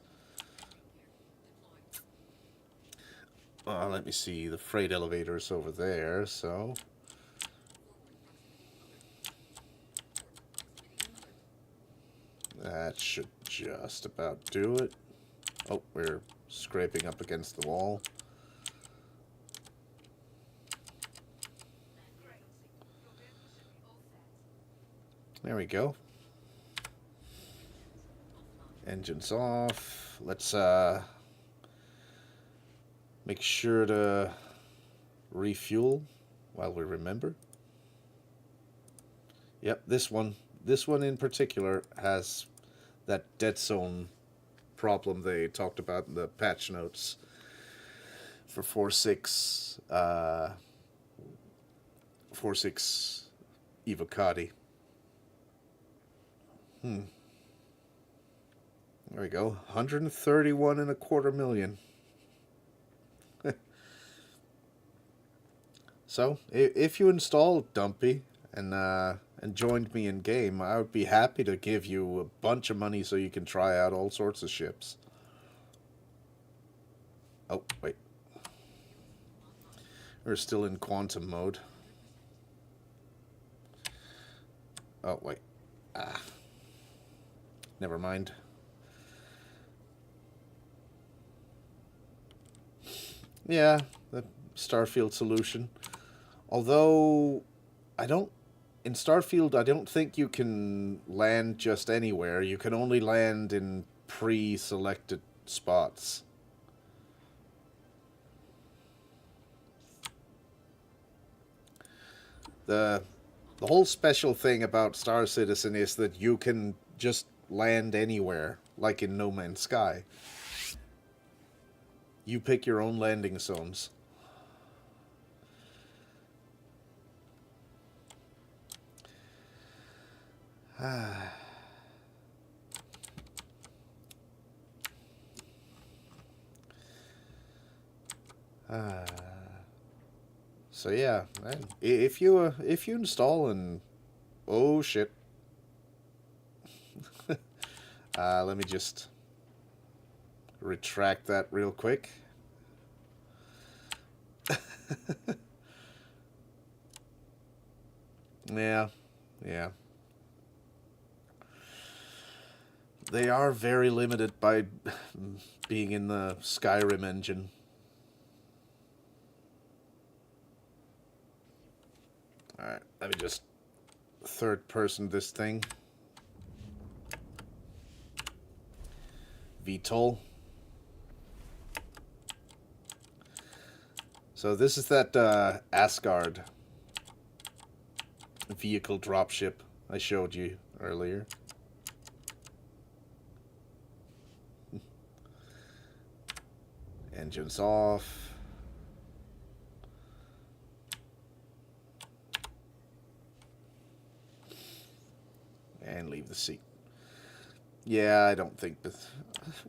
Let me see. The freight elevator's over there, so... That should just about do it. Oh, we're scraping up against the wall. There we go. Engines off. Let's make sure to refuel while we remember. Yep, this one. This one in particular has that dead zone problem they talked about in the patch notes for 4.6 4.6 Evocati. There we go. 131 and a quarter million. So, if you install Dumpy and joined me in game, I would be happy to give you a bunch of money so you can try out all sorts of ships. Oh, wait. We're still in quantum mode. Oh, wait. Never mind. Yeah, the Starfield solution. Although, in Starfield, I don't think you can land just anywhere. You can only land in pre-selected spots. The whole special thing about Star Citizen is that you can just land anywhere, like in No Man's Sky. You pick your own landing zones. So yeah, man, if you install and oh shit, let me just retract that real quick. Yeah. They are very limited by being in the Skyrim engine. Alright, let me just third person this thing. VTOL. So this is that Asgard vehicle dropship I showed you earlier. Engines off. And leave the seat. Yeah, I don't think...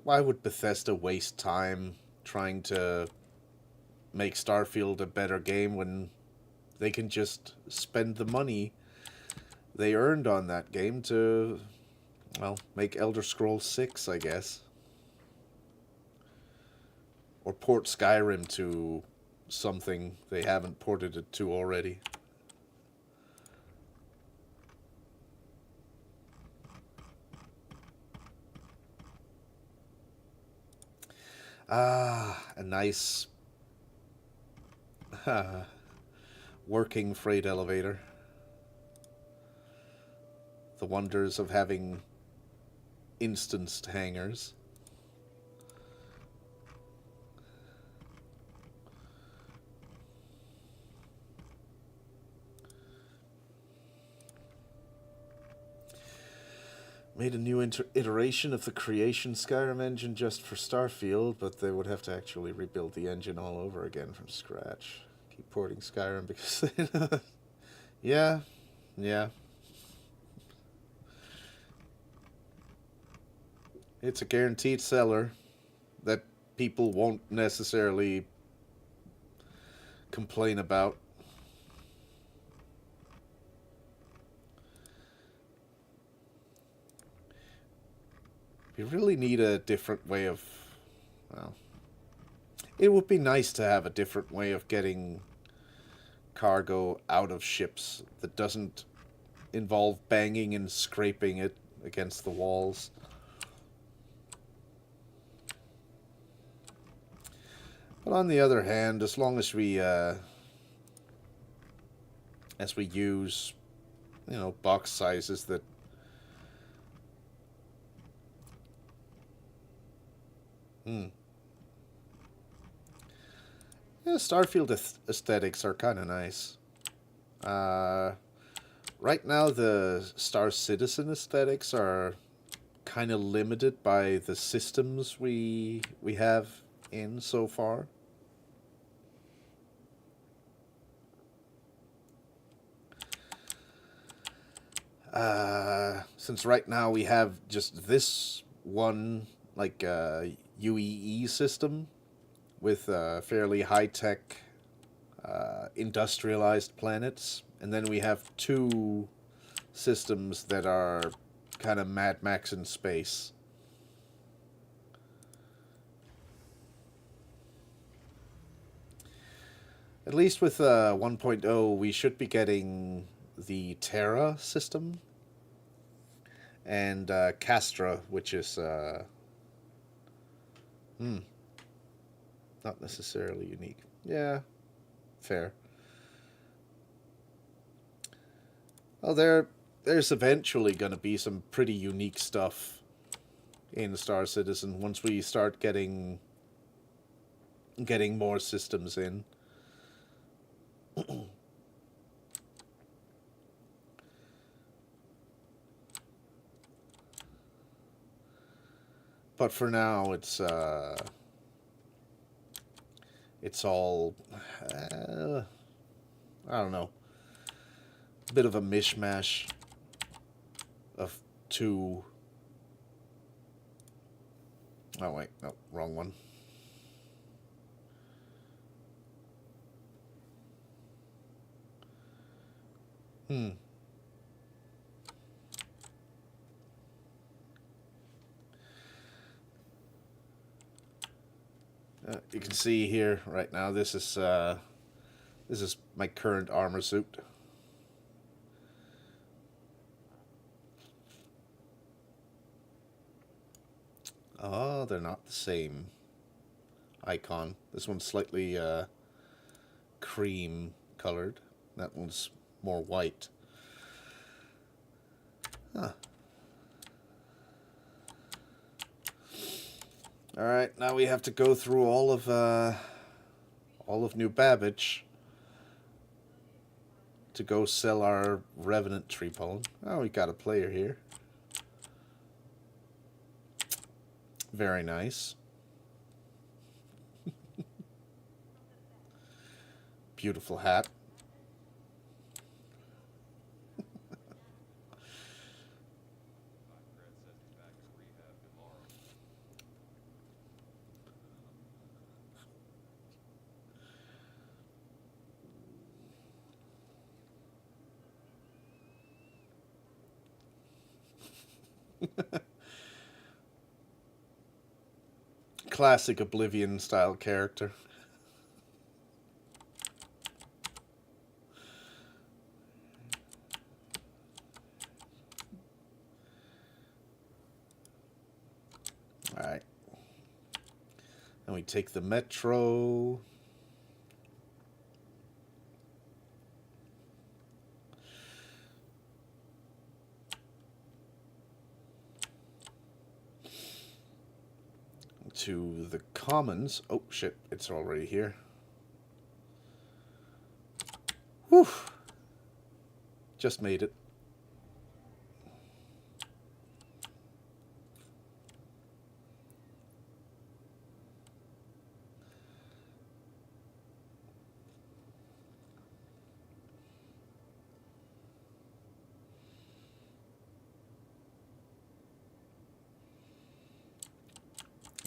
Why would Bethesda waste time trying to make Starfield a better game when they can just spend the money they earned on that game to, well, make Elder Scrolls 6, I guess. Or port Skyrim to something they haven't ported it to already. A nice working freight elevator. The wonders of having instanced hangars. Made a new iteration of the Creation Skyrim engine just for Starfield, but they would have to actually rebuild the engine all over again from scratch. Keep porting Skyrim because yeah. It's a guaranteed seller that people won't necessarily complain about. We really need a different way of... Well, it would be nice to have a different way of getting cargo out of ships that doesn't involve banging and scraping it against the walls. But on the other hand, as long as we use, box sizes that yeah, Starfield aesthetics are kind of nice. Right now, the Star Citizen aesthetics are kind of limited by the systems we have in so far. Since right now we have just this one like UEE system with fairly high tech industrialized planets, and then we have two systems that are kind of Mad Max in space. At least with 1.0, we should be getting the Terra system and Castra, which is not necessarily unique. Yeah, fair. Well, there's eventually going to be some pretty unique stuff in Star Citizen once we start getting more systems in. But for now, it's all I don't know, a bit of a mishmash of two. Oh wait, no, wrong one. You can see here right now. This is my current armor suit. Oh, they're not the same icon. This one's slightly cream colored. That one's more white. Huh. All right, now we have to go through all of New Babbage to go sell our Revenant Tripone. Oh, we got a player here. Very nice. Beautiful hat. Classic Oblivion style character. Alright. And we take the metro. To the commons. Oh shit, it's already here. Whew. Just made it.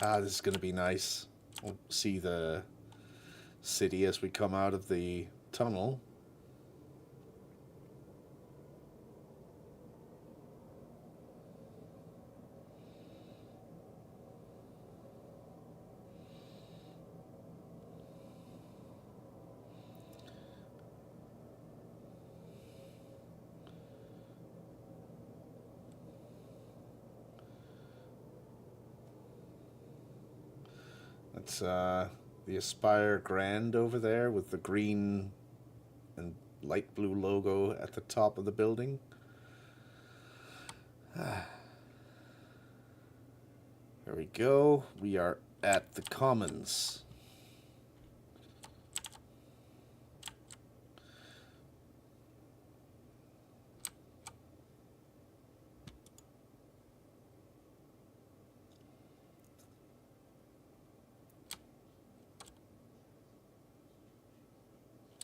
Ah, this is going to be nice. We'll see the city as we come out of the tunnel. It's the Aspire Grand over there with the green and light blue logo at the top of the building. There we go. We are at the Commons.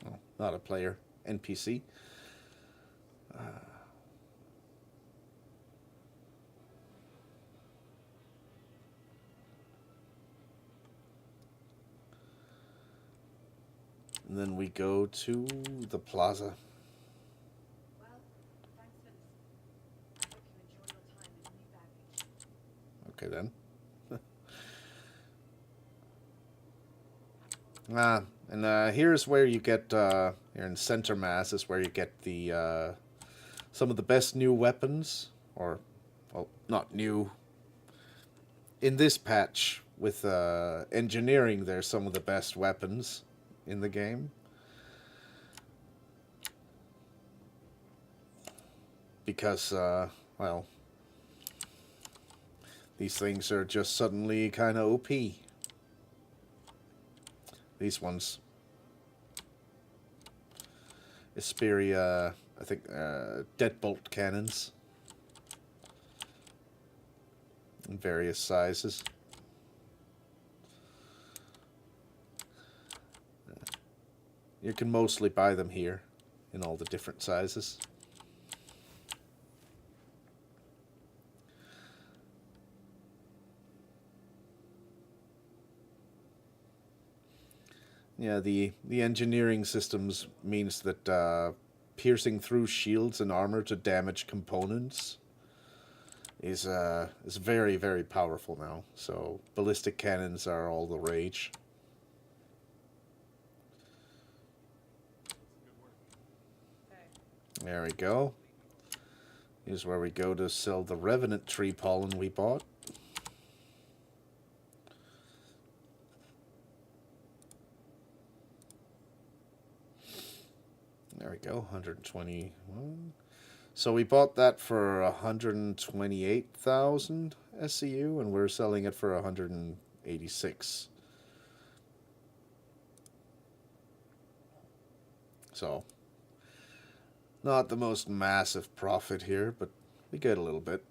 Oh, not a player. NPC. And then we go to the plaza. Well, thanks, Vince. I hope you enjoy your time in new baggage. Okay then. And here's where you get, here in Center Mass is where you get the, some of the best new weapons, or, well, not new. In this patch, with engineering, there's some of the best weapons in the game. Because, well, these things are just suddenly kind of OP. These ones. Isperia, I think, deadbolt cannons. In various sizes. You can mostly buy them here in all the different sizes. Yeah, the engineering systems means that piercing through shields and armor to damage components is very, very powerful now. So ballistic cannons are all the rage. There we go. Here's where we go to sell the Revenant tree pollen we bought. There we go, 121. So we bought that for 128,000 SCU, and we're selling it for 186. So, not the most massive profit here, but we get a little bit.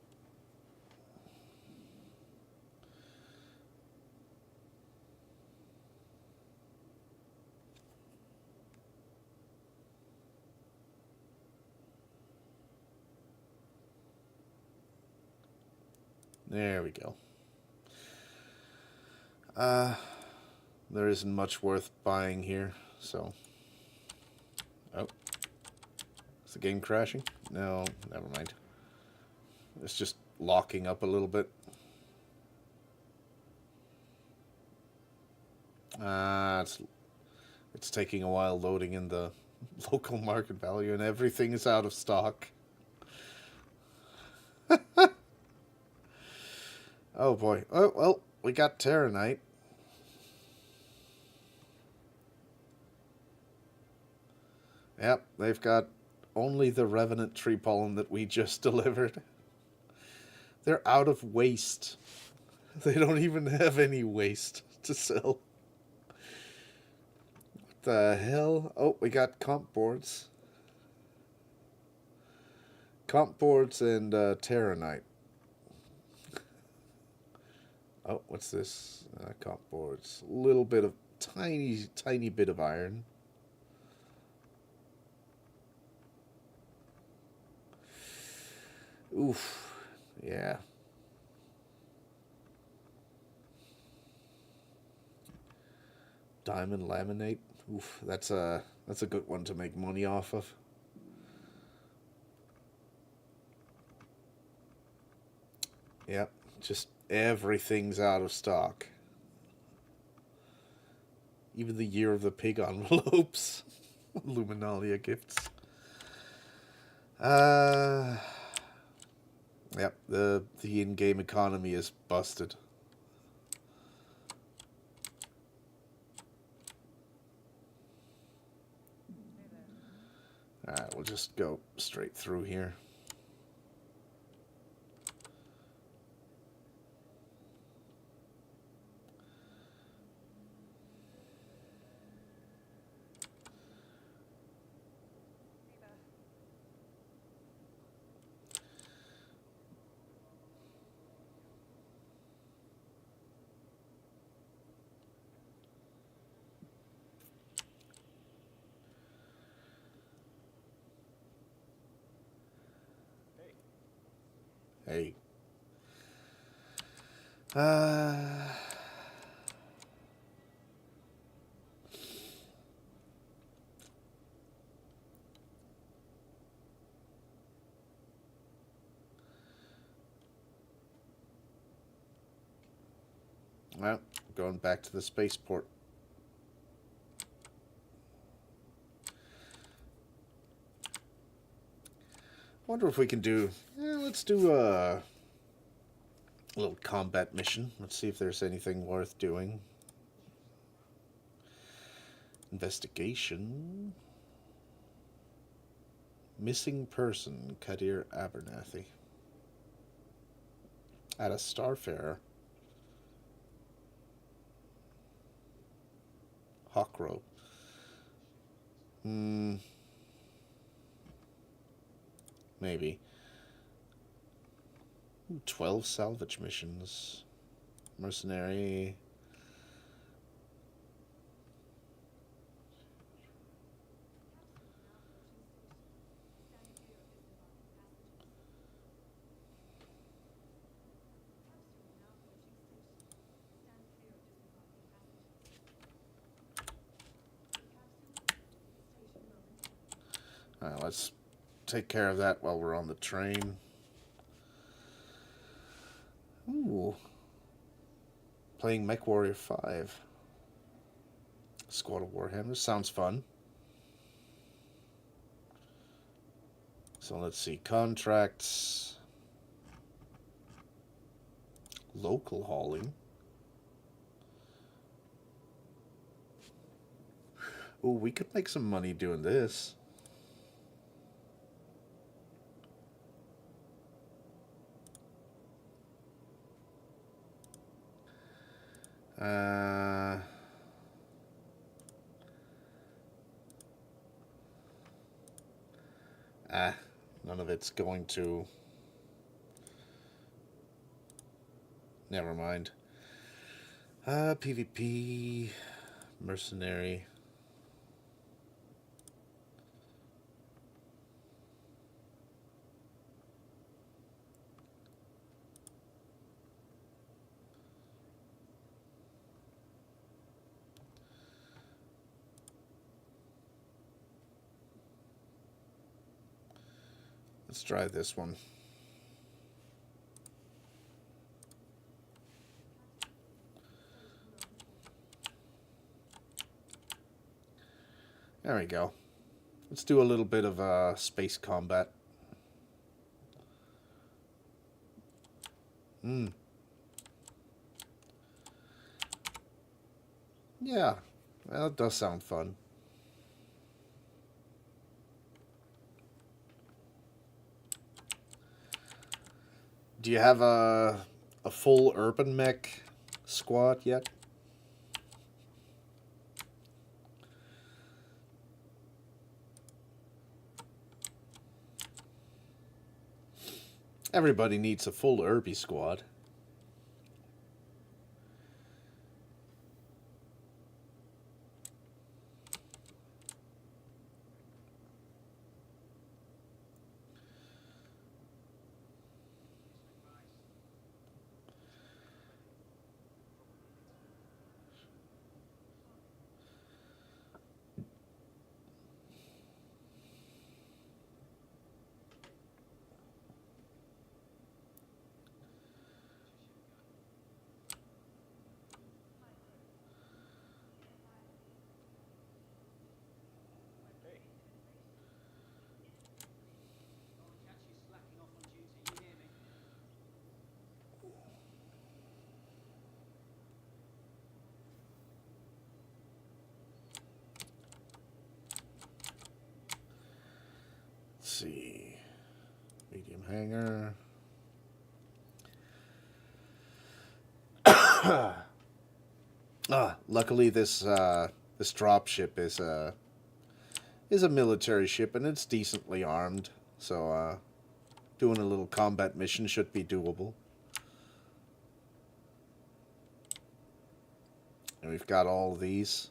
There we go. There isn't much worth buying here, so... Oh. Is the game crashing? No, never mind. It's just locking up a little bit. It's taking a while loading in the local market value, and everything is out of stock. Oh boy. Oh, well, we got Terranite. Yep, they've got only the Revenant tree pollen that we just delivered. They're out of waste. They don't even have any waste to sell. What the hell? Oh, we got comp boards. Comp boards and Terranite. Oh, what's this? Comp boards. A little bit of tiny bit of iron. Oof. Yeah. Diamond laminate. Oof, that's a good one to make money off of. Yep, just everything's out of stock. Even the Year of the Pig envelopes. Luminalia gifts. Yep, the in-game economy is busted. Alright, we'll just go straight through here. Hey. Uh... Well, going back to the spaceport. Wonder if we can do... let's do a little combat mission. Let's see if there's anything worth doing. Investigation. Missing person, Kadir Abernathy. At a Starfarer. Hawkrow. Maybe. Ooh, 12 salvage missions. Mercenary. Alright, let's take care of that while we're on the train. Ooh. Playing MechWarrior 5. Squad of Warhammers. Sounds fun. So let's see. Contracts. Local hauling. Ooh, we could make some money doing this. None of it's going to... Never mind. PvP... Mercenary... Let's try this one. There we go. Let's do a little bit of space combat. Yeah, well, it does sound fun. Do you have a full urban mech squad yet? Everybody needs a full Irby squad. see. Medium hangar. Luckily this drop ship is a military ship and it's decently armed, so doing a little combat mission should be doable. And we've got all of these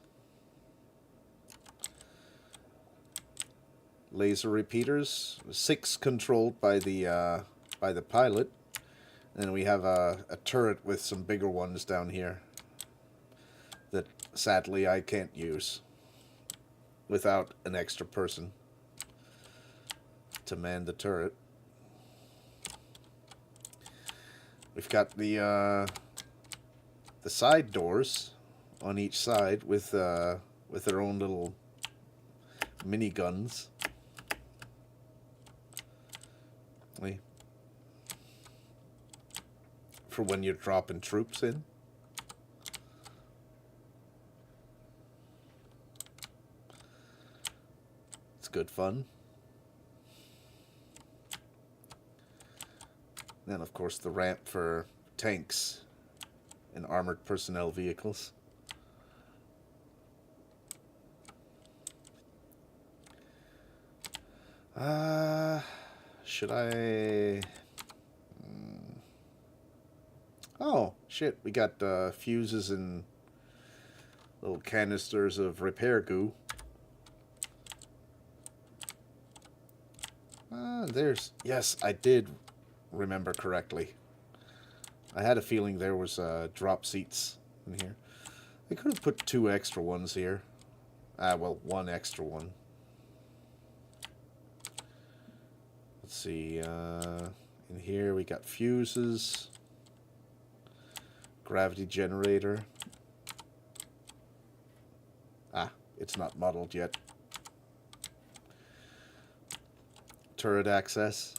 laser repeaters, 6 controlled by the pilot, and then we have a turret with some bigger ones down here that sadly I can't use without an extra person to man the turret. We've got the side doors on each side with their own little mini guns. For when you're dropping troops in. It's good fun. Then, of course, the ramp for tanks and armored personnel vehicles. Should I... Oh, shit. We got fuses and little canisters of repair goo. There's... Yes, I did remember correctly. I had a feeling there was drop seats in here. I could have put 2 extra ones here. Well, 1 extra one. Let's see. In here we got fuses. Gravity generator. It's not modeled yet. Turret access.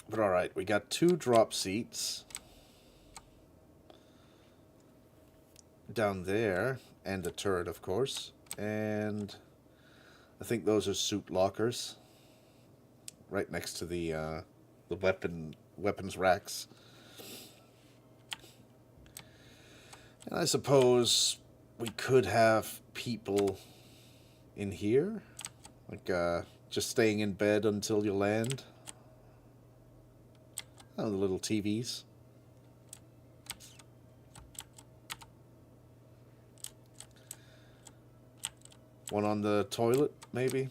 But alright, we got 2 drop seats down there, and a turret, of course. And I think those are suit lockers right next to the weapons racks. And I suppose we could have people in here, like just staying in bed until you land. Oh, the little TVs. One on the toilet, maybe.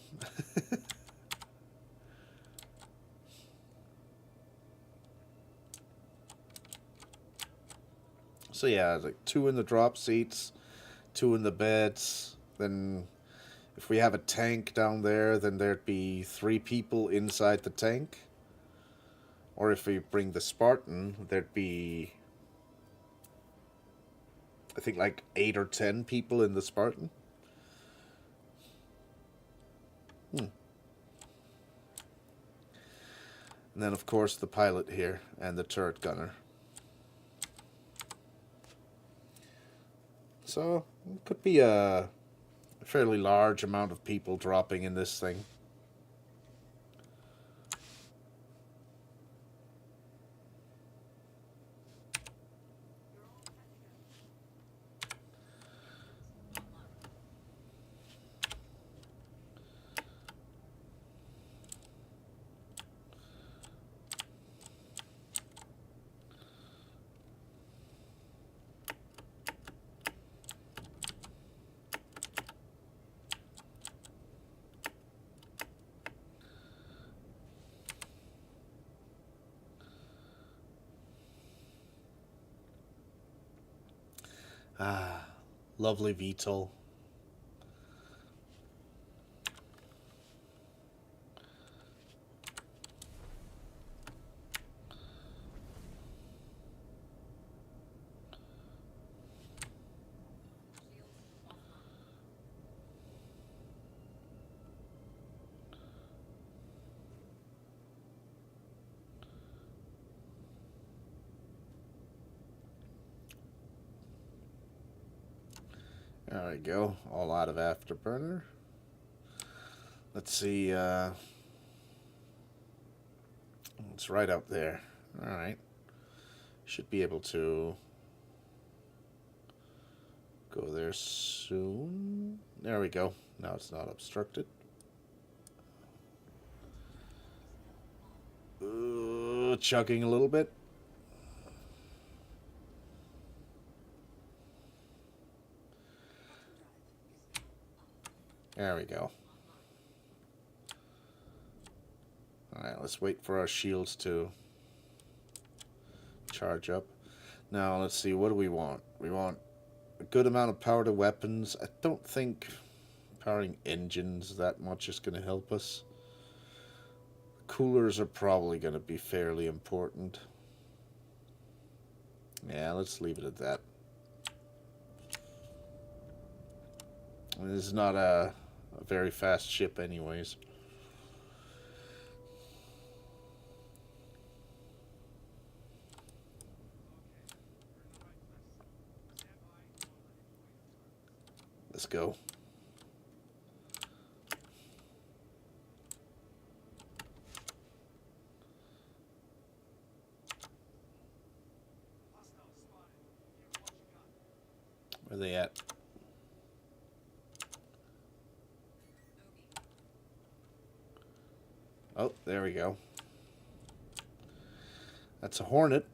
So yeah, like 2 in the drop seats, 2 in the beds. Then if we have a tank down there, then there'd be 3 people inside the tank. Or if we bring the Spartan, there'd be, I think, like 8 or 10 people in the Spartan. And then, of course, the pilot here and the turret gunner. So, it could be a fairly large amount of people dropping in this thing. Lovely VTOL. There we go. All out of afterburner. Let's see. It's right up there. All right. Should be able to go there soon. There we go. Now it's not obstructed. Chugging a little bit. There we go. Alright, let's wait for our shields to charge up. Now, let's see, what do we want? We want a good amount of power to weapons. I don't think powering engines that much is going to help us. Coolers are probably going to be fairly important. Yeah, let's leave it at that. I mean, this is not a very fast ship anyways. Let's go. Where are they at? Oh, there we go. That's a Hornet.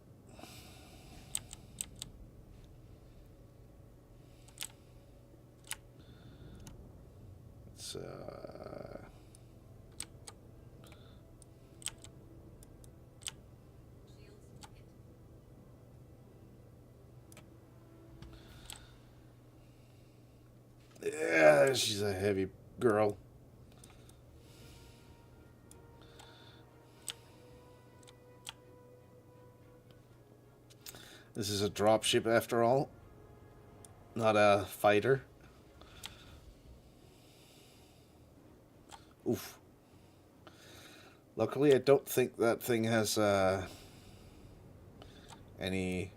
It's yeah, she's a heavy girl. This is a dropship after all, not a fighter. Oof. Luckily, I don't think that thing has any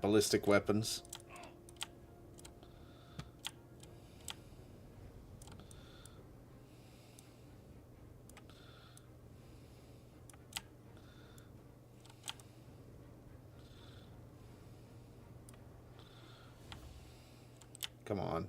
ballistic weapons. Come on.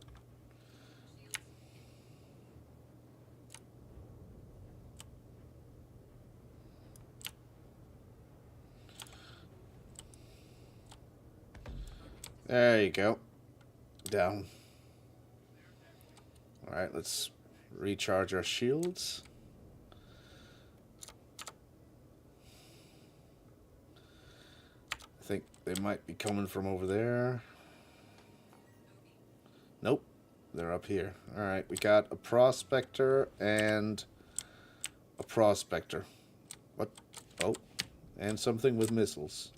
There you go. Down. Alright, let's recharge our shields. I think they might be coming from over there. Nope. They're up here. Alright, we got a prospector and a prospector. What? Oh. And something with missiles.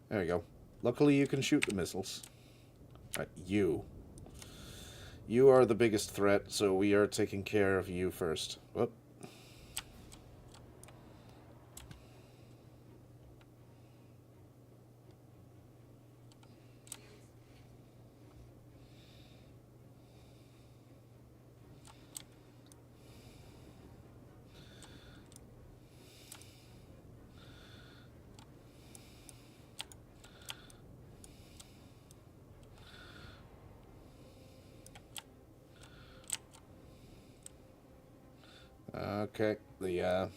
There we go. Luckily you can shoot the missiles. Alright, you. You are the biggest threat, so we are taking care of you first. Whoop. Okay, the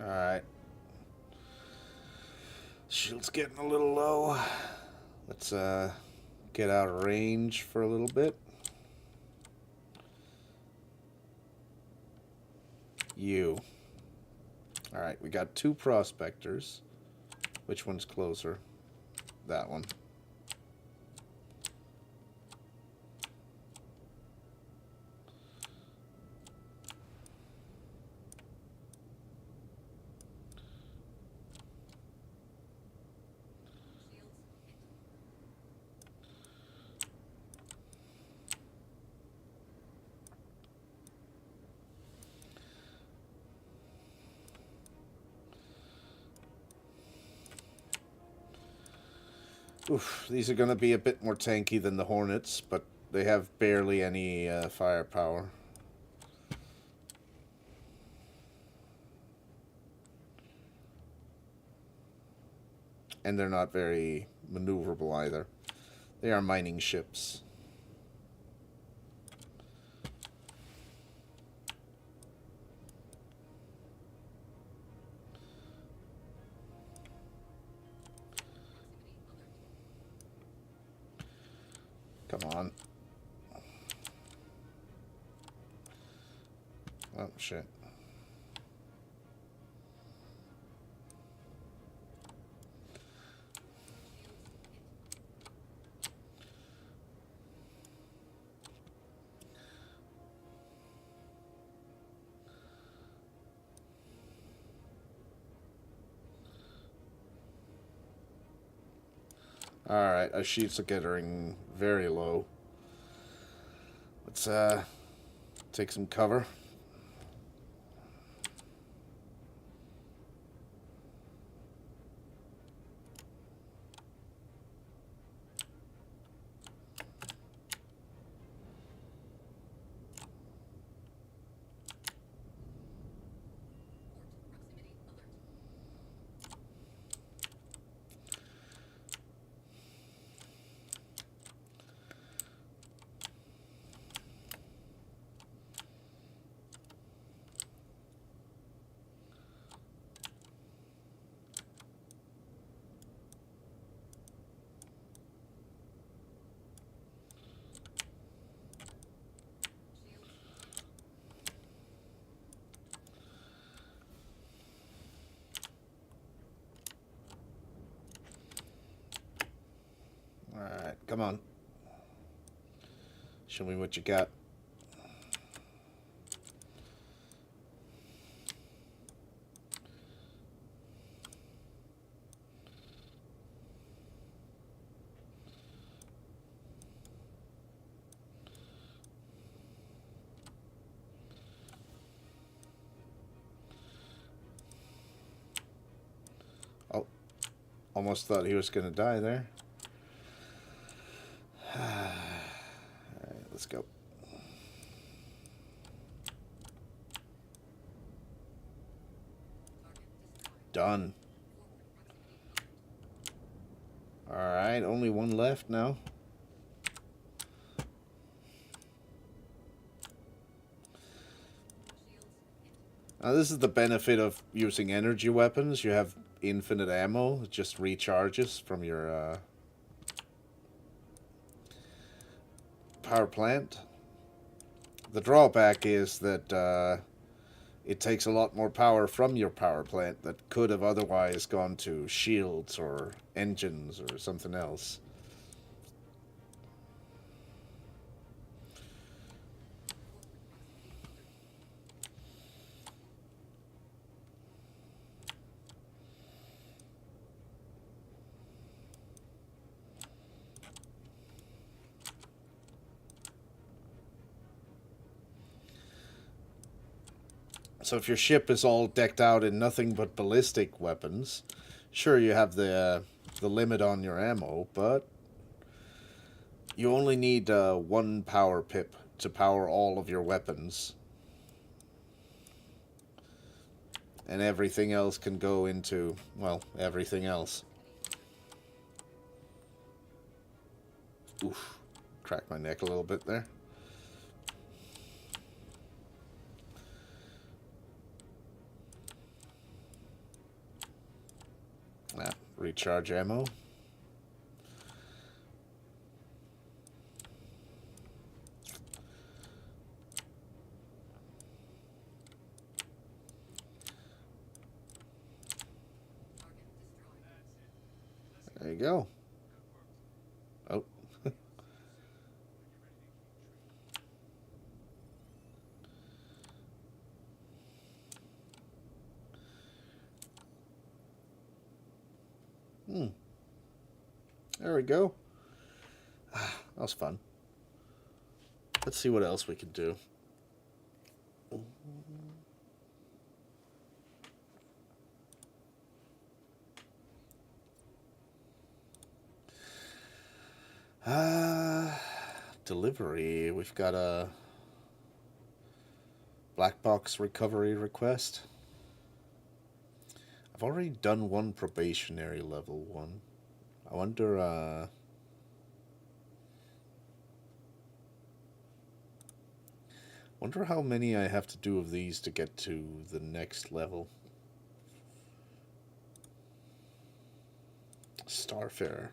Alright. Shield's getting a little low. Let's get out of range for a little bit. You. Alright, we got two prospectors. Which one's closer? That one. Oof, these are going to be a bit more tanky than the Hornets, but they have barely any firepower. And they're not very maneuverable either. They are mining ships. Come on. Oh, shit. Alright, our sheets are getting very low. Let's take some cover. Alright, come on. Show me what you got. Oh, almost thought he was going to die there. Alright, let's go. Done. Alright, only one left now. Now this is the benefit of using energy weapons. You have infinite ammo. It just recharges from your power plant. The drawback is that it takes a lot more power from your power plant that could have otherwise gone to shields or engines or something else. So if your ship is all decked out in nothing but ballistic weapons, sure you have the limit on your ammo, but you only need one power pip to power all of your weapons. And everything else can go into, well, everything else. Oof, cracked my neck a little bit there. Ah, recharge ammo. There you go. Oh. There we go. That was fun. Let's see what else we can do. delivery. We've got a black box recovery request. I've already done one probationary level 1. I wonder how many I have to do of these to get to the next level. Starfarer.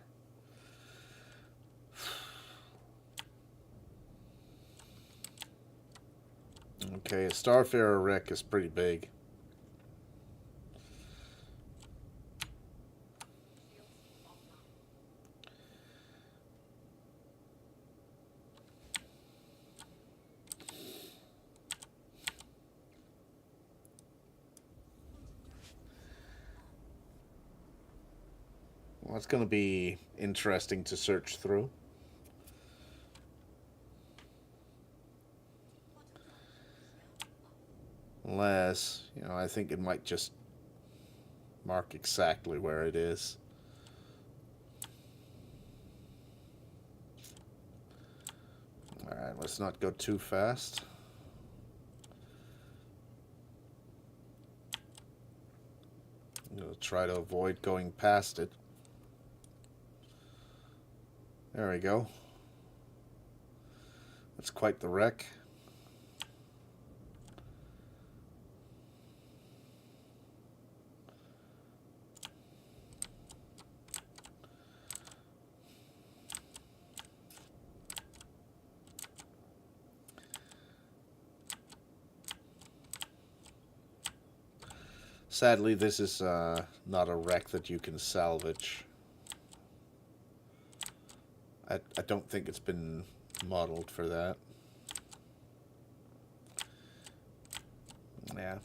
Okay, a Starfarer wreck is pretty big. Well, it's going to be interesting to search through. Unless, I think it might just mark exactly where it is. Alright, let's not go too fast. I'm going to try to avoid going past it. There we go. That's quite the wreck. Sadly, this is not a wreck that you can salvage. I don't think it's been modeled for that. Yeah.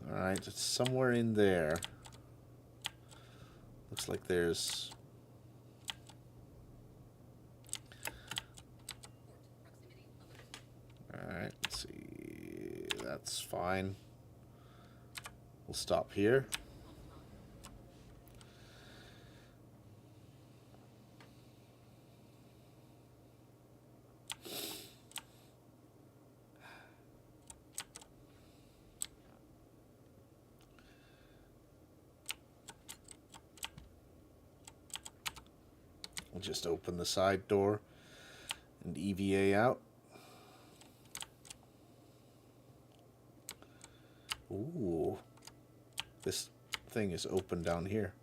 Alright, it's somewhere in there. Looks like there's... Alright, let's see. That's fine. We'll stop here. We'll just open the side door and EVA out. Ooh. This thing is open down here.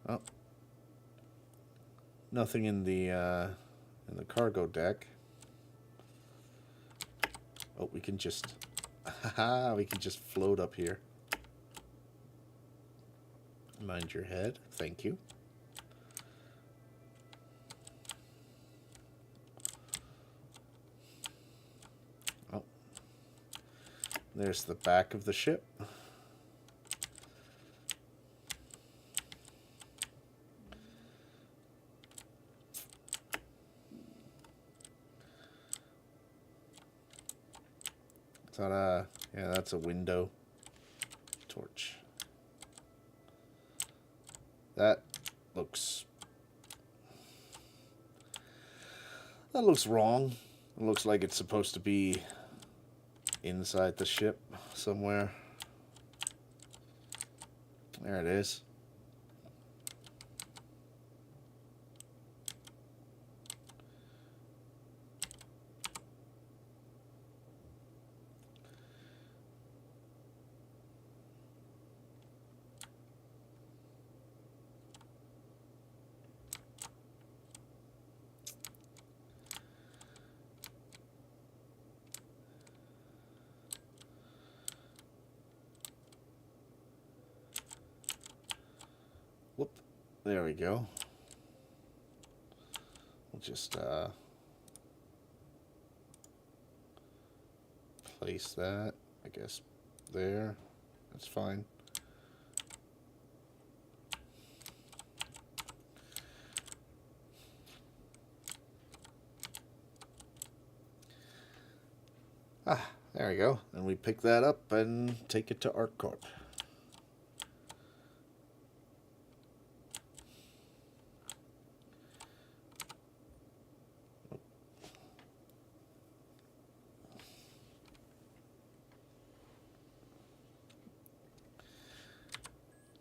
Oh. Nothing in the cargo deck. Oh, we can just... Haha, we can just float up here. Mind your head. Thank you. Oh. There's the back of the ship. Ta-da. Yeah, that's a window. Torch. That looks wrong. It looks like it's supposed to be inside the ship somewhere. There it is. Whoop. There we go. We'll just place that, I guess, there. That's fine. There we go. And we pick that up and take it to ArtCorp.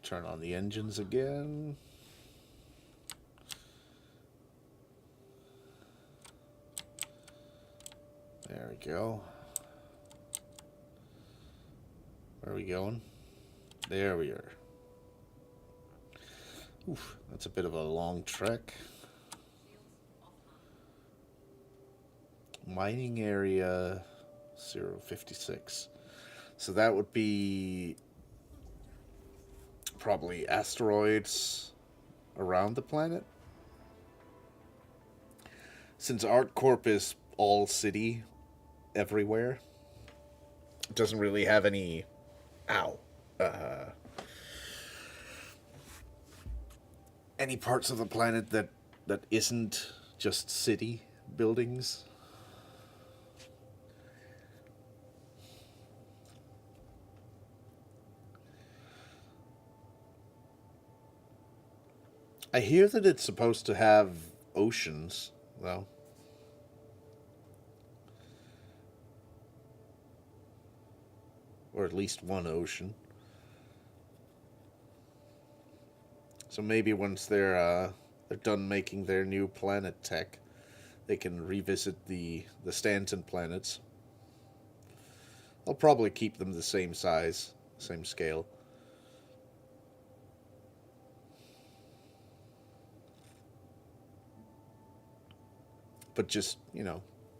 Turn on the engines again. There we go. Where are we going? There we are. Oof, that's a bit of a long trek. Mining area 056. So that would be probably asteroids around the planet. Since ArtCorp is all city everywhere, it doesn't really have any any parts of the planet that isn't just city buildings. I hear that it's supposed to have oceans, though. Or at least one ocean. So maybe once they're done making their new planet tech, they can revisit the Stanton planets. They'll probably keep them the same size, same scale. But just,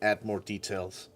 add more details.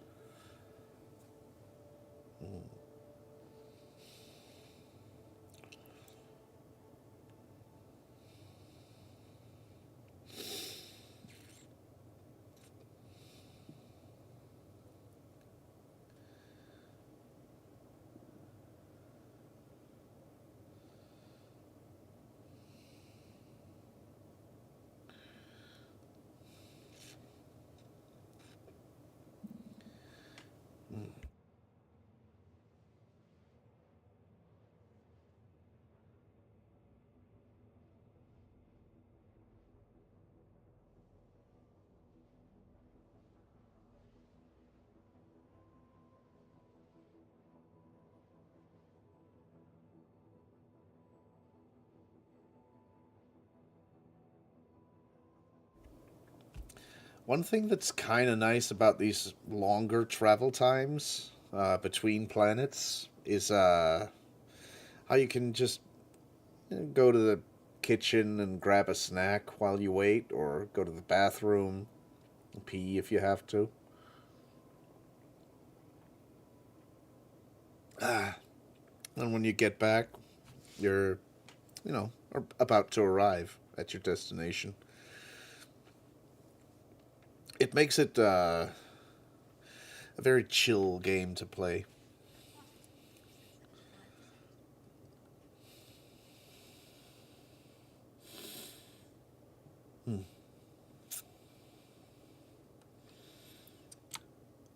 One thing that's kind of nice about these longer travel times between planets is how you can just go to the kitchen and grab a snack while you wait, or go to the bathroom, pee if you have to. And when you get back, you're, about to arrive at your destination. It makes it a very chill game to play.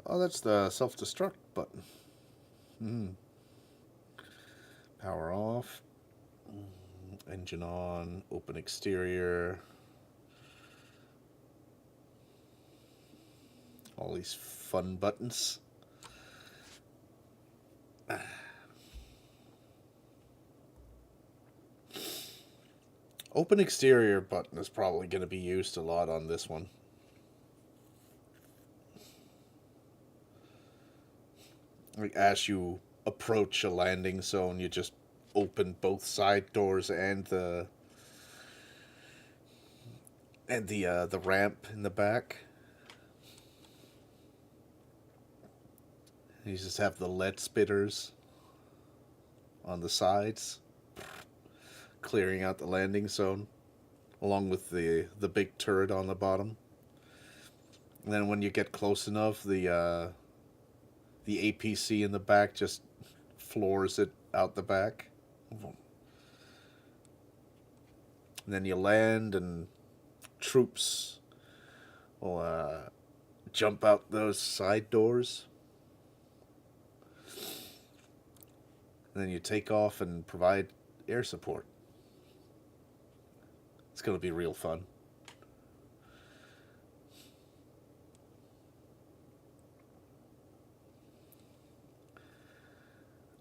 Oh, that's the self-destruct button. Power off. Engine on. Open exterior. All these fun buttons. Open exterior button is probably going to be used a lot on this one. Like, as you approach a landing zone, you just open both side doors and the ramp in the back. You just have the lead spitters on the sides, clearing out the landing zone, along with the big turret on the bottom. And then when you get close enough, the APC in the back just floors it out the back. And then you land, and troops will jump out those side doors. And then you take off and provide air support. It's going to be real fun.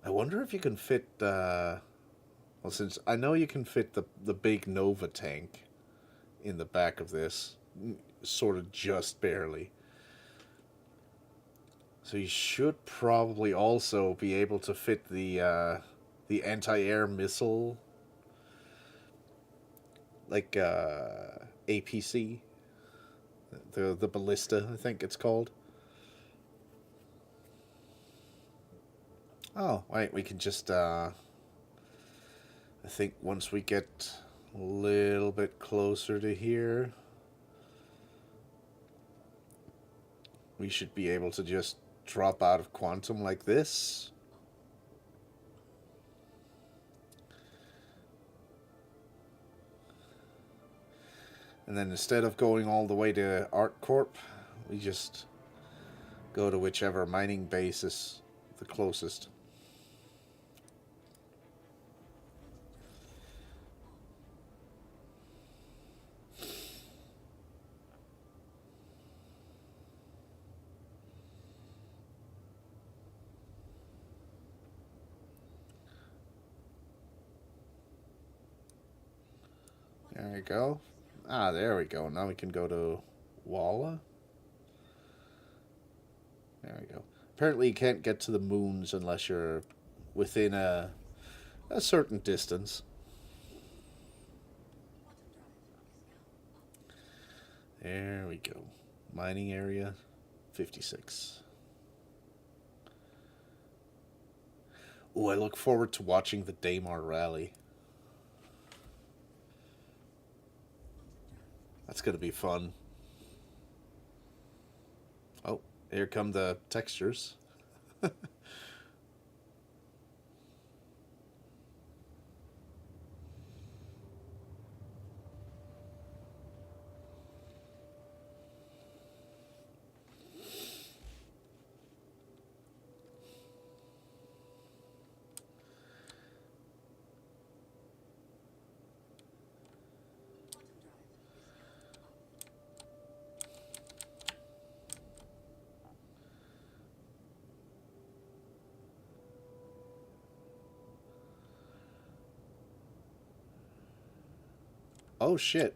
I wonder if you can fit, well, since I know you can fit the big Nova tank in the back of this, sort of just barely. So you should probably also be able to fit the anti-air missile, like APC, the ballista, I think it's called. Oh, wait, we can just, I think once we get a little bit closer to here, we should be able to just drop out of quantum like this. And then instead of going all the way to ArcCorp, we just go to whichever mining base is the closest. There we go. Ah, there we go. Now we can go to Walla. There we go. Apparently you can't get to the moons unless you're within a certain distance. There we go. Mining area 56. Oh, I look forward to watching the Daymar rally. That's going to be fun. Oh, here come the textures. Oh shit.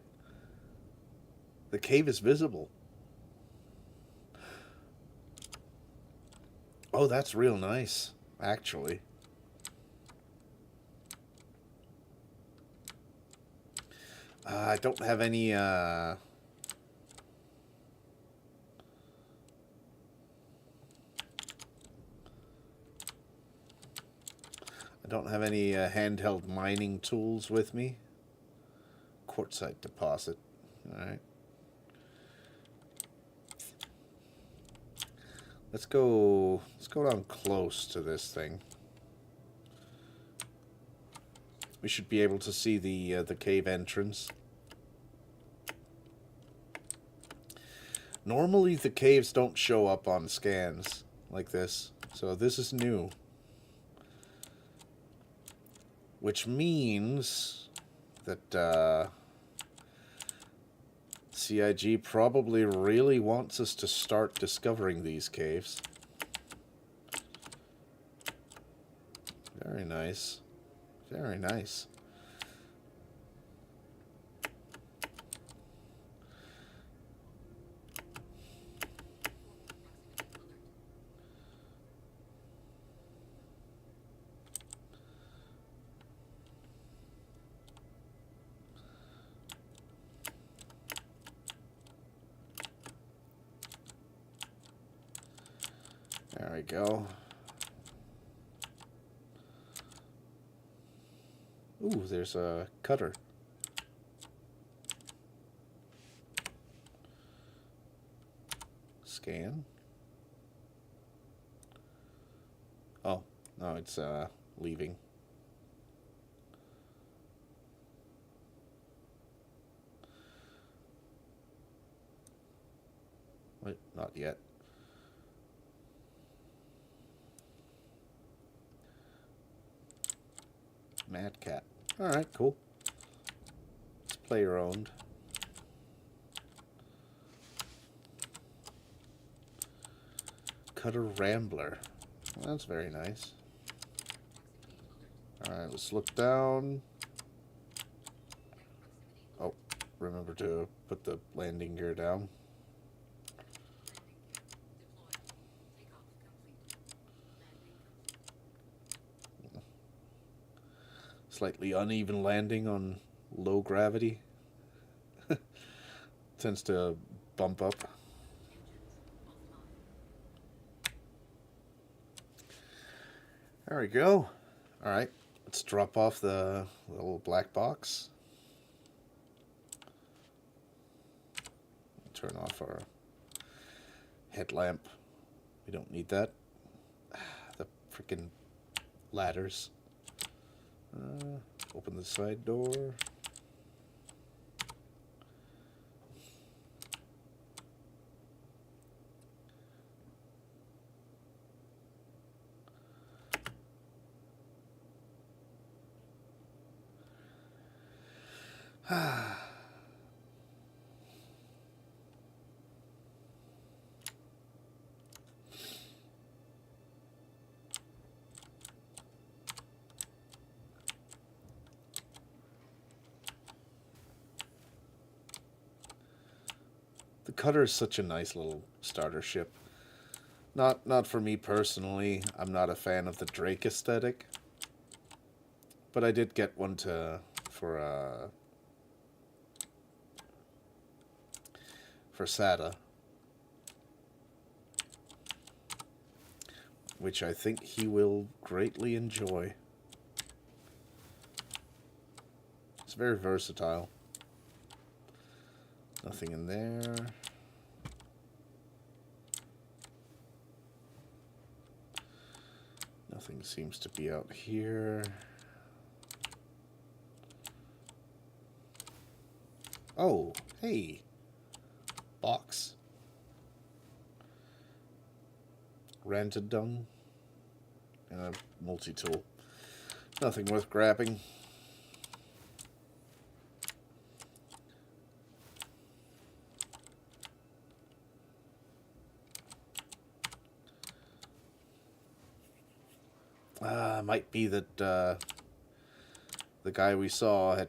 The cave is visible. Oh, that's real nice, actually. I don't have any, I don't have any handheld mining tools with me. Quartzite deposit. Alright. Let's go down close to this thing. We should be able to see the cave entrance. Normally the caves don't show up on scans like this, so this is new. Which means that CIG probably really wants us to start discovering these caves. Very nice. Very nice. There we go. Ooh, there's a cutter. Scan. Oh, no, it's leaving. Wait, not yet. Mad Cat. Alright, cool. It's player owned. Cutter Rambler. Well, that's very nice. Alright, let's look down. Oh, remember to put the landing gear down. Slightly uneven landing on low gravity. Tends to bump up. There we go. Alright, let's drop off the little black box. Turn off our headlamp. We don't need that. The freaking ladders. Open the side door. The cutter is such a nice little starter ship. Not for me personally. I'm not a fan of the Drake aesthetic. But I did get one for Sata, which I think he will greatly enjoy. It's very versatile. Nothing in there. Nothing seems to be out here. Oh, hey. Box. Ranted dung. And a multi-tool. Nothing worth grabbing. Might be that the guy we saw had,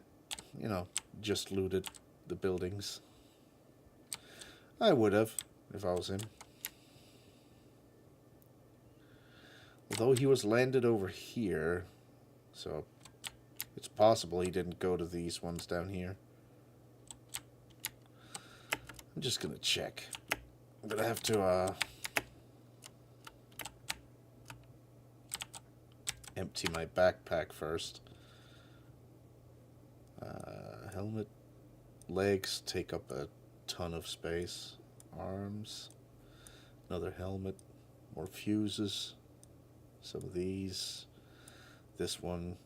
just looted the buildings. I would have, if I was him. Although he was landed over here, so it's possible he didn't go to these ones down here. I'm just gonna check. I'm gonna have to, empty my backpack first. Helmet. Legs take up a ton of space. Arms. Another helmet. More fuses. Some of these. This one.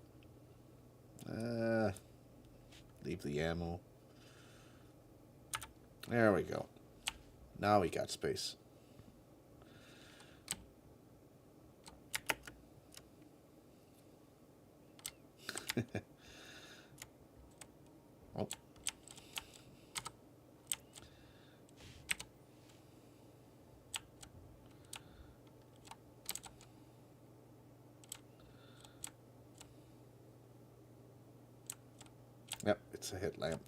Leave the ammo. There we go. Now we got space. Oh. Yep, it's a headlamp.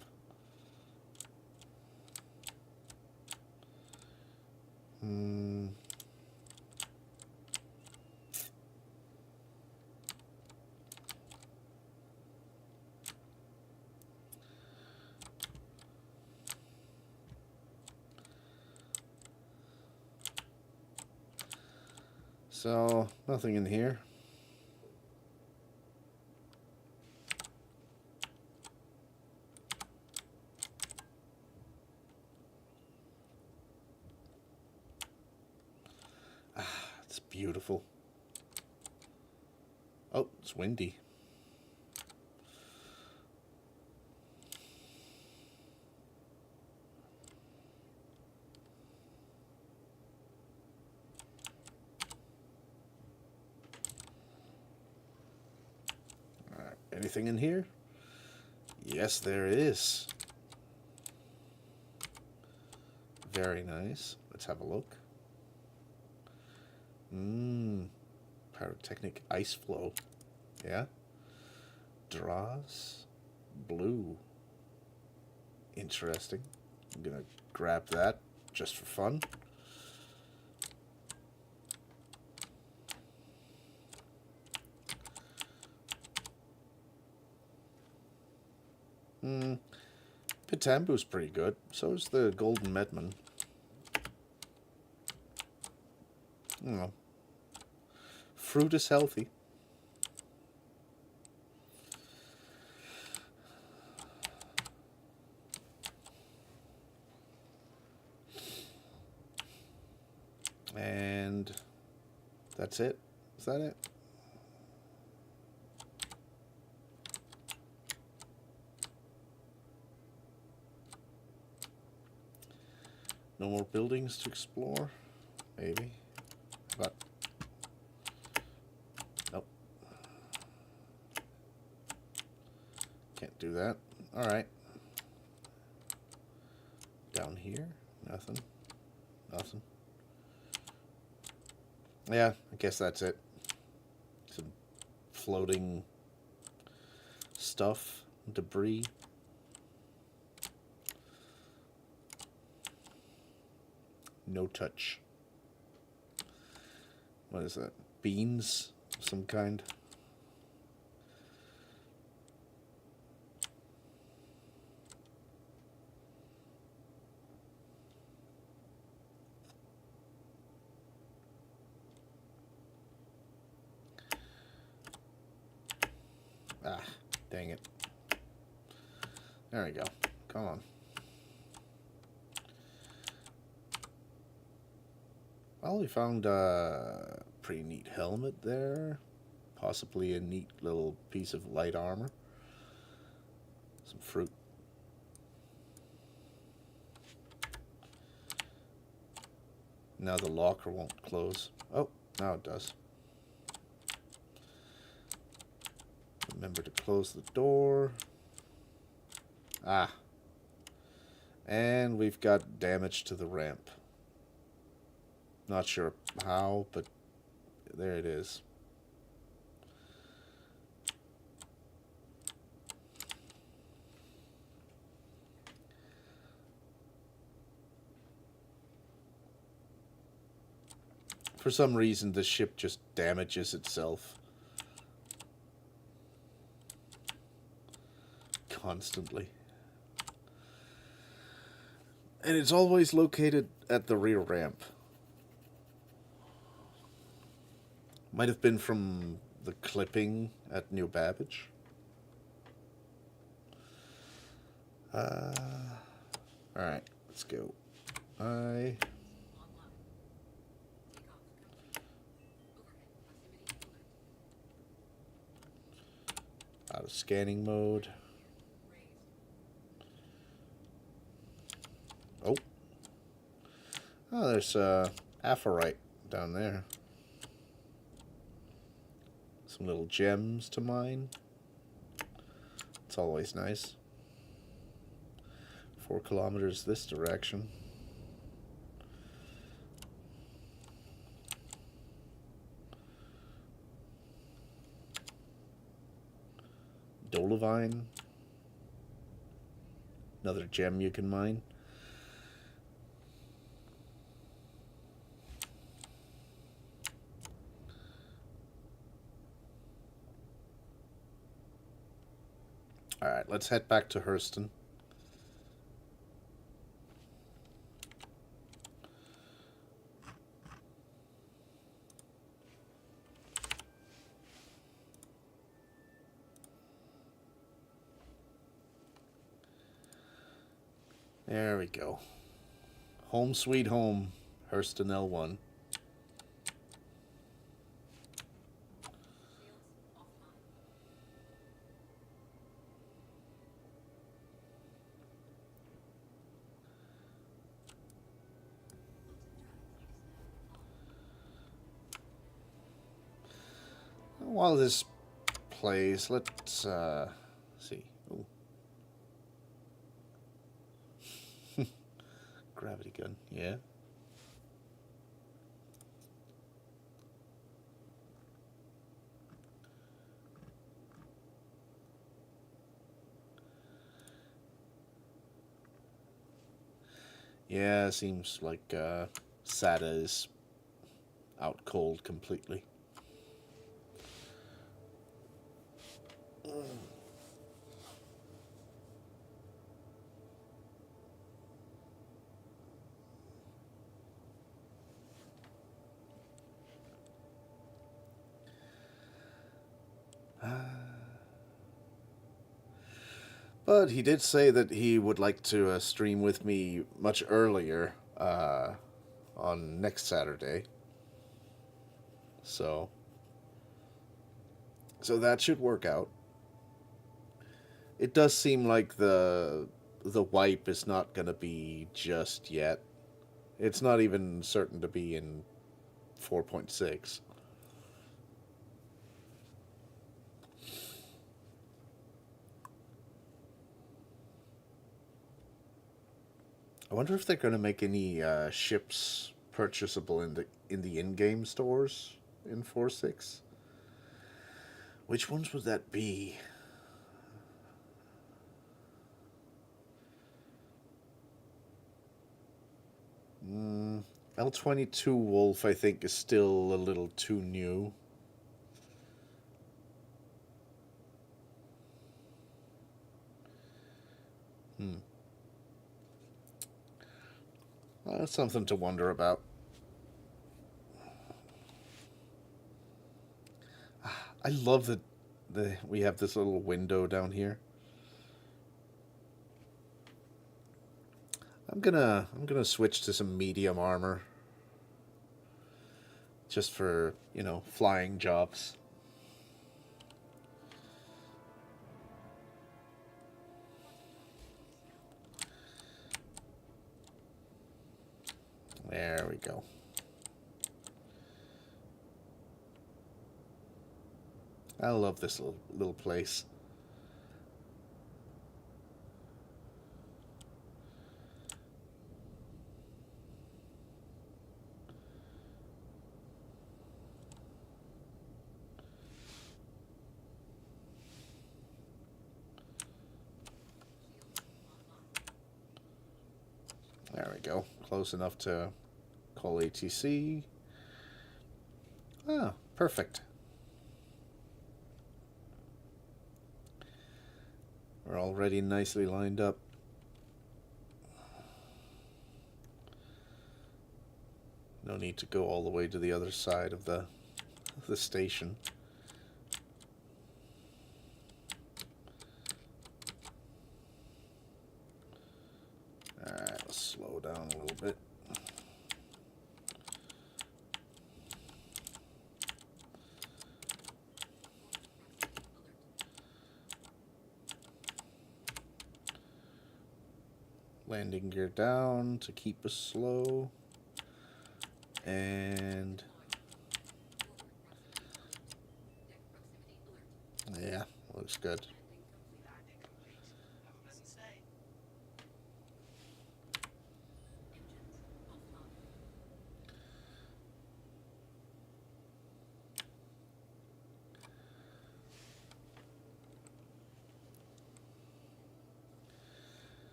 So, nothing in here. It's beautiful. Oh, it's windy. anything in here? Yes, there is. Very nice. Let's have a look. Pyrotechnic ice flow. Yeah. Draws. Blue. Interesting. I'm gonna grab that just for fun. Pitambu's pretty good. So is the Golden Medman. You know. Fruit is healthy. And that's it. Is that it? No more buildings to explore? Maybe. But nope. Can't do that. Alright. Down here? Nothing. Nothing. Yeah, I guess that's it. Some floating stuff, debris. No touch. What is that? Beans of some kind? Ah, dang it. There we go. Come on. Well, we found a pretty neat helmet there. Possibly a neat little piece of light armor. Some fruit. Now the locker won't close. Oh, now it does. Remember to close the door. Ah. And we've got damage to the ramp. Not sure how, but there it is. For some reason, the ship just damages itself. Constantly. And it's always located at the rear ramp. Might have been from the clipping at New Babbage. Alright, let's go. Out of scanning mode. Oh. Oh, there's aphrite down there. Some little gems to mine. It's always nice. 4 kilometers this direction. Dolivine. Another gem you can mine. Alright, let's head back to Hurston. There we go. Home sweet home, Hurston L1. While this plays. Let's see. Ooh. Gravity gun, yeah. Yeah, seems like Sata is out cold completely. But he did say that he would like to stream with me much earlier on next Saturday. So, so that should work out. It does seem like the wipe is not going to be just yet. It's not even certain to be in 4.6. I wonder if they're going to make any ships purchasable in the in-game stores in 4.6. Which ones would that be? L-22 Wolf, I think, is still a little too new. Hmm. Well, that's something to wonder about. I love that we have this little window down here. I'm gonna switch to some medium armor. Just for, flying jobs. There we go. I love this little place. There we go. Close enough to call ATC. Ah, perfect. We're already nicely lined up. No need to go all the way to the other side of the station. Alright, let's slow down a little bit. Landing gear down to keep us slow. And yeah, looks good.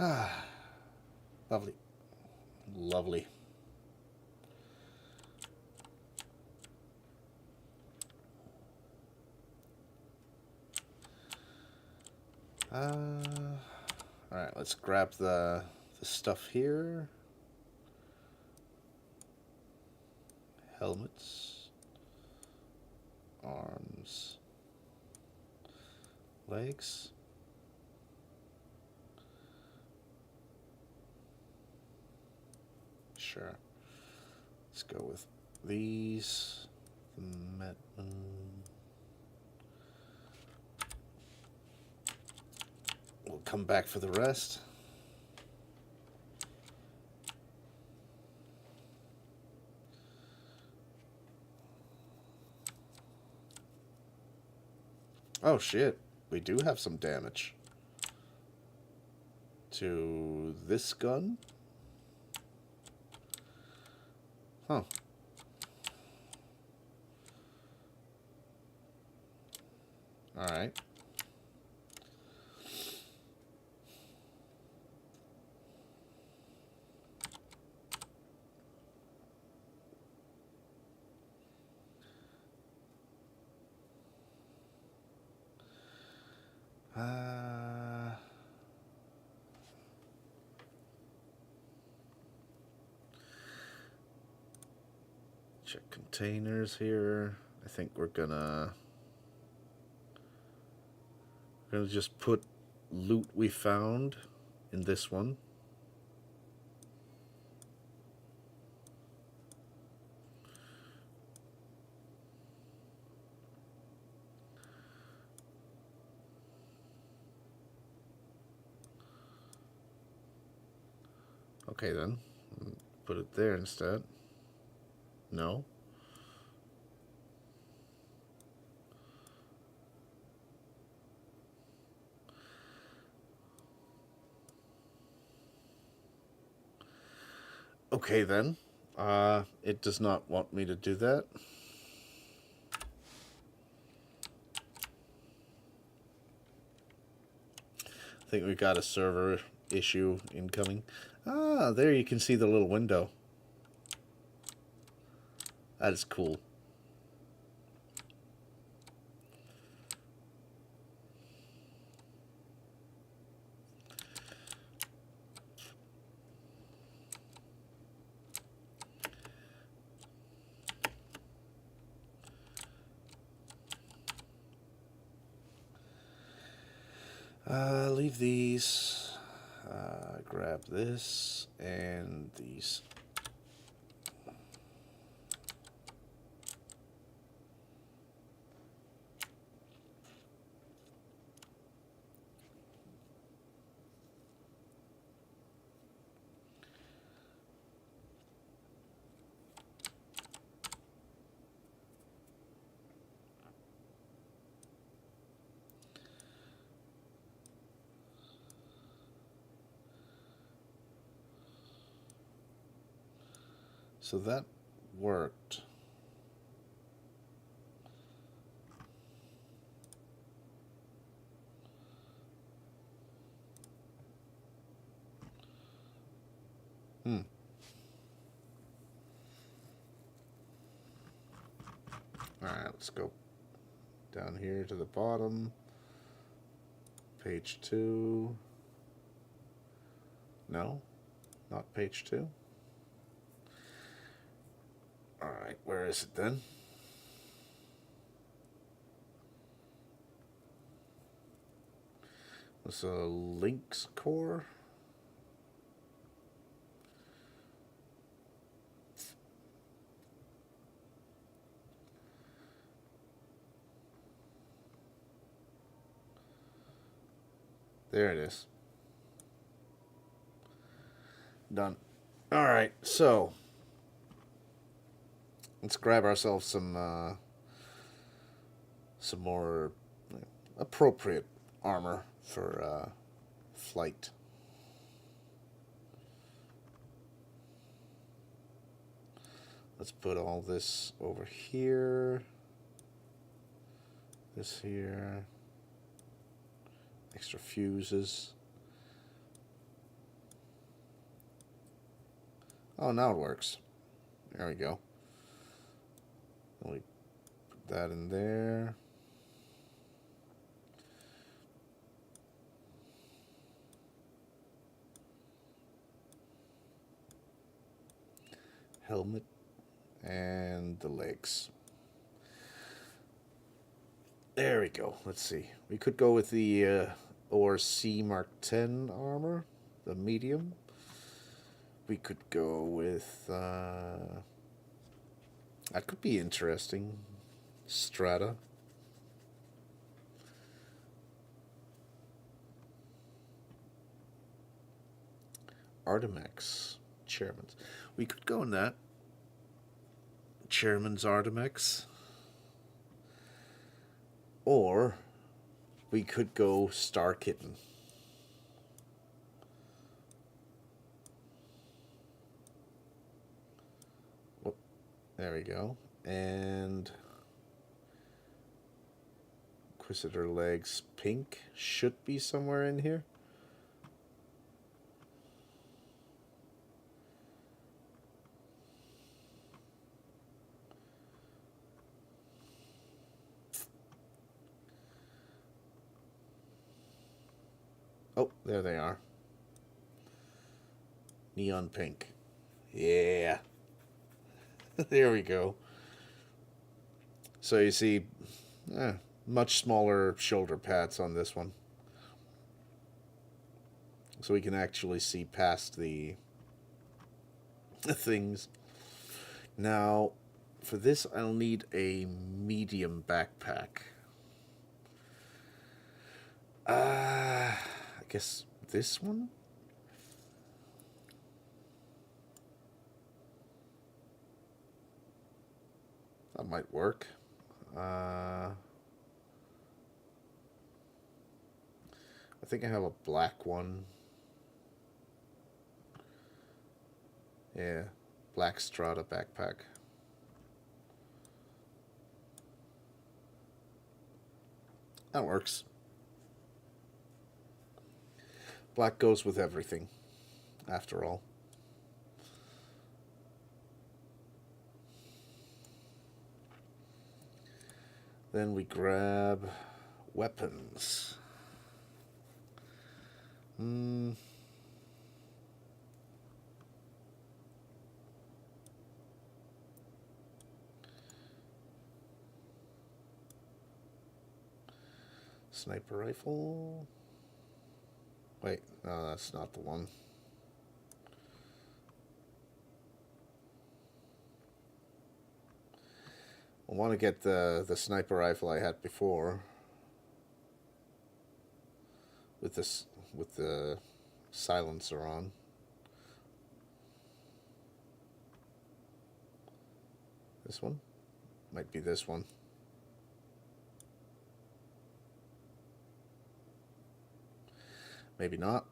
Ah, lovely. Lovely. Alright, let's grab the stuff here. Helmets. Arms. Legs. Sure. Let's go with these. We'll come back for the rest. Oh shit, we do have some damage to this gun. Huh. Alright. Check containers here. I think we're gonna just put loot we found in this one. Okay then, put it there instead. No. Okay then. It does not want me to do that. I think we got a server issue incoming. Ah, there you can see the little window. That is cool. Leave these. Grab this and these. So that worked. Alright, let's go down here to the bottom. Page 2. No, not page 2. Alright, where is it then? It's a Lynx core. There it is. Done. Alright, so let's grab ourselves some more appropriate armor for flight. Let's put all this over here. This here. Extra fuses. Oh, now it works. There we go. And we put that in there. Helmet and the legs. There we go. Let's see. We could go with the ORC Mark 10 armor, the medium. We could go with that could be interesting. Strata. Artemex. Chairman's. We could go in that. Chairman's Artemex. Or we could go Star Kitten. Whoop, there we go. And Inquisitor Legs Pink should be somewhere in here. Oh, there they are. Neon pink. Yeah. There we go. So you see, much smaller shoulder pads on this one. So we can actually see past the things. Now, for this, I'll need a medium backpack. I guess this one? That might work. I think I have a black one. Yeah, black Strata backpack. That works. Black goes with everything, after all. Then we grab weapons. Sniper rifle. Wait, no, that's not the one. I want to get the sniper rifle I had before with the silencer on. This one might be this one. Maybe not.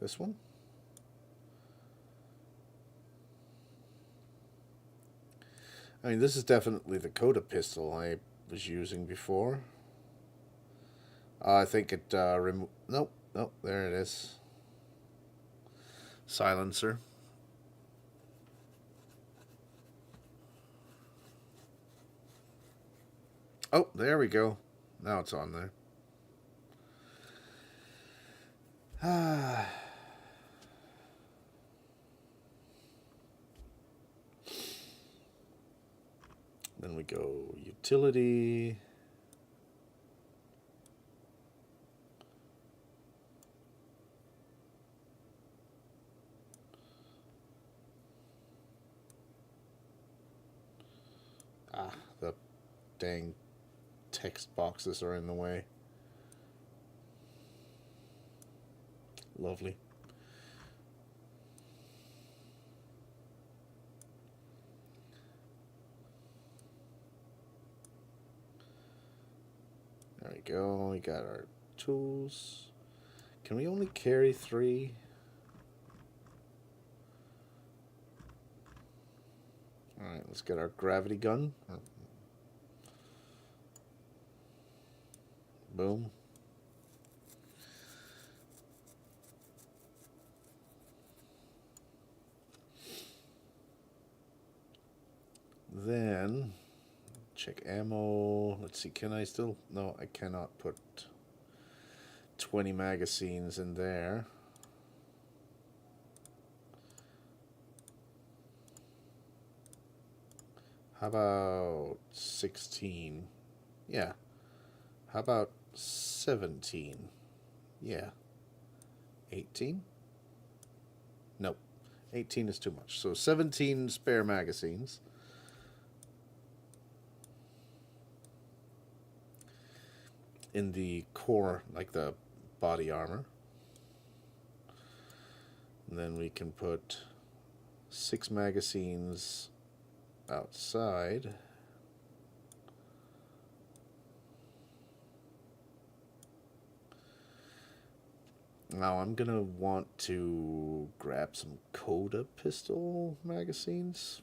This one? I mean, this is definitely the Coda pistol I was using before. I think it nope, there it is. Silencer. Oh, there we go. Now it's on there. Then we go utility. The dang text boxes are in the way. Lovely. There we go. We got our tools. Can we only carry 3? Alright, let's get our gravity gun. Boom. Then check ammo. Let's see, can I still? No, I cannot put 20 magazines in there. How about 16? Yeah. How about 17? Yeah. 18? Nope. 18 is too much. So 17 spare magazines. In the core, like the body armor. And then we can put 6 magazines outside. Now I'm gonna want to grab some Coda pistol magazines.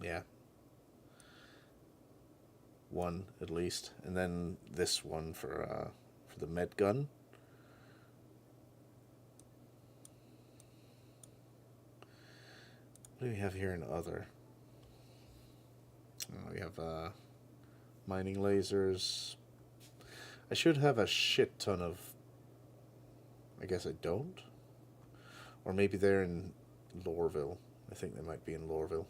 Yeah. One at least. And then this one for the med gun. What do we have here in other? We have mining lasers. I should have a shit ton of... I guess I don't. Or maybe they're in Lorville. I think they might be in Lorville.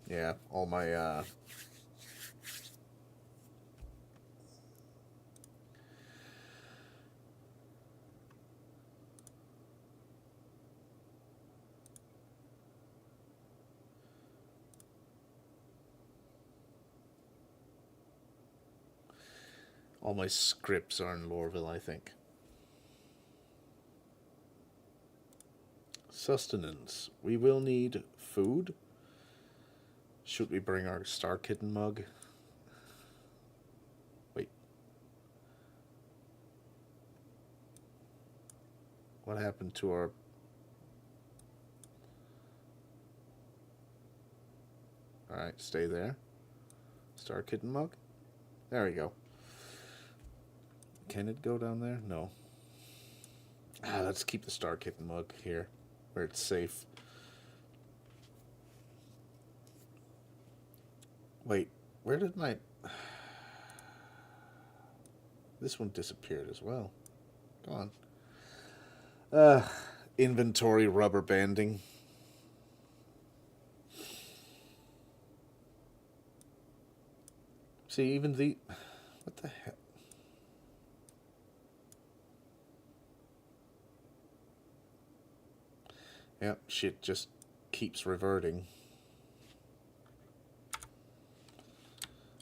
Yeah, all my all my scripts are in Lorville, I think. Sustenance. We will need food. Should we bring our Star Kitten mug? Wait. What happened to our... Alright, stay there. Star Kitten mug? There we go. Can it go down there? No. Let's keep the Star Kitten mug here, where it's safe. Wait, where did my... This one disappeared as well. Go on. Inventory rubber banding. See, even the... What the hell? Yep, shit just keeps reverting.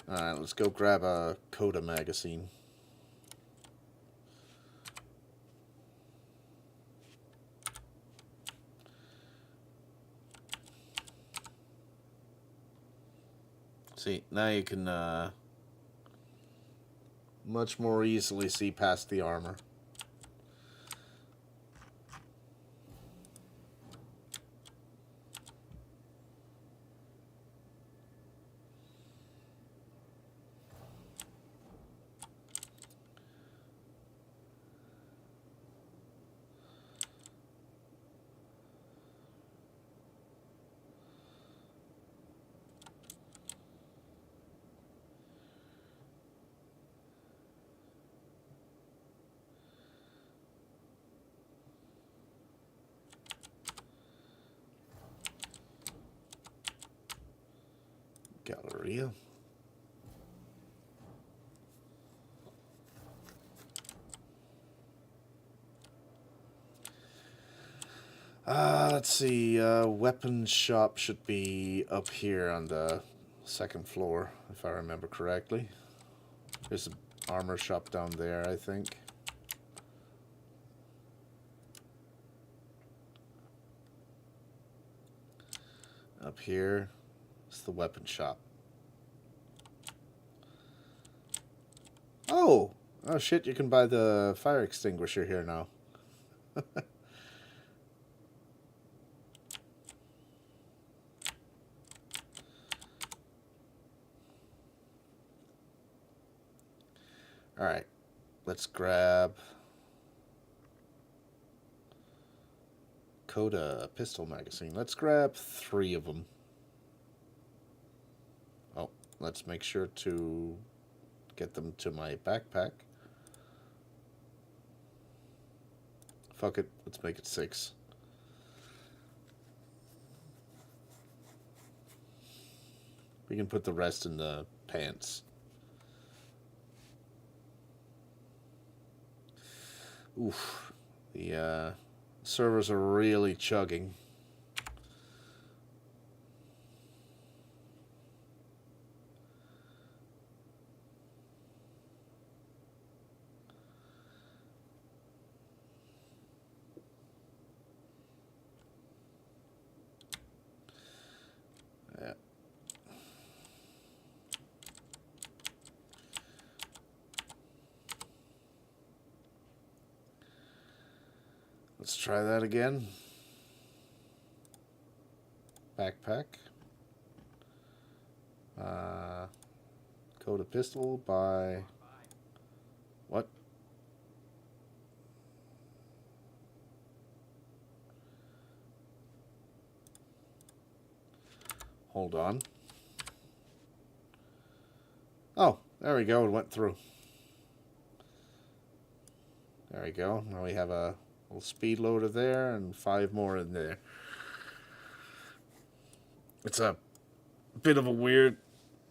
Alright, let's go grab a Coda magazine. See, now you can much more easily see past the armor. Galleria. Let's see. Weapons shop should be up here on the second floor, if I remember correctly. There's an armor shop down there, I think. Up here is the weapon shop. Oh! Oh shit, you can buy the fire extinguisher here now. Alright, let's grab Coda pistol magazine. Let's grab 3 of them. Oh, let's make sure to get them to my backpack. Fuck it, let's make it 6. We can put the rest in the pants. Oof. The servers are really chugging. Yeah. Let's try that again. Backpack. Go to pistol by... What? Hold on. Oh, there we go. It went through. There we go. Now we have a little speed loader there and 5 more in there. It's a bit of a weird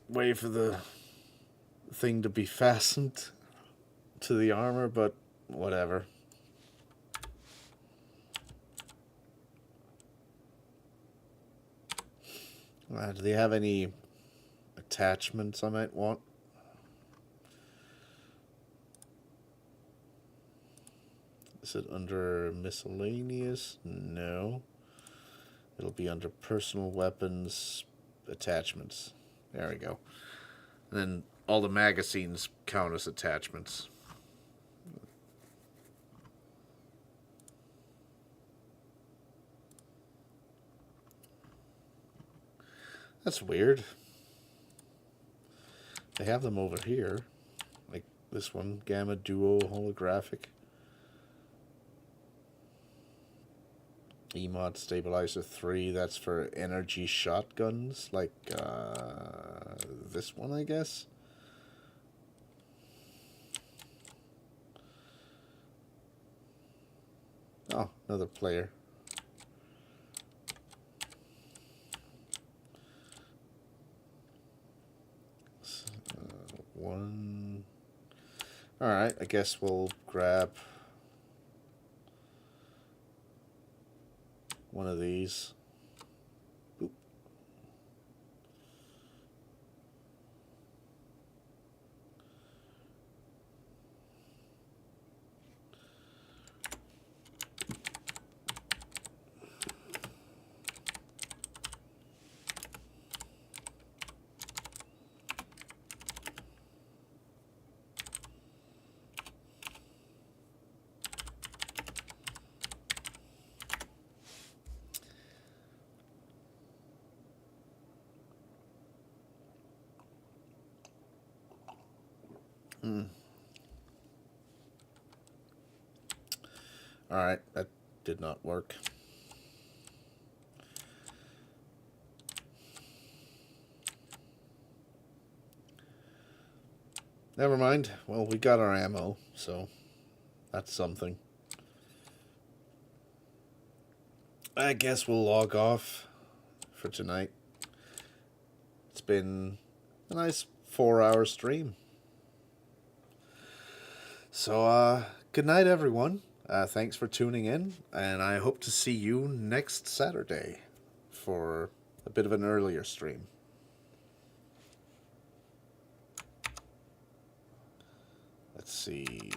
way for the thing to be fastened to the armor, but whatever. Do they have any attachments I might want? Is it under miscellaneous? No. It'll be under personal weapons attachments. There we go. And then all the magazines count as attachments. That's weird. They have them over here. Like this one, Gamma Duo Holographic. Emod Stabilizer 3, that's for energy shotguns, like this one, I guess. Oh, another player. One. Alright, I guess we'll grab one of these. Oop. Alright, that did not work. Never mind. Well, we got our ammo, so that's something. I guess we'll log off for tonight. It's been a nice 4-hour stream. So, good night, everyone. Thanks for tuning in, and I hope to see you next Saturday for a bit of an earlier stream. Let's see.